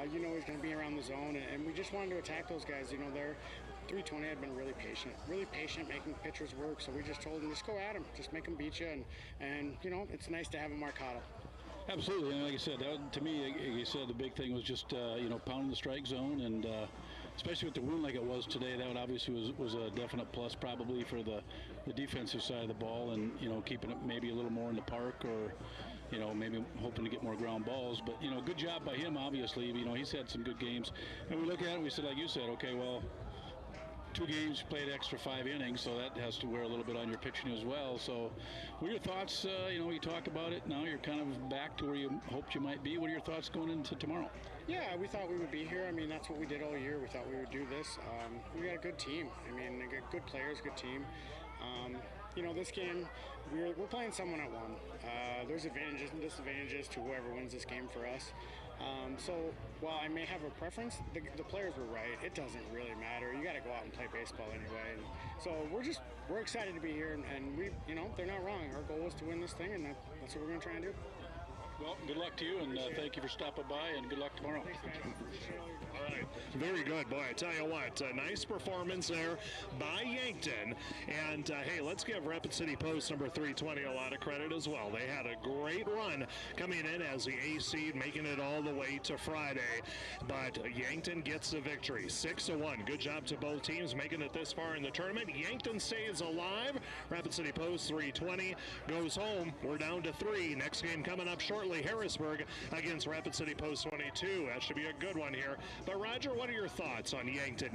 He's going to be around the zone, and we just wanted to attack those guys. They're 320 had been really patient making pitchers work. So we just told them, just go at them, just make them beat you, and it's nice to have a Mark Cottle. Absolutely, and like I said, to me, like you said, the big thing was just pounding the strike zone, and especially with the wind like it was today, that obviously was a definite plus probably for the defensive side of the ball, and keeping it maybe a little more in the park, or maybe hoping to get more ground balls. But good job by him. Obviously, he's had some good games, and we look at it and we said, like you said, okay, well, 2 games, played extra 5 innings, so that has to wear a little bit on your pitching as well. So what are your thoughts? You talk about it now, you're kind of back to where you hoped you might be. What are your thoughts going into tomorrow? Yeah, we thought we would be here. I mean, that's what we did all year. We thought we would do this. We got a good team. I mean, they got good players, good team. This game, we're playing someone at 1. There's advantages and disadvantages to whoever wins this game for us. So while I may have a preference, the players were right. It doesn't really matter. You got to go out and play baseball anyway. And so we're excited to be here, and we, they're not wrong. Our goal is to win this thing, and that's what we're going to try and do. Well, good luck to you, and thank you for stopping by, and good luck tomorrow. All right. Very good. Boy, I tell you what, a nice performance there by Yankton. And, hey, let's give Rapid City Post number 320 a lot of credit as well. They had a great run coming in as the A seed, making it all the way to Friday. But Yankton gets the victory, 6-1. Good job to both teams making it this far in the tournament. Yankton stays alive. Rapid City Post 320 goes home. We're down to 3. Next game coming up shortly. Harrisburg against Rapid City Post 22. That should be a good one here. But Roger, what are your thoughts on Yankton?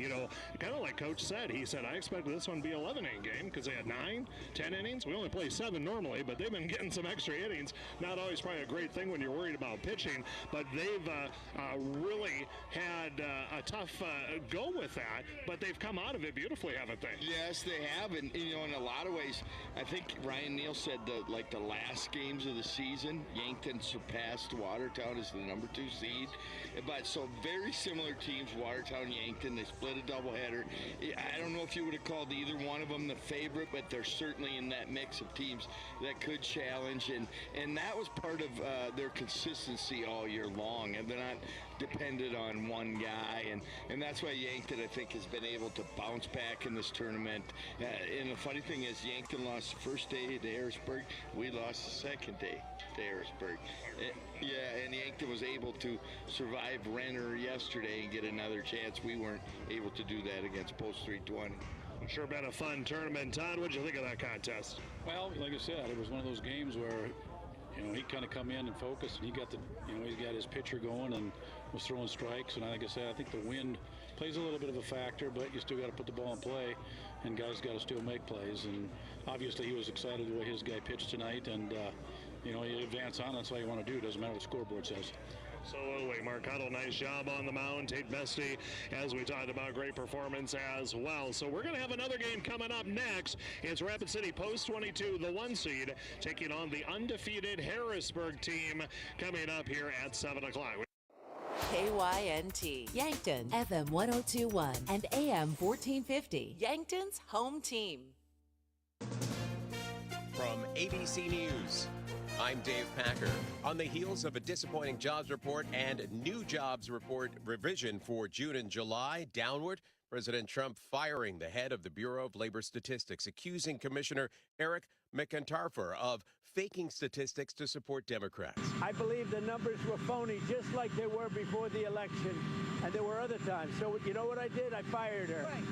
Kind of like Coach said, he said, I expected this one to be an 11-inning game because they had 9, 10 innings. We only play 7 normally, but they've been getting some extra innings. Not always probably a great thing when you're worried about pitching, but they've really had a tough go with that, but they've come out of it beautifully, haven't they? Yes, they have, and in a lot of ways, I think Ryan Neal said the last games of the season, Yankton surpassed Watertown as the number 2 seed. But so very similar teams, Watertown, Yankton. They split a doubleheader. I don't know if you would have called either one of them the favorite, but they're certainly in that mix of teams that could challenge. And that was part of their consistency all year long. And they're not dependent on one guy. And that's why Yankton, I think, has been able to bounce back in this tournament. And the funny thing is, Yankton lost the first day to Harrisburg. We lost the second day to Harrisburg. And Yankton was able to survive Renner yesterday and get another chance. We weren't able to do that against Post 320. Sure been a fun tournament. Todd, what did you think of that contest? Well, like I said, it was one of those games where he kind of come in and focus, and he got he got his pitcher going and was throwing strikes. And like I said, I think the wind plays a little bit of a factor, but you still got to put the ball in play, and guys got to still make plays. And obviously, he was excited the way his guy pitched tonight, and you advance on. That's all you want to do. It doesn't matter what the scoreboard says. Absolutely. Mark Cottle, nice job on the mound. Tate Bestie, as we talked about, great performance as well. So we're going to have another game coming up next. It's Rapid City Post 22, the 1 seed, taking on the undefeated Harrisburg team coming up here at 7 o'clock. KYNT, Yankton, FM 1021 and AM 1450, Yankton's home team. From ABC News, I'm Dave Packer. On the heels of a disappointing jobs report and new jobs report revision for June and July downward, President Trump firing the head of the Bureau of Labor Statistics, accusing Commissioner Eric McIntyre of faking statistics to support Democrats. I believe the numbers were phony, just like they were before the election, and there were other times. So you know what I did? I fired her. Right.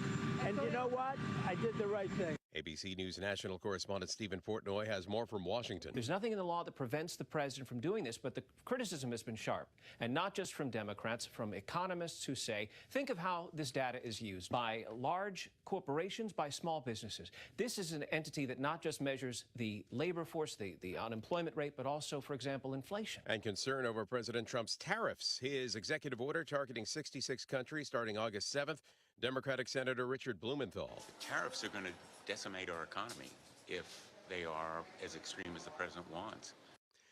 And you know what? I did the right thing. ABC News national correspondent Stephen Portnoy has more from Washington. There's nothing in the law that prevents the president from doing this, but the criticism has been sharp, and not just from Democrats, from economists who say, think of how this data is used by large corporations, by small businesses. This is an entity that not just measures the labor force, the unemployment rate, but also, for example, inflation. And concern over President Trump's tariffs. His executive order targeting 66 countries starting August 7th. Democratic Senator Richard Blumenthal. Tariffs are going to decimate our economy if they are as extreme as the president wants.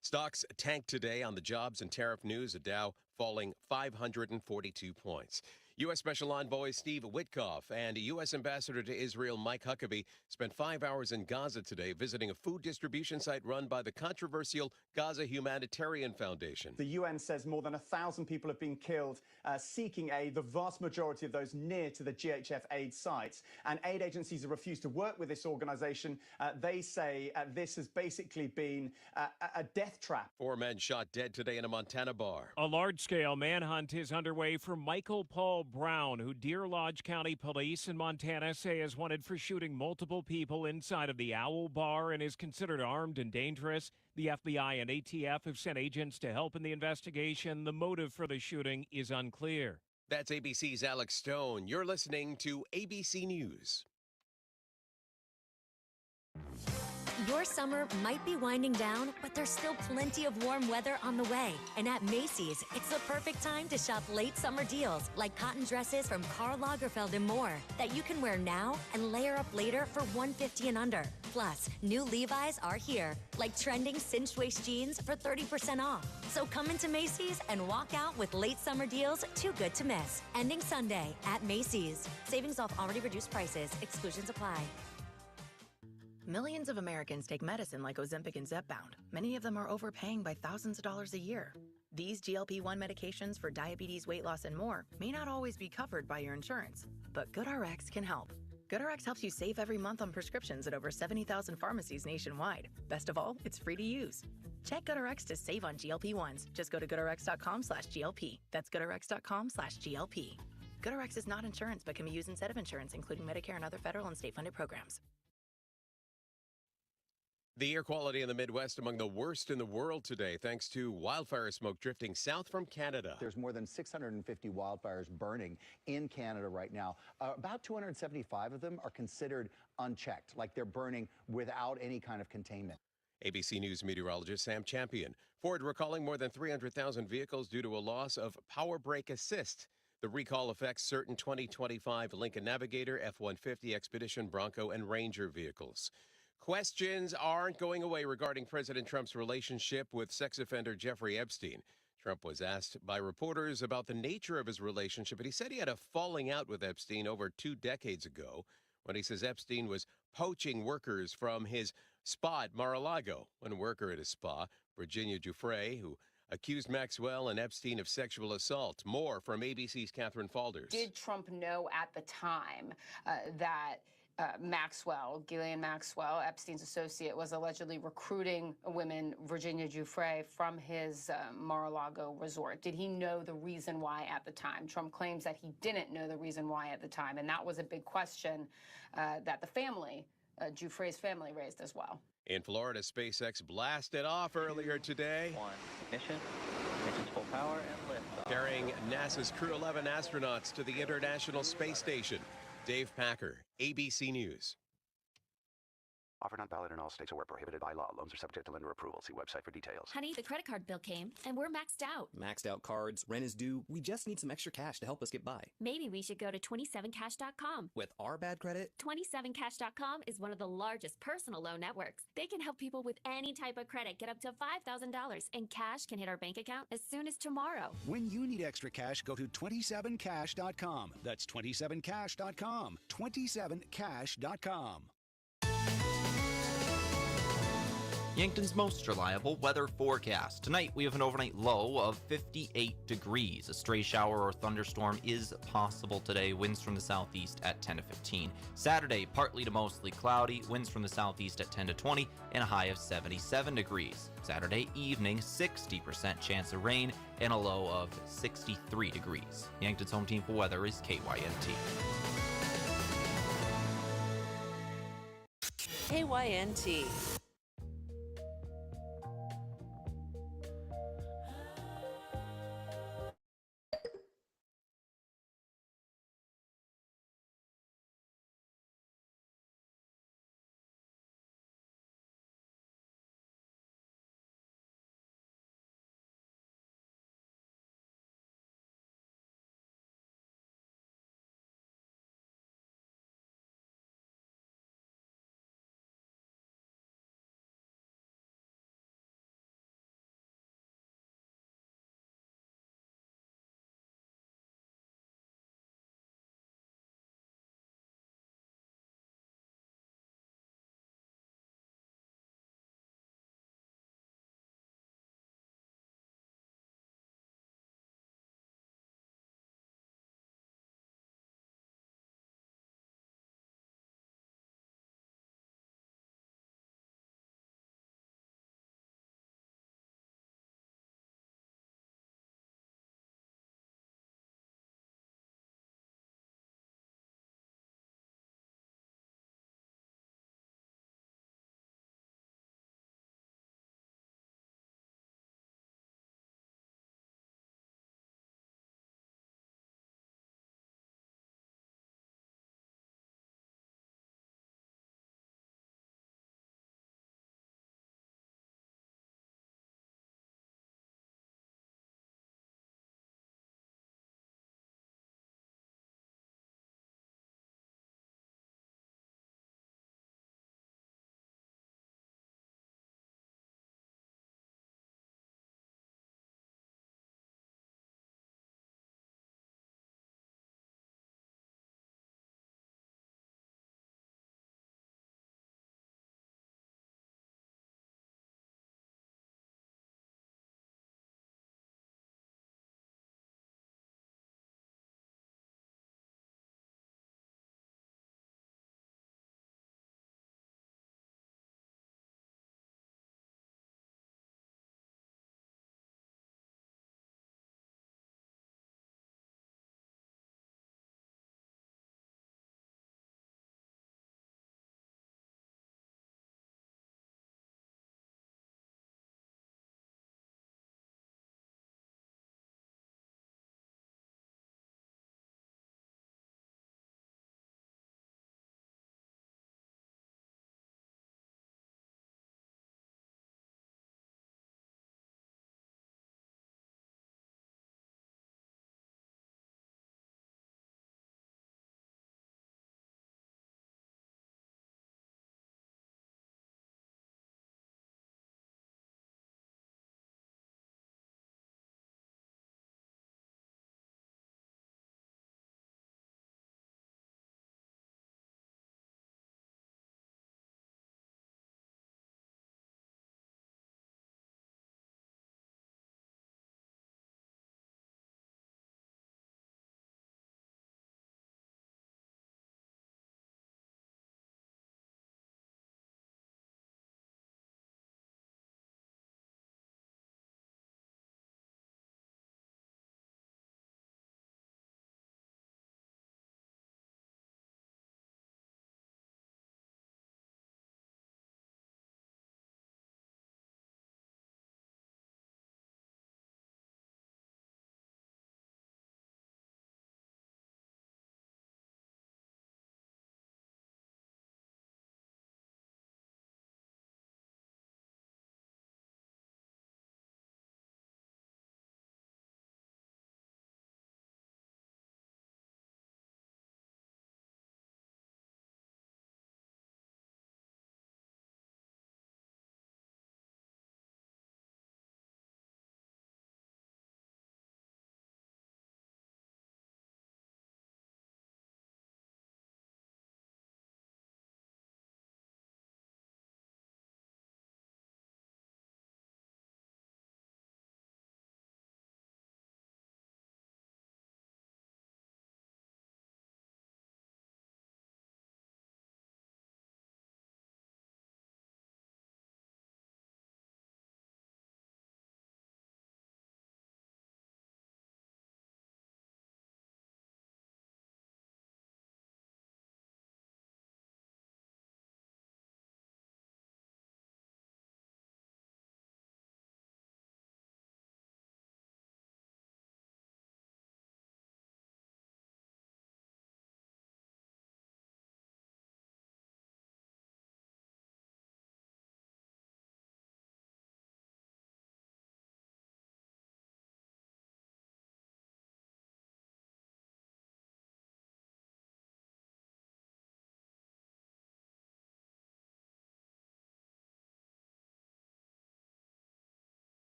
Stocks tanked today on the jobs and tariff news, the Dow falling 542 points. U.S. Special Envoy Steve Witkoff and U.S. Ambassador to Israel Mike Huckabee spent 5 hours in Gaza today visiting a food distribution site run by the controversial Gaza Humanitarian Foundation. The UN says more than 1,000 people have been killed seeking aid, the vast majority of those near to the GHF aid sites. And aid agencies have refused to work with this organization. They say this has basically been a death trap. 4 men shot dead today in a Montana bar. A large-scale manhunt is underway for Michael Paul Brown, who Deer Lodge County Police in Montana say is wanted for shooting multiple people inside of the Owl Bar and is considered armed and dangerous. The FBI and ATF have sent agents to help in the investigation. The motive for the shooting is unclear. That's ABC's Alex Stone. You're listening to ABC News. Your summer might be winding down, but there's still plenty of warm weather on the way. And at Macy's, it's the perfect time to shop late summer deals like cotton dresses from Karl Lagerfeld and more that you can wear now and layer up later for $150 and under. Plus, new Levi's are here, like trending cinched waist jeans for 30% off. So come into Macy's and walk out with late summer deals too good to miss. Ending Sunday at Macy's. Savings off already reduced prices. Exclusions apply. Millions of Americans take medicine like Ozempic and Zepbound. Many of them are overpaying by thousands of dollars a year. These GLP-1 medications for diabetes, weight loss, and more may not always be covered by your insurance, but GoodRx can help. GoodRx helps you save every month on prescriptions at over 70,000 pharmacies nationwide. Best of all, it's free to use. Check GoodRx to save on GLP-1s. Just go to goodrx.com/GLP. That's goodrx.com/GLP. GoodRx is not insurance, but can be used instead of insurance, including Medicare and other federal and state-funded programs. The air quality in the Midwest among the worst in the world today, thanks to wildfire smoke drifting south from Canada. There's more than 650 wildfires burning in Canada right now. About 275 of them are considered unchecked, like they're burning without any kind of containment. ABC News meteorologist Sam Champion. Ford recalling more than 300,000 vehicles due to a loss of power brake assist. The recall affects certain 2025 Lincoln Navigator, F-150, Expedition, Bronco, and Ranger vehicles. Questions aren't going away regarding President Trump's relationship with sex offender Jeffrey Epstein. Trump was asked by reporters about the nature of his relationship, and he said he had a falling out with Epstein over 2 decades ago when he says Epstein was poaching workers from his spa at Mar-a-Lago. One worker at his spa, Virginia Giuffre, who accused Maxwell and Epstein of sexual assault. More from ABC's Catherine Falders. Did Trump know at the time that Ghislaine Maxwell, Epstein's associate, was allegedly recruiting women, Virginia Giuffre, from his Mar-a-Lago resort? Did he know the reason why at the time? Trump claims that he didn't know the reason why at the time, and that was a big question that the family, Giuffre's family, raised as well. In Florida, SpaceX blasted off earlier today. Ignition's full power and lift. Carrying NASA's Crew 11 astronauts to the International Space Station. Dave Packer, ABC News. Offer not valid in all states or where prohibited by law. Loans are subject to lender approval. See website for details. Honey, the credit card bill came, and we're maxed out. Maxed out cards, rent is due. We just need some extra cash to help us get by. Maybe we should go to 27cash.com. With our bad credit? 27cash.com is one of the largest personal loan networks. They can help people with any type of credit get up to $5,000, and cash can hit our bank account as soon as tomorrow. When you need extra cash, go to 27cash.com. That's 27cash.com. 27cash.com. Yankton's most reliable weather forecast. Tonight, we have an overnight low of 58 degrees. A stray shower or thunderstorm is possible today. Winds from the southeast at 10 to 15. Saturday, partly to mostly cloudy. Winds from the southeast at 10 to 20 and a high of 77 degrees. Saturday evening, 60% chance of rain and a low of 63 degrees. Yankton's home team for weather is KYNT. KYNT.